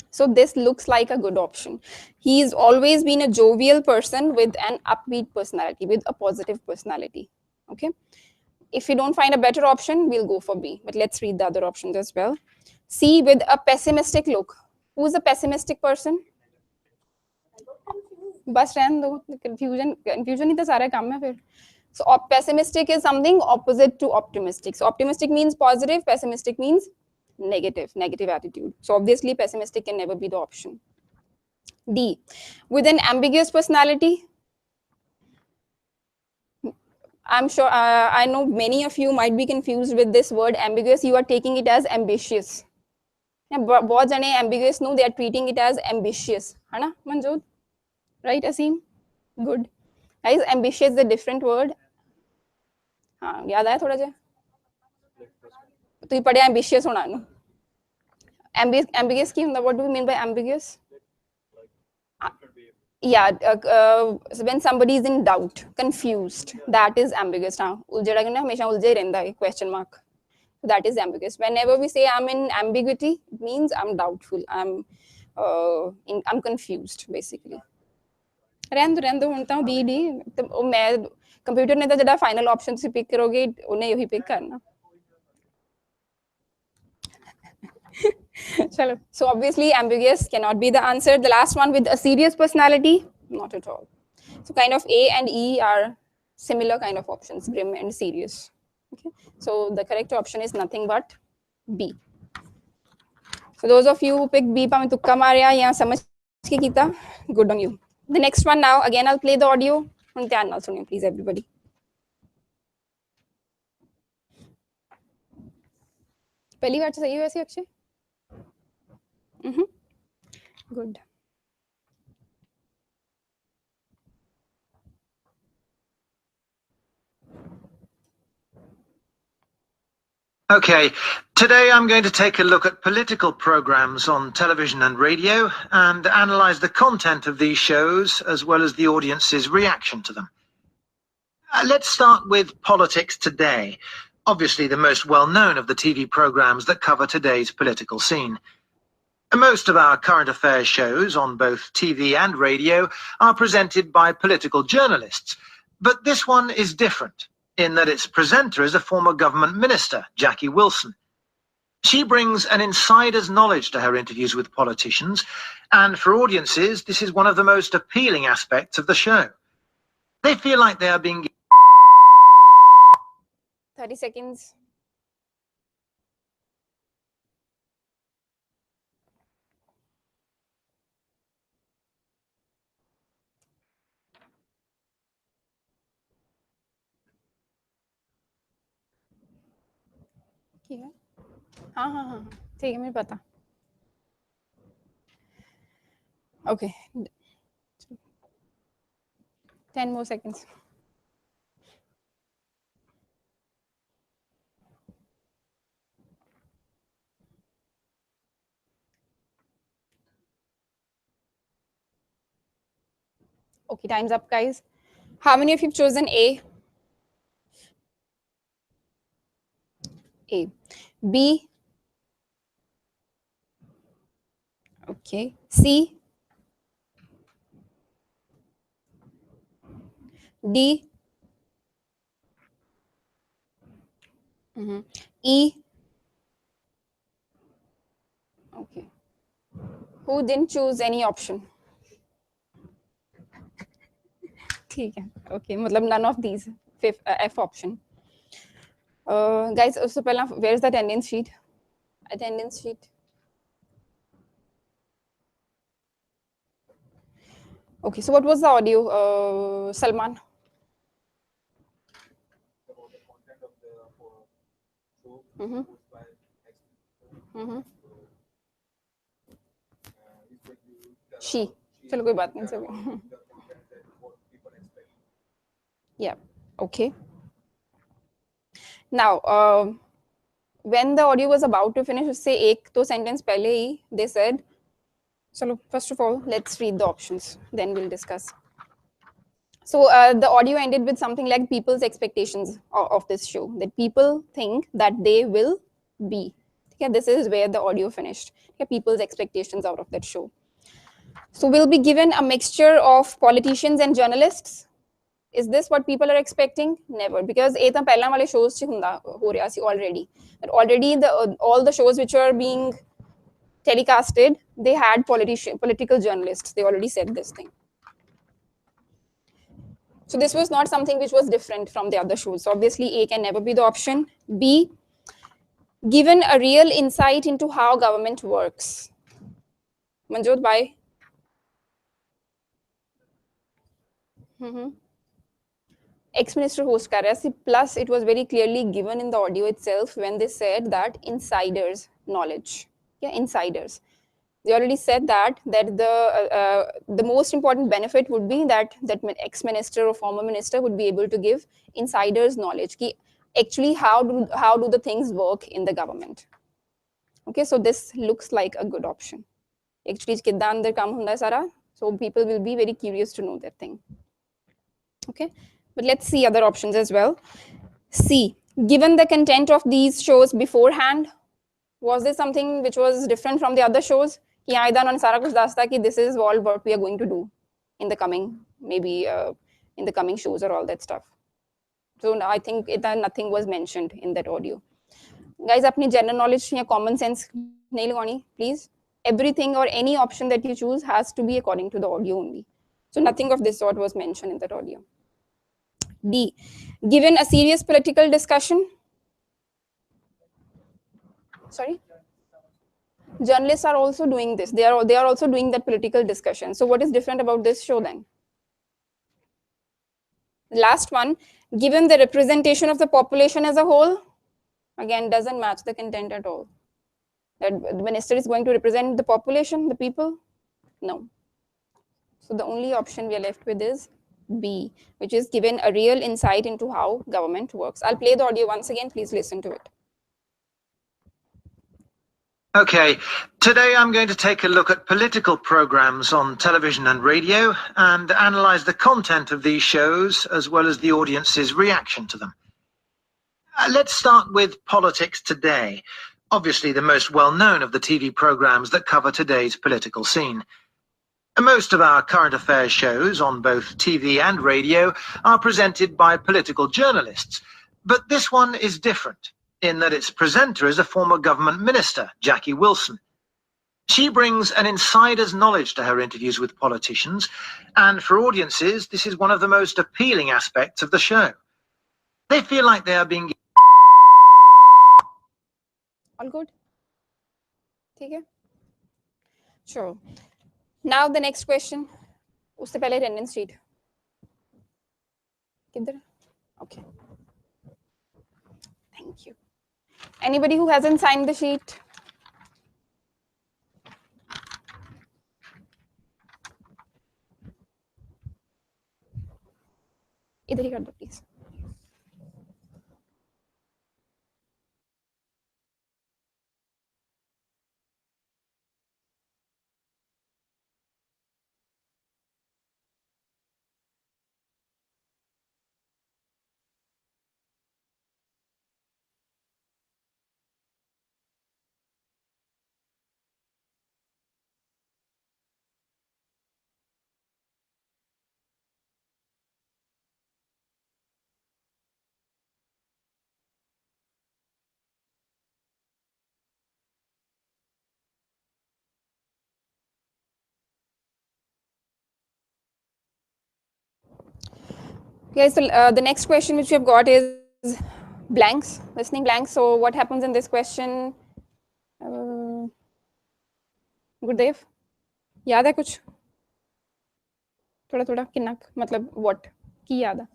So this looks like a good option. He's always been a jovial person with an upbeat personality, with a positive personality. Okay. If you don't find a better option, we'll go for B. But let's read the other options as well. C, with a pessimistic look. Who's a pessimistic person? बस रहने दो, confusion ही तो सारा काम है फिर. So pessimistic is something opposite to optimistic. So optimistic means positive, pessimistic means negative attitude. So obviously pessimistic can never be the option. D, with an ambiguous personality. I'm sure I know many of you might be confused with this word ambiguous. You are taking it as ambitious. बहुत जने ambiguous no, they are treating it as ambitious. है ना मंजूर? Right, Asim? Good. Guys, ambitious is a different word. हाँ याद आया थोड़ा जा? तो ये पढ़े ambitious होना नो. Ambiguous की ਹੁੰਦਾ? What do we mean by ambiguous? Yeah, when somebody is in doubt, confused, that is ambiguous. हाँ उलझड़ा कि ना हमेशा उलझे ही रहता है question mark. That is ambiguous. Whenever we say I'm in ambiguity, it means I'm doubtful. I'm confused basically. रहन दो हूँ तो बी डी तो मैं कंप्यूटर ने तो जड़ा फाइनल ऑप्शन से पिक करोगे उन्हें यही पिक करना. Chalo. So obviously ambiguous cannot be the answer. The last one with a serious personality, not at all. So kind of A and E are similar kind of options, grim and serious. Okay. So the correct option is nothing but B. So those of you who picked B, pa tukka marya ya samajh ke kita, good on you. The next one now, again I'll play the audio. Please everybody. पहली बार सही हो ऐसे Akshay? Good. Okay, today I'm going to take a look at political programs on television and radio and analyze the content of these shows as well as the audience's reaction to them. Let's start with Politics Today, obviously the most well-known of the TV programs that cover today's political scene. Most of our current affairs shows on both TV and radio are presented by political journalists, but this one is different in that its presenter is a former government minister, Jackie Wilson. She brings an insider's knowledge to her interviews with politicians, and for audiences, this is one of the most appealing aspects of the show. They feel like they are being 30 seconds. हाँ ठीक है मुझे पता. Okay. 10 more seconds. Okay, time's up, guys. How many of you have chosen A? A. B. Okay. C. D. E. Okay. Who didn't choose any option? ठीक है. Okay. मतलब none of these. F option. Guys, उससे पहला where is the attendance sheet? Attendance sheet. Okay. So what was the audio, Salman? About the content of the show posed by ex-people. He's going to tell She. about- चलो कोई बात नहीं tell चलो. about the content that what people expect. Yeah. Okay. Now, when the audio was about to finish, उससे एक तो sentence पहले ही they said So first of all, let's read the options, then we'll discuss. So the audio ended with something like people's expectations of this show, that people think that they will be. Okay, this is where the audio finished. Okay, people's expectations out of that show. So we'll be given a mixture of politicians and journalists. Is this what people are expecting? Never, because ਇਹ ਤਾਂ ਪਹਿਲਾਂ ਵਾਲੇ shows 'ਚ ਹੁੰਦਾ ਹੋ ਰਿਹਾ ਸੀ already. But already all the shows which are being telecasted, they had political journalists. They already said this thing. So this was not something which was different from the other shows. So obviously A can never be the option. B, given a real insight into how government works. Manjot, why? Ex-minister host kar raha si, plus it was very clearly given in the audio itself when they said that insiders knowledge. Yeah, insiders. They already said that the most important benefit would be that ex-minister or former minister would be able to give insiders knowledge. Ki actually, how do the things work in the government? Okay, so this looks like a good option. Actually, kidda andar kaam hunda hai sara, so people will be very curious to know that thing. Okay, but let's see other options as well. C, given the content of these shows beforehand, was this something which was different from the other shows? Ki aida unhone sara kuch dasta ki this is all what we are going to do in the coming, maybe in the coming shows or all that stuff. So I think nothing was mentioned in that audio. Guys, apni general knowledge ya common sense nahi lagani, please. Everything or any option that you choose has to be according to the audio only. So nothing of this sort was mentioned in that audio. D, given a serious political discussion. Sorry? Journalists are also doing this. They are also doing that political discussion. So what is different about this show then? Last one, given the representation of the population as a whole, again, doesn't match the content at all. That the minister is going to represent the population, the people? No. So the only option we are left with is B, which is given a real insight into how government works. I'll play the audio once again. Please listen to it. Okay, today I'm going to take a look at political programs on television and radio and analyze the content of these shows as well as the audience's reaction to them. Let's start with Politics Today, obviously the most well-known of the TV programs that cover today's political scene. Most of our current affairs shows on both TV and radio are presented by political journalists, but this one is different in that its presenter is a former government minister, Jackie Wilson. She brings an insider's knowledge to her interviews with politicians, and for audiences, this is one of the most appealing aspects of the show. They feel like they are being... All good? Okay. Sure. Now the next question. Usse pehle attendance sheet. Kidhar? Okay. Thank you. Anybody who hasn't signed the sheet? Idhar hi kar do, please. Okay, so the next question which we have got is blanks, listening blanks. So what happens in this question? Gurdev, याद है कुछ? थोड़ा थोड़ा किन्ना मतलब what की याद है?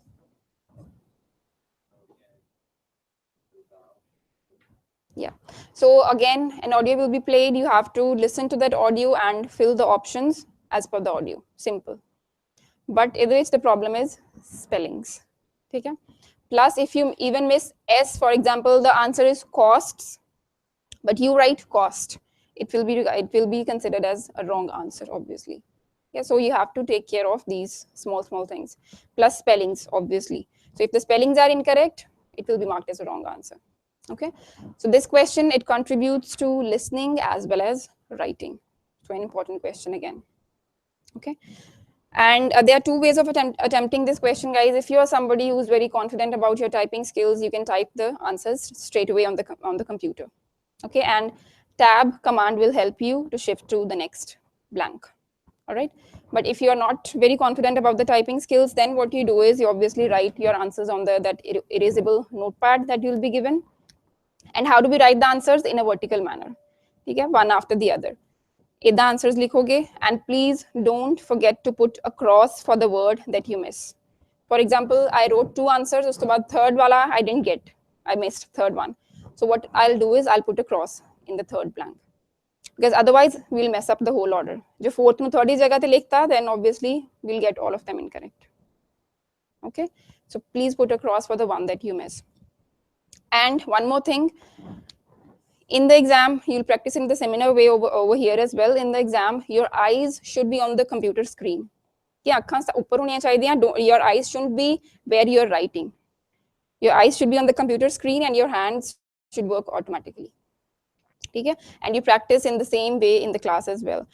Yeah. So again, an audio will be played. You have to listen to that audio and fill the options as per the audio. Simple. But either way, the problem is spellings. Okay? Plus, if you even miss S, for example, the answer is costs, but you write cost. it will be considered as a wrong answer, obviously. Yeah, so you have to take care of these small things, plus spellings, obviously. So if the spellings are incorrect, it will be marked as a wrong answer. Okay, so this question, it contributes to listening as well as writing. So an important question again. Okay, and there are two ways of attempting this question, guys. If you are somebody who's very confident about your typing skills, you can type the answers straight away on the computer. Okay, and tab command will help you to shift to the next blank. All right, but if you are not very confident about the typing skills, then what you do is you obviously write your answers on that erasable notepad that you'll be given. And how do we write the answers? In a vertical manner, okay, one after the other. The answers likhoge, and please don't forget to put a cross for the word that you miss. For example, I wrote 2 answers, uske baad third wala I didn't get, I missed third one. So what I'll do is I'll put a cross in the third blank, because otherwise we'll mess up the whole order. Jo fourth nu third jagah te likhta, then obviously we'll get all of them incorrect. Okay, so please put a cross for the one that you miss. And one more thing, in the exam, you'll practice in the seminar way over here as well. In the exam, your eyes should be on the computer screen. Your eyes shouldn't be where you're writing. Your eyes should be on the computer screen and your hands should work automatically. Okay? And you practice in the same way in the class as well.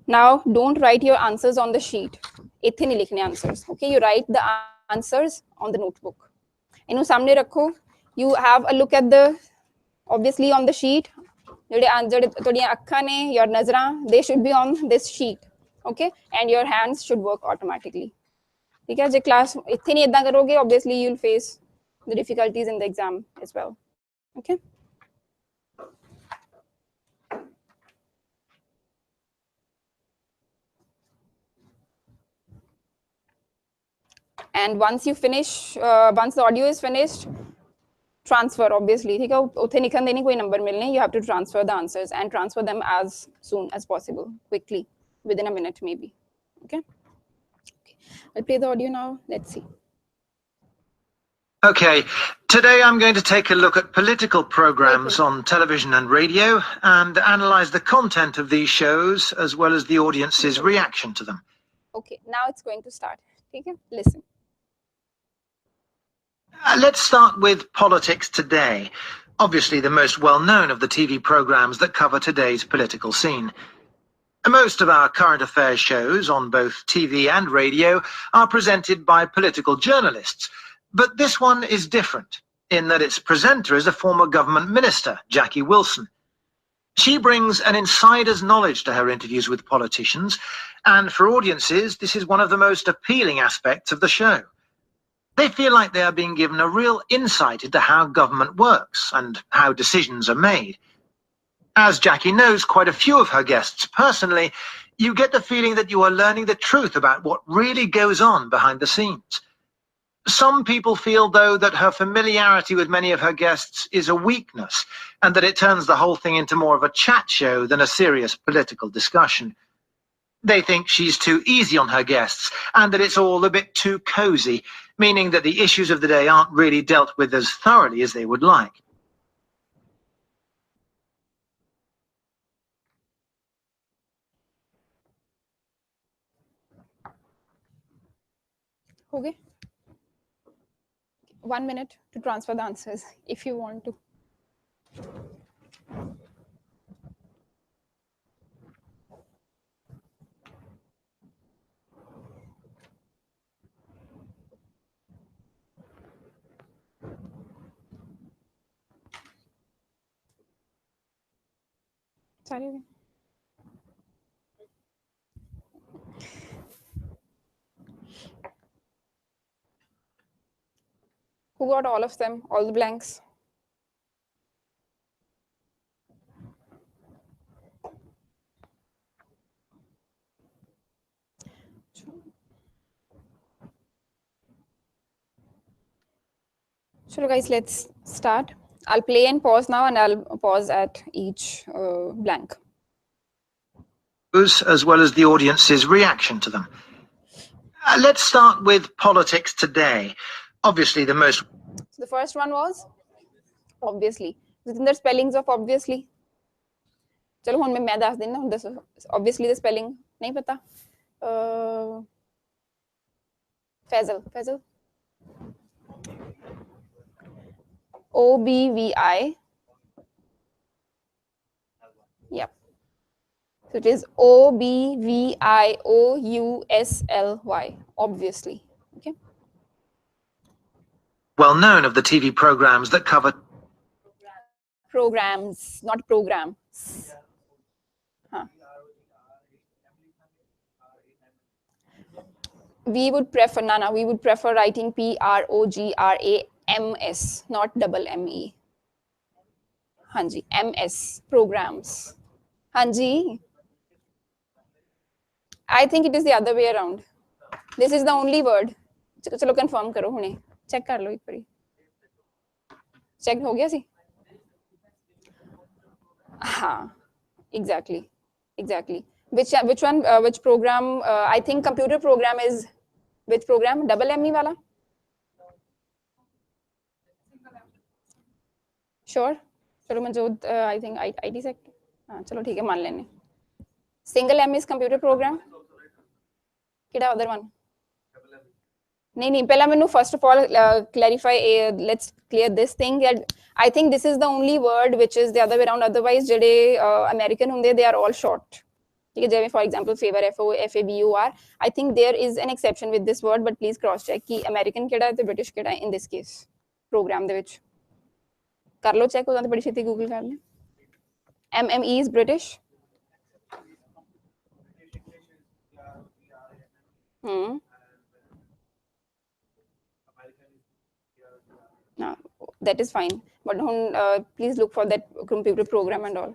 Now, don't write your answers on the sheet. Answers. Okay, you write the answers on the notebook. You have a look at the, obviously on the sheet, your nazra, they should be on this sheet. Okay, and your hands should work automatically. Okay, class obviously you'll face the difficulties in the exam as well. Okay, and once you finish, once the audio is finished, transfer, obviously. You have to transfer the answers and transfer them as soon as possible, quickly, within a minute maybe. Okay, I'll play the audio now. Let's see. Okay, today I'm going to take a look at political programs on television and radio and analyze the content of these shows as well as the audience's reaction to them. Okay, now it's going to start. Okay, listen. Let's start with Politics Today, obviously the most well-known of the TV programs that cover today's political scene. Most of our current affairs shows on both TV and radio are presented by political journalists, but this one is different in that its presenter is a former government minister, Jackie Wilson. She brings an insider's knowledge to her interviews with politicians, and for audiences, this is one of the most appealing aspects of the show. They feel like they are being given a real insight into how government works and how decisions are made. As Jackie knows quite a few of her guests personally, you get the feeling that you are learning the truth about what really goes on behind the scenes. Some people feel, though, that her familiarity with many of her guests is a weakness, and that it turns the whole thing into more of a chat show than a serious political discussion. They think she's too easy on her guests, and that it's all a bit too cozy, meaning that the issues of the day aren't really dealt with as thoroughly as they would like. Okay. 1 minute to transfer the answers if you want to. Sorry. Who got all of them, all the blanks? So guys, let's start. I'll play and pause now, and I'll pause at each blank. As well as the audience's reaction to them. Let's start with Politics Today, obviously the most... So the first one was obviously. Within the spellings of obviously. चलो हुण मैं दस देना, हुण दसो obviously the spelling नहीं पता। Faizal, Faizal OBVI, yep, so it is OBVIOUSLY, obviously. Okay, Well known of the TV programs that cover programs, not programs. Huh. We would prefer, Nana, we would prefer writing PROGRAMS, not double ME. Hanji, MS, programs. Hanji, I think it is the other way around. This is the only word. चलो confirm करो हुने, check कर लो एक बारी. Check हो गया सी? हाँ, exactly, exactly. Which one? Which program? I think computer program is which program? Double ME वाला? Sure. चलो मंजूद, I think IT sector. हाँ, चलो ठीक है मान लेने. Single M is computer program. किड़ा other one? नहीं पहला मैंने first of all clarify, let's clear this thing that I think this is the only word which is the other way around. Otherwise ਜਿਹੜੇ American ਹੁੰਦੇ they are all short. ठीक है, जैसे for example favor, FABUR. I think there is an exception with this word, but please cross check कि American ਕਿਹੜਾ है ਤੇ British ਕਿਹੜਾ है in this case program ਦੇ ਵਿੱਚ. कर लो check, ਉਹਦਾ ਤੇ ਬੜੀ ਛੇਤੀ Google ਕਰ ਲੈ. MME is British. No, that is fine. But please look for that computer program and all.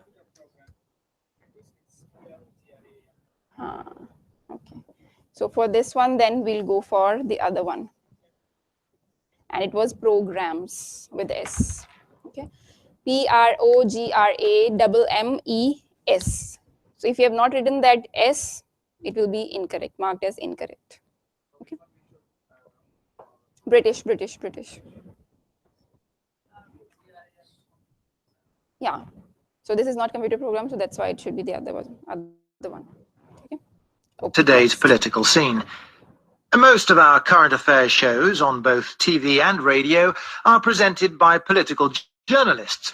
Okay. So for this one, then we'll go for the other one. And it was programs with S. Okay. PROGRAMMES. So if you have not written that S, it will be incorrect, marked as incorrect. Okay. British. Yeah. So this is not computer program, so that's why it should be the other one. Okay. Today's political scene. Most of our current affairs shows on both TV and radio are presented by political journalists.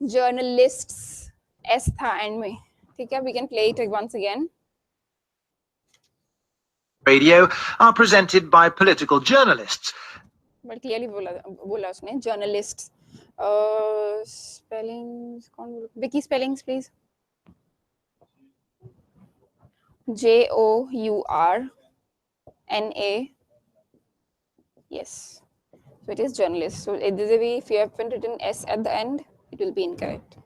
Journalists, S tha and me. Okay, we can play it once again. Radio are presented by political journalists. But clearly bola usne, journalists. Spellings, Vicky, spellings please. JOURNA. Yes. So it is journalist. So if you haven't written S at the end, it will be incorrect.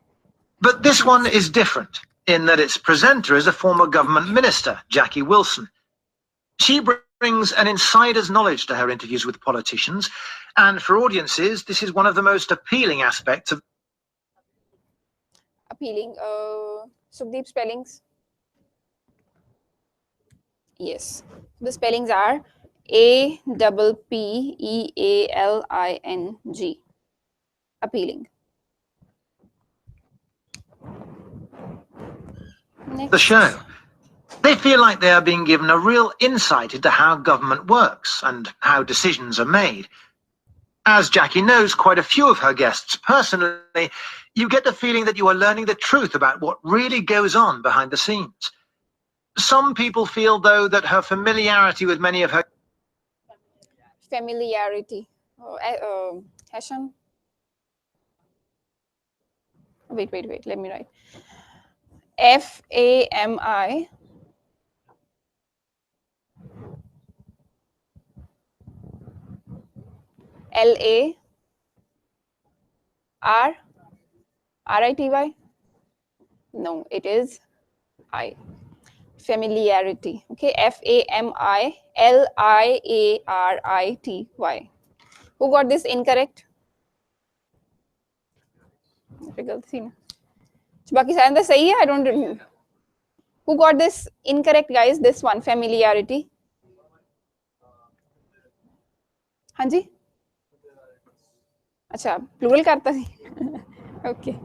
But this one is different in that its presenter is a former government minister, Jackie Wilson. She brings an insider's knowledge to her interviews with politicians, and for audiences, this is one of the most appealing aspects of appealing. Sukhdeep, spellings. Yes, the spellings are APPEALING. Appealing. Next. The show. They feel like they are being given a real insight into how government works and how decisions are made. As Jackie knows quite a few of her guests personally, you get the feeling that you are learning the truth about what really goes on behind the scenes. Some people feel, though, that her familiarity with many of her... Familiarity. Heshan? Wait, let me write. FAMI. LA RITY. No, it is I. Familiarity. Okay, FAMILIARITY. Who got this incorrect? Baki sayanda sahi hai, I don't remember. Who got this incorrect, guys? This one, familiarity. Hanji? अच्छा, plural करता थी. Okay.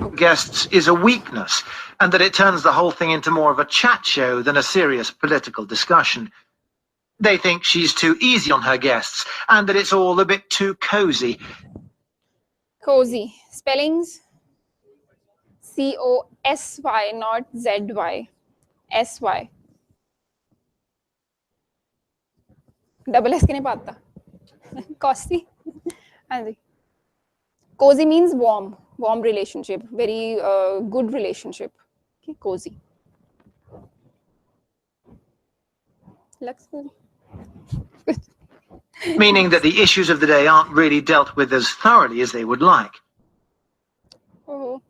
guests is a weakness, and that it turns the whole thing into more of a chat show than a serious political discussion. They think she's too easy on her guests, and that it's all a bit too cozy. Cozy. Spellings? C-O-S-Y, not Z-Y. S-Y. Double S के नहीं पाता. Cozy. हाँ जी. Cozy means warm. Warm relationship. Very good relationship. Okay, cozy. Lux cozy. Meaning that the issues of the day aren't really dealt with as thoroughly as they would like. Oh,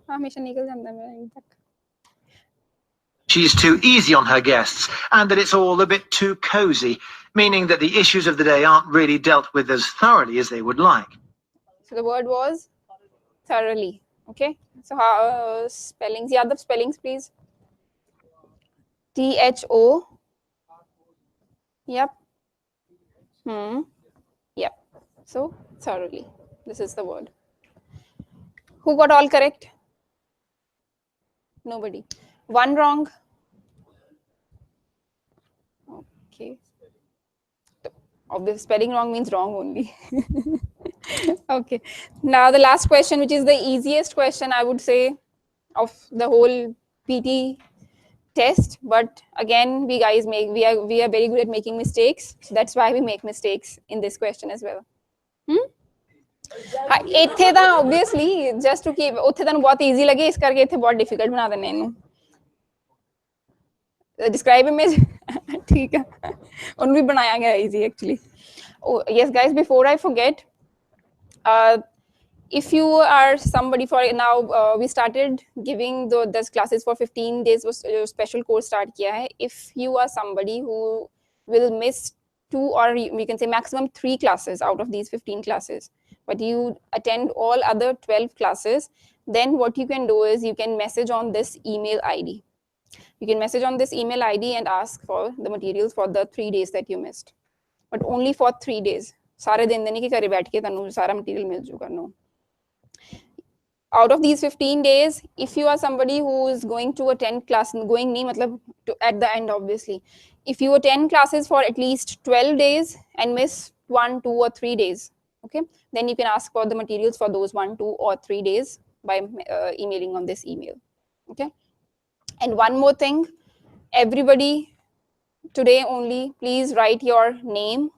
हमेशा निकल जाता है मेरा यहीं तक. She's too easy on her guests, and that it's all a bit too cozy, meaning that the issues of the day aren't really dealt with as thoroughly as they would like. So the word was thoroughly. Okay. So how spellings? Yeah, the spellings, please. T-H-O. Yep. Yep. So thoroughly. This is the word. Who got all correct? Nobody. One wrong. Okay. Obvious spelling wrong means wrong only. Okay. Now the last question, which is the easiest question, I would say, of the whole PT test. But again, we guys we are very good at making mistakes. So that's why we make mistakes in this question as well. ਇੱਥੇ ਤਾਂ obviously just to keep ਉੱਥੇ ਤੁਹਾਨੂੰ ਬਹੁਤ easy ਲੱਗੇ ਇਸ ਕਰਕੇ ਇੱਥੇ ਬਹੁਤ difficult ਬਣਾ ਦਿੰਨੇ ਇਹਨੂੰ. Describe image. ठीक है. ਉਹਨੂੰ ਵੀ ਬਣਾਇਆ ਗਿਆ easy actually. Oh yes guys, before I forget, if you are somebody, for now we started giving those classes for 15 days. Special course start kiya hai. If you are somebody who will miss 2 or we can say maximum 3 classes out of these 15 classes, but you attend all other 12 classes, then what you can do is you can message on this email ID. You can message on this email ID and ask for the materials for the 3 days that you missed, but only for 3 days. सारे दिन नहीं कि घरे बैठ के तन्नू सारा material मिल जूगा. No. Out of these 15 days, if you are somebody who is going to attend class, going nahi matlab at the end obviously, if you attend classes for at least 12 days and miss 1, 2 or 3 days, okay, then you can ask for the materials for those 1, 2 or 3 days by emailing on this email. Okay. And one more thing, everybody, today only, please write your name,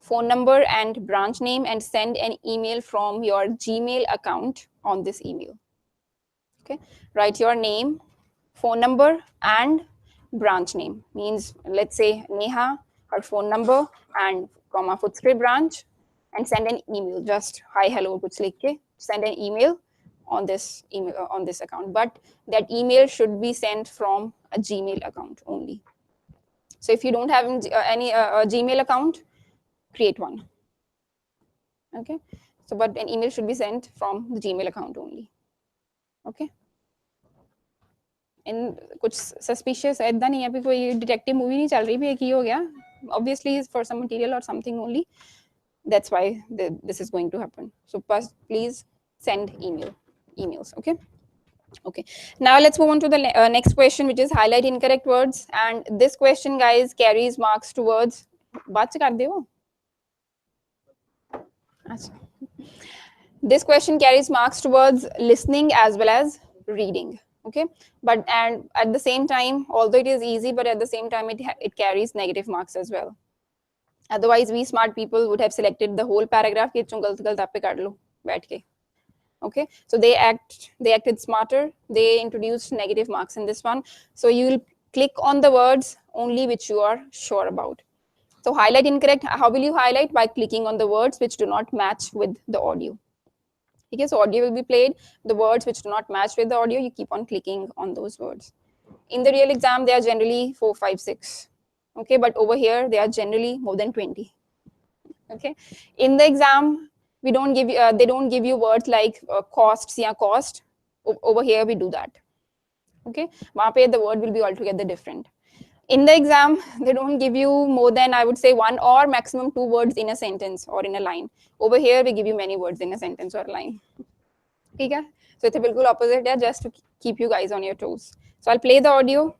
phone number and branch name and send an email from your Gmail account on this email. Okay, write your name, phone number and branch name. Means let's say Neha, her phone number and comma Footscray branch, and send an email. Just hi, hello, kuch likh ke send an email on this account. But that email should be sent from a Gmail account only. So if you don't have any Gmail account, create one. Okay, so but an email should be sent from the Gmail account only. Okay. And कुछ suspicious ऐसा नहीं है कि कोई detective movie नहीं चल रही भी एक ही हो गया. Obviously is for some material or something only. That's why this is going to happen. So please send emails. Okay. Okay. Now let's move on to the next question, which is highlight incorrect words. And this question, guys, carries marks towards. बात से कर दे वो. This question carries marks towards listening as well as reading. Okay, but and at the same time, although it is easy, but at the same time it carries negative marks as well. Otherwise, we smart people would have selected the whole paragraph. Okay, so they acted smarter. They introduced negative marks in this one. So you will click on the words only which you are sure about. So highlight incorrect. How will you highlight? By clicking on the words which do not match with the audio. Okay, so audio will be played. The words which do not match with the audio, you keep on clicking on those words. In the real exam, they are generally 4, 5, 6. Okay, but over here, they are generally more than 20. Okay, in the exam, we don't give you, they don't give you words like costs, yeah, cost. Over here, we do that. Okay, वहाँ पे the word will be altogether different. In the exam, they don't give you more than, I would say, 1 or maximum 2 words in a sentence or in a line. Over here, we give you many words in a sentence or a line. Okay? So it's a बिल्कुल opposite है, just to keep you guys on your toes. So I'll play the audio,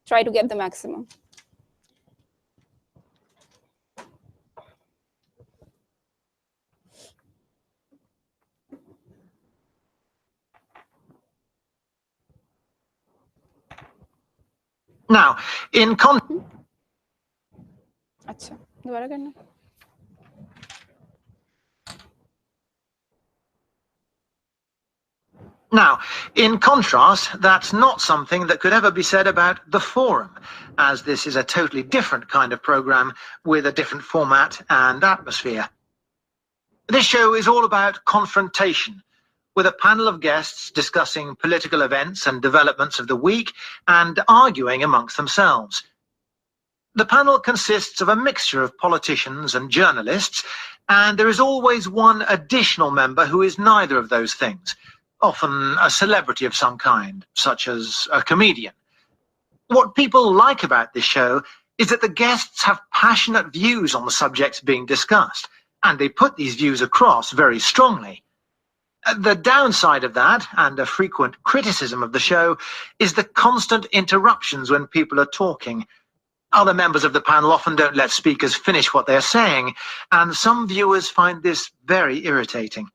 try to get the maximum. Now, in अच्छा, दोबारा करना. Now, in contrast, that's not something that could ever be said about The Forum, as this is a totally different kind of program with a different format and atmosphere. This show is all about confrontation, with a panel of guests discussing political events and developments of the week and arguing amongst themselves. The panel consists of a mixture of politicians and journalists, and there is always one additional member who is neither of those things, often a celebrity of some kind, such as a comedian. What people like about this show is that the guests have passionate views on the subjects being discussed, and they put these views across very strongly. The downside of that, and a frequent criticism of the show, is the constant interruptions when people are talking. Other members of the panel often don't let speakers finish what they're saying, and some viewers find this very irritating.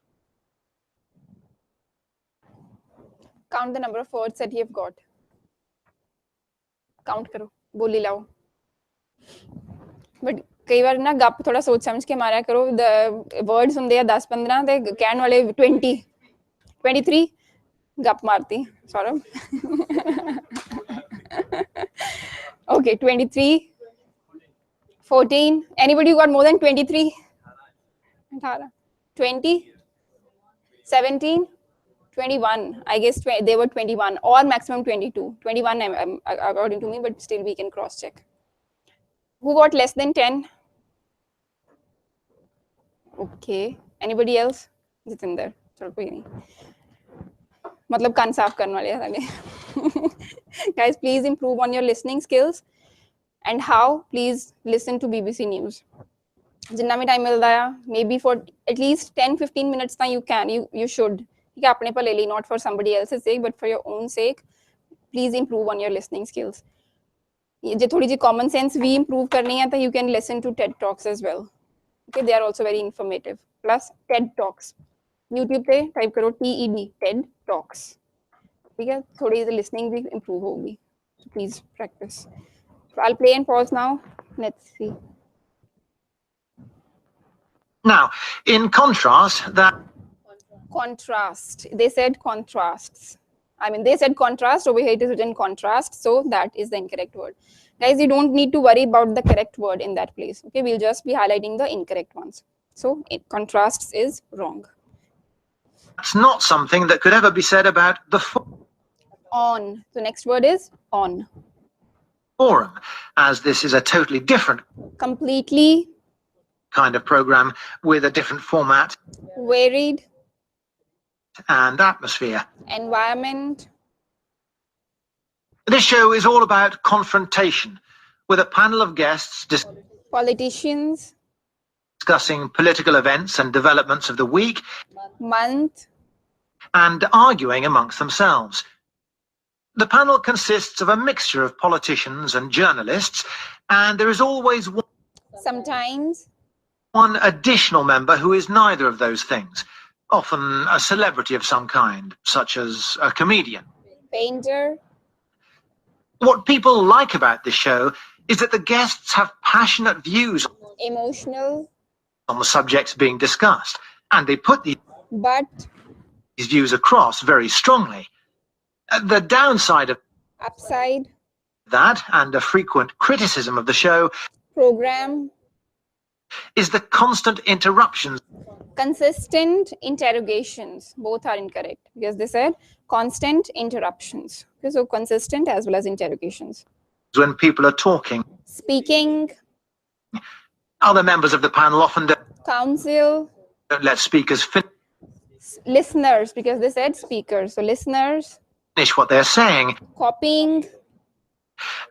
Count the number of words that you've got. Count करो, बोली लाओ. But कई बार ना गप थोड़ा सोच समझ के मारा करो. The words ਹੁੰਦੇ ਆ 10-15 ਤੇ ਕਹਿਣ ਵਾਲੇ 20 23 गप मारती. Saurabh. Okay, 23 14. Anybody who got more than 23? 20 17 21. I guess they were 21 or maximum 22. 21 according to me, but still we can cross check. Who got less than 10? Okay. Anybody else? Jitinder. चलो कोई नहीं. मतलब कान साफ करने वाले हैं. Guys, please improve on your listening skills. And how? Please listen to BBC News. जितना भी टाइम मिलता है, maybe for at least 10-15 minutes ना you should. ठीक है, अपने पर ले ली, not for somebody else's sake, but for your own sake. Please improve on your listening skills. ये थोड़ी सी common sense भी improve करनी है, तो you can listen to TED Talks as well. Okay, they are also very informative. Plus TED Talks. YouTube पे type करो TED, TED Talks. ठीक है, थोड़ी सी listening भी improve होगी. So please practice. So I'll play and pause now. Let's see. Now, in contrast, Contrast. They said contrasts. I mean, they said contrast. Over here it is written contrast. So that is the incorrect word. Guys, you don't need to worry about the correct word in that place. Okay, we'll just be highlighting the incorrect ones. So contrasts is wrong. That's not something that could ever be said about The On. So next word is on. Forum, as this is a totally different Completely kind of program with a different format varied and atmosphere. environment. This show is all about confrontation, with a panel of guests Politicians. discussing political events and developments of the week Month. and arguing amongst themselves. The panel consists of a mixture of politicians and journalists, and there is always Sometimes. one additional member who is neither of those things, often a celebrity of some kind, such as a comedian. Painter. What people like about this show is that the guests have passionate views Emotional. on the subjects being discussed, and they put these But views across very strongly. The downside of upside. that, and a frequent criticism of the show, Program. is the constant interruptions Consistent interrogations. Both are incorrect because they said constant interruptions. Okay, so consistent as well as interrogations. when people are talking. Speaking. Other members of the panel often Council. don't let speakers Listeners, because they said speakers. So listeners. finish what they're saying, Copying.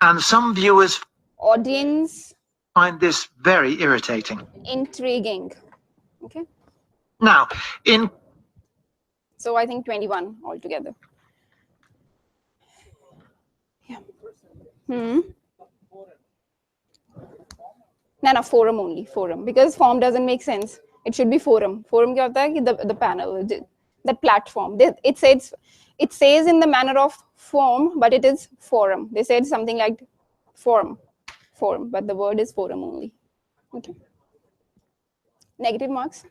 and some viewers Audience. find this very irritating. Intriguing. Okay. Now, in So I think 21 altogether. Yeah. No, forum only, forum, because form doesn't make sense. It should be forum. Forum क्या होता है कि the panel, that platform. It says in the manner of form, but it is forum. They said something like form, but the word is forum only. Okay. Negative marks.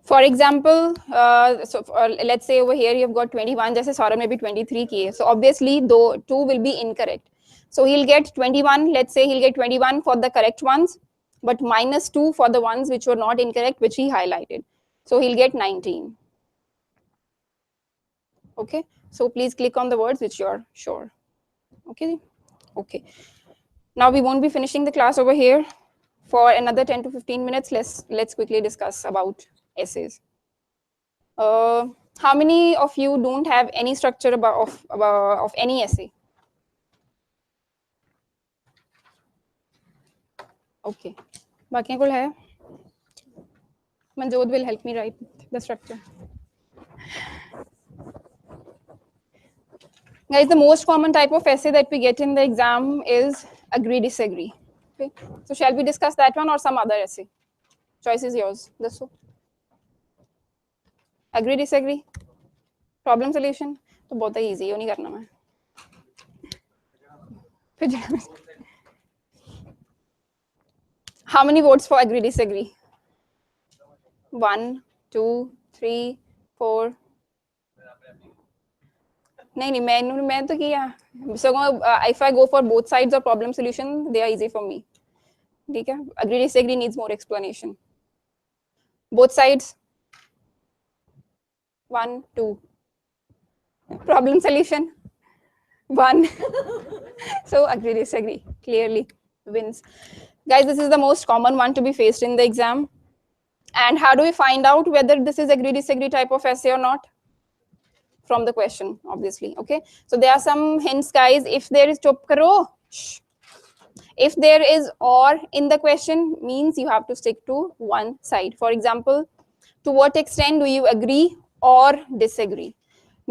For example, let's say over here you've got 21, just as Saurabh may be 23 ki. So obviously, though 2 will be incorrect. So he'll get 21. Let's say he'll get 21 for the correct ones, but minus 2 for the ones which were not incorrect, which he highlighted. So he'll get 19. Okay. So please click on the words which you're sure. Okay. Okay. Now we won't be finishing the class over here. For another 10 to 15 minutes, let's quickly discuss about essays. How many of you don't have any structure of any essay? Okay. बाकियों को है? Manjot will help me write the structure. Guys, the most common type of essay that we get in the exam is agree disagree. Okay. So shall we discuss that one or some other essay? Choice is yours. Dasso. Agree disagree. Problem solution. तो बहुत ही easy. ये नहीं करना मैं. How many votes for agree disagree? 1, 2, 3, 4. नहीं मैं तो किया. So if I go for both sides of problem solution, they are easy for me. ठीक है? Agree disagree needs more explanation. Both sides. 1, 2. Problem solution. 1. So agree disagree clearly wins. Guys, this is the most common one to be faced in the exam. And how do we find out whether this is agree disagree type of essay or not? From the question, obviously. Okay. So there are some hints, guys. If there is chup karo, shh. If there is or in the question, means you have to stick to one side. For example, to what extent do you agree or disagree?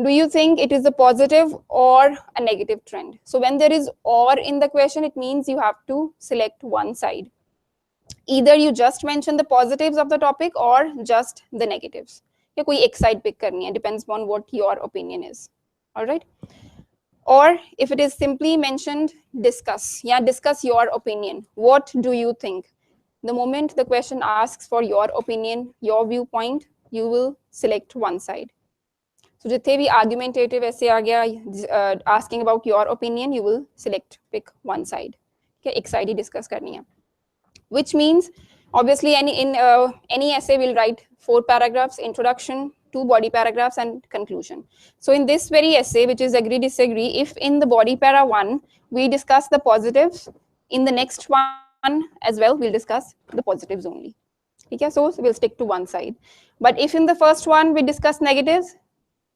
Do you think it is a positive or a negative trend? So when there is or in the question, it means you have to select one side. Either you just mention the positives of the topic or just the negatives. या कोई एक side pick करनी है, depends on what your opinion is. All right. Or if it is simply mentioned, discuss. Yeah, discuss your opinion. What do you think? The moment the question asks for your opinion, your viewpoint, you will select one side. So जितने भी argumentative essay आ गया, asking about your opinion, you will pick one side. Okay, एक side ही discuss करनी है. Which means, obviously, any essay will write 4 paragraphs, introduction, 2 body paragraphs, and conclusion. So in this very essay, which is agree disagree, if in the body para 1 we discuss the positives, in the next one as well we'll discuss the positives only. Okay, so we'll stick to one side. But if in the first one we discuss negatives,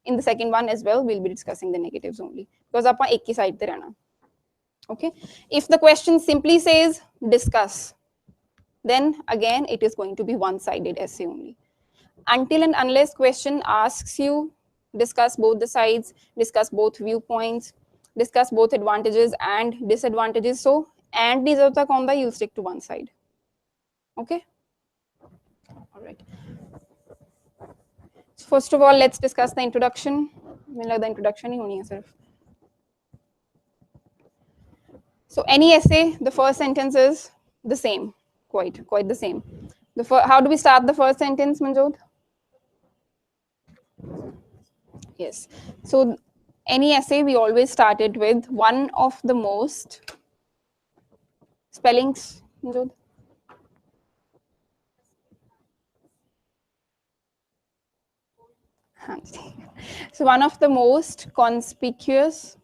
in the second one as well we'll be discussing the negatives only, because aapa ek hi side pe rehna. Okay, if the question simply says discuss, then again it is going to be one-sided essay only. Until and unless question asks you discuss both the sides, discuss both viewpoints, discuss both advantages and disadvantages. So and you'll stick to one side. Okay. All right. So first of all, let's discuss the introduction. The introduction hi honi hai sirf. So any essay, the first sentence is the same, quite the same. How do we start the first sentence, Manjot? Yes. So any essay, we always start it with one of the most spellings, Manjot. So one of the most conspicuous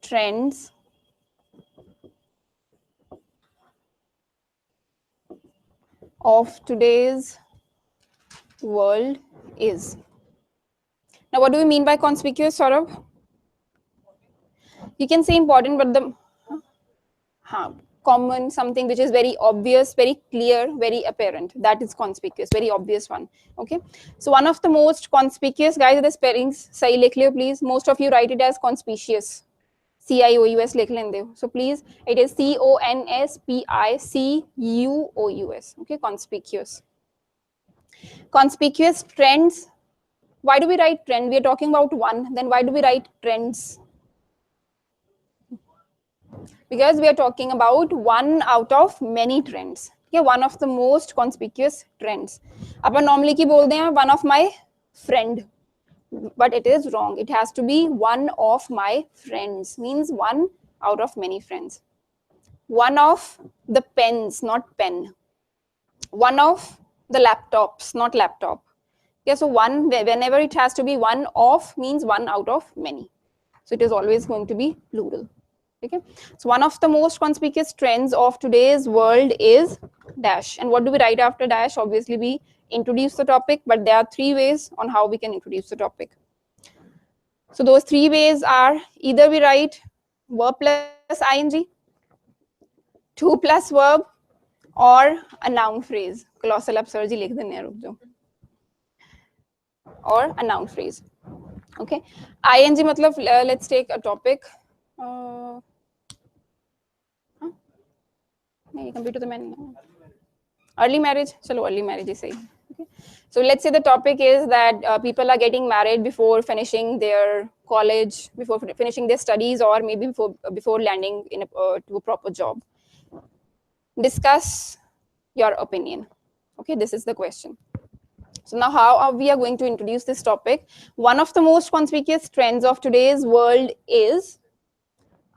trends of today's world is. Now, what do we mean by conspicuous, Saurabh? You can say important, but common, something which is very obvious, very clear, very apparent. That is conspicuous, very obvious one. Okay, so one of the most conspicuous, guys, the spellings sahi likh liyo please. Most of you write it as conspicuous. CIOUS लिख लेंदे हो. So please, it is CONSPICUOUS. Okay, conspicuous. Conspicuous trends. Why do we write trend? We are talking about one. Then why do we write trends? Because we are talking about one out of many trends. Yeah, one of the most conspicuous trends. Upon normally की बोलते हैं one of my friend. But it is wrong. It has to be one of my friends. Means one out of many friends. One of the pens, not pen. One of the laptops, not laptop. Yeah, so one, whenever it has to be one of, means one out of many. So it is always going to be plural. Okay, so one of the most conspicuous trends of today's world is dash. And what do we write after dash? Obviously, we introduce the topic, but there are three ways on how we can introduce the topic. So those three ways are either we write verb plus ing, to plus verb, or a noun phrase. Colossal upsurge लिख देने हैं, रुक जाओ. Or a noun phrase. Okay, ing मतलब let's take a topic. नहीं computer तो मैंने early marriage. चलो early marriage ही सही. Okay. So let's say the topic is that people are getting married before finishing their college, before finishing their studies, or maybe before landing in to a proper job. Discuss your opinion. Okay, this is the question. So now how are we going to introduce this topic? One of the most conspicuous trends of today's world is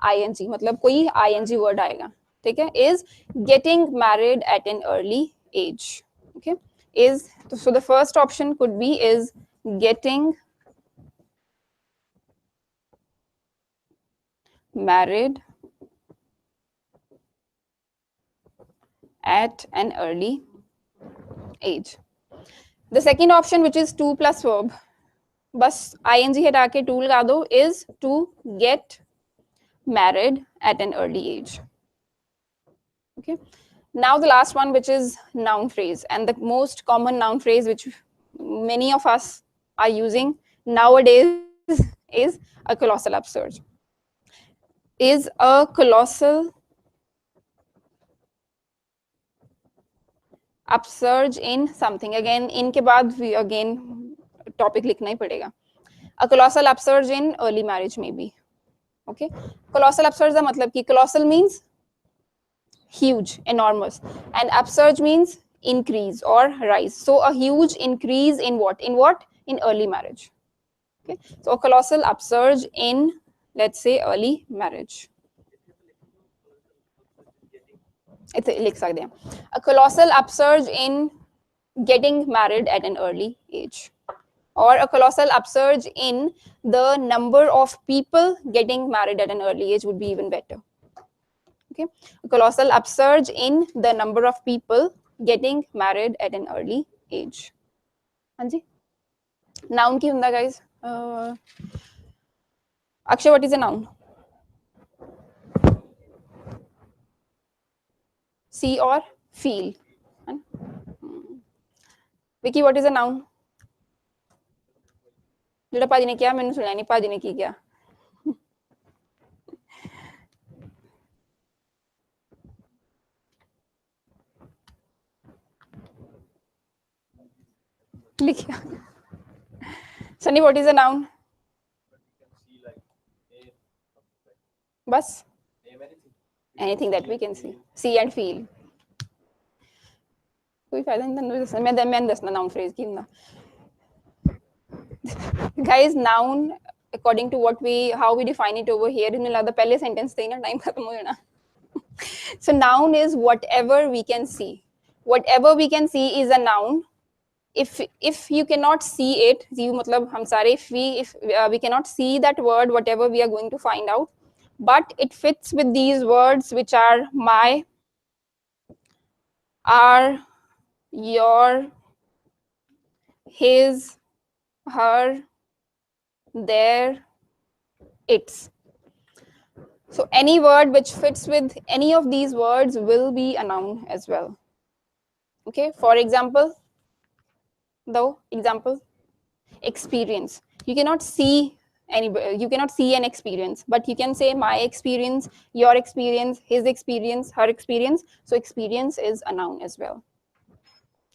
ing. मतलब कोई ing word आएगा. ठीक है? Is getting married at an early age. Okay, is so the first option could be is getting married at an early age. The second option, which is to plus verb, बस ing हटा के to लगा दो, is to get married at an early age. Okay. Now the last one, which is noun phrase, and the most common noun phrase which many of us are using nowadays is a colossal upsurge. Is a colossal upsurge in something. Again, in के बाद we again topic लिखना ही पड़ेगा. A colossal upsurge in early marriage maybe. Okay. Colossal upsurge का मतलब कि colossal means huge, enormous, and upsurge means increase or rise. So a huge increase in what? In what? In early marriage. Okay. So a colossal upsurge in, let's say, early marriage. लिख सकते हैं. A colossal upsurge in getting married at an early age, or a colossal upsurge in the number of people getting married at an early age would be even better. Okay, a colossal upsurge in the number of people getting married at an early age. Anji, noun ki hunda, guys. Akshay, what is a noun? See or feel. Vicky, what is a noun? जेड़ा भाजी ने किया मैंने सुना नहीं, भाजी ने की क्या? लिखिया. Sunny, what is a noun? बस anything that we can see and feel. कोई फायदा नहीं. मैं दसना noun phrase की ना. Guys, noun according to how we define it over here, इन्हें लगता पहले sentence थे ना, time खत्म हो जाना. So noun is whatever we can see. Whatever we can see is a noun. If you cannot see it, मतलब हम सारे if we cannot see that word, whatever we are going to find out, but it fits with these words which are my, our, your, his, her, their, its. So any word which fits with any of these words will be a noun as well. Okay, for example, though, example, experience. You cannot see you cannot see an experience, but you can say my experience, your experience, his experience, her experience. So experience is a noun as well.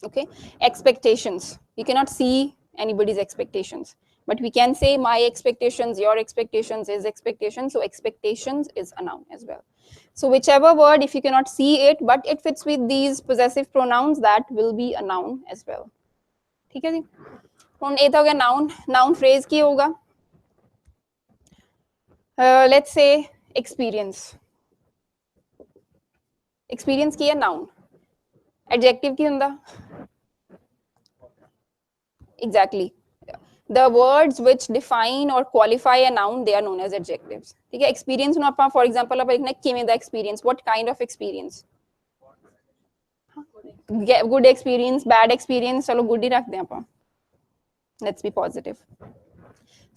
Okay, expectations. You cannot see anybody's expectations, but we can say my expectations, your expectations, his expectations. So expectations is a noun as well. So whichever word, if you cannot see it but it fits with these possessive pronouns, that will be a noun as well. ठीक है जी. ਹੁਣ ਇਹ ਤਾਂ ਹੋ ਗਿਆ noun. Noun phrase Ki ਹੋगा? Let's say experience. Experience ਕੀ ਹੈ? Noun. Adjective ਕੀ ਹੁੰਦਾ? Exactly. The words which define or qualify a noun, they are known as adjectives. ठीक है. Experience ਨੂੰ ਆਪਾਂ for example ਆਪਾਂ ਲਿਖਣਾ ਕਿਵੇਂ ਦਾ experience, what kind of experience? Good experience, bad experience, ਚਲੋ good ਹੀ ਰੱਖਦੇ ਆਪਾਂ. Let's be positive.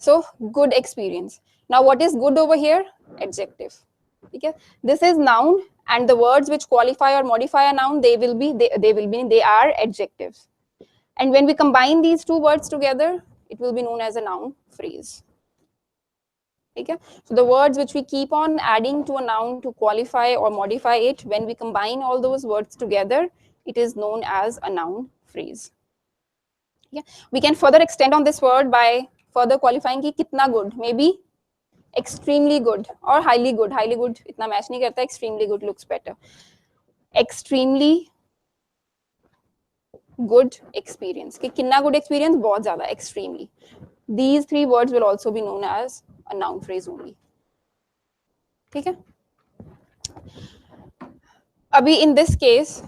So good experience. Now what is good over here? Adjective. Okay, this is noun, and the words which qualify or modify a noun, they are adjectives. And when we combine these two words together, it will be known as a noun phrase. Okay, so the words which we keep on adding to a noun to qualify or modify it, when we combine all those words together, it is known as a noun phrase. Yeah, we can further extend on this word by further qualifying ki kitna good, maybe extremely good or highly good. Highly good itna match nahi karta, extremely good looks better. Extremely good experience, ki kitna good experience, bahut zyada, extremely. These three words will also be known as a noun phrase only. ठीक है. अभी in this case,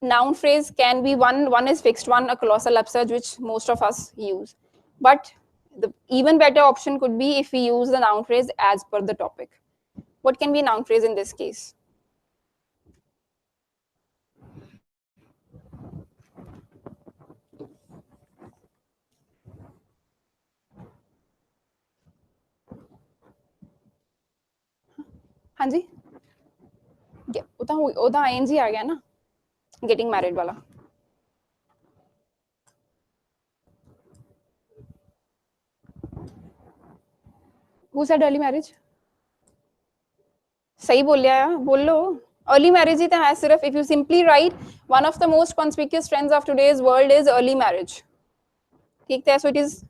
noun phrase can be one is fixed, one a colossal upsurge, which most of us use. But the even better option could be if we use the noun phrase as per the topic. What can be noun phrase in this case? हाँ जी, उदा ING आ गया ना, getting married वाला. Who said early marriage? सही बोल लिया, बोल लो. Early marriage ही तो है सिर्फ. If you simply write, one of the most conspicuous trends of today's world is early marriage. ठीक है, so it is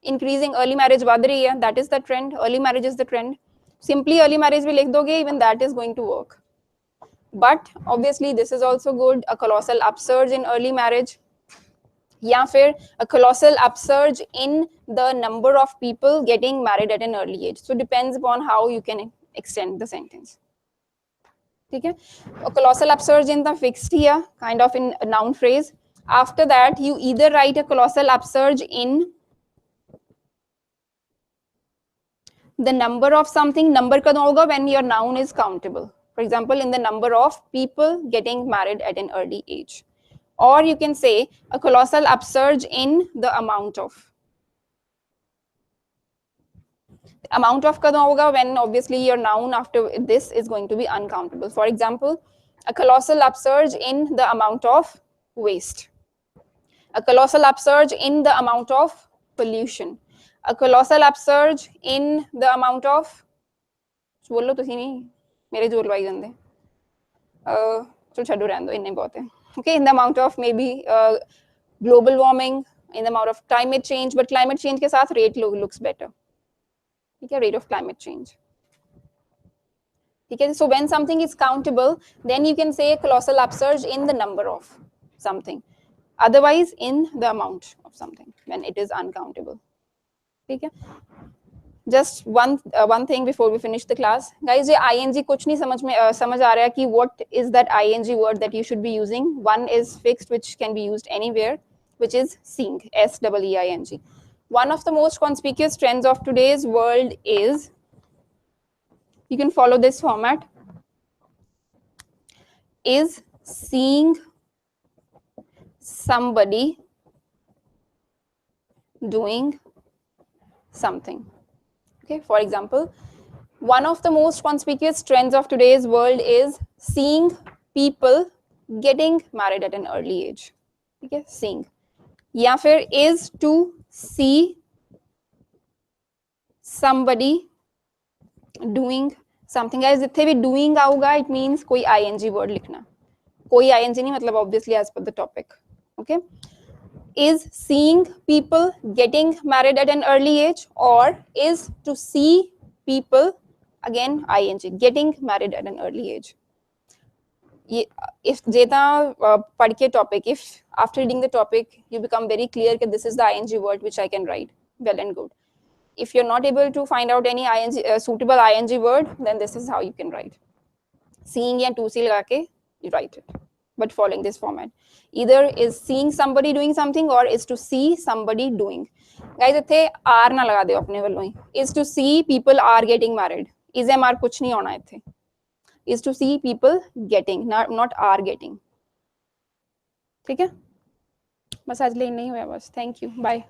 increasing. Early marriage बढ़ रही है. That is the trend. Early marriage is the trend. Simply early marriage भी लिख दोगे, even that is going to work. But obviously this is also good. A colossal upsurge in early marriage. या फिर a colossal upsurge in the number of people getting married at an early age. So depends upon how you can extend the sentence. ठीक है. A colossal upsurge in the fixed here, kind of in a noun phrase. After that, you either write a colossal upsurge in the number of something. Number कब होगा? When your noun is countable. For example, in the number of people getting married at an early age. Or you can say a colossal upsurge in the amount of. Amount of कब होगा? When obviously your noun after this is going to be uncountable. For example, a colossal upsurge in the amount of waste. A colossal upsurge in the amount of pollution. A colossal upsurge in the amount of, बोलो तुसी नहीं, मेरे जोर लवाई जांदे. चलो छड्डो रहने दो, इन्ने बहुत है. Okay, in the amount of maybe global warming, in the amount of climate change, but climate change के साथ rate looks better. ठीक है, rate of climate change. ठीक है, so when something is countable, then you can say a colossal upsurge in the number of something. Otherwise, in the amount of something when it is uncountable. ठीक है. Just one thing before we finish the class, guys. ये ing कुछ नहीं समझ आ रहा है कि what is that ing word that you should be using. One is fixed, which can be used anywhere, which is seeing, SEEing. One of the most conspicuous trends of today's world is, you can follow this format, is seeing somebody doing something. Okay, for example, One of the most conspicuous trends of today's world is seeing people getting married at an early age. ठीक है, seeing. या फिर is to see somebody doing something. Guys, जिथे भी doing आऊगा, it means कोई ing word लिखना. कोई ing नहीं, मतलब obviously as per the topic. Okay. Is seeing people getting married at an early age, or is to see people, again ing, getting married at an early age. If Jeta पढ़ के topic, if after reading the topic you become very clear that this is the ing word which I can write, well and good. If you're not able to find out any suitable ing word, then this is how you can write. Seeing या to see लगा के you write it, but following this format. Either is seeing somebody doing something or is to see somebody doing. Guys, इत्थे are ना लगा दे अपने वालों ही. Is to see people are getting married. Is MR कुछ नहीं होना इत्थे. Is to see people getting, not are getting. ठीक है? बस आज ले नहीं हुआ बस. Thank you. Bye.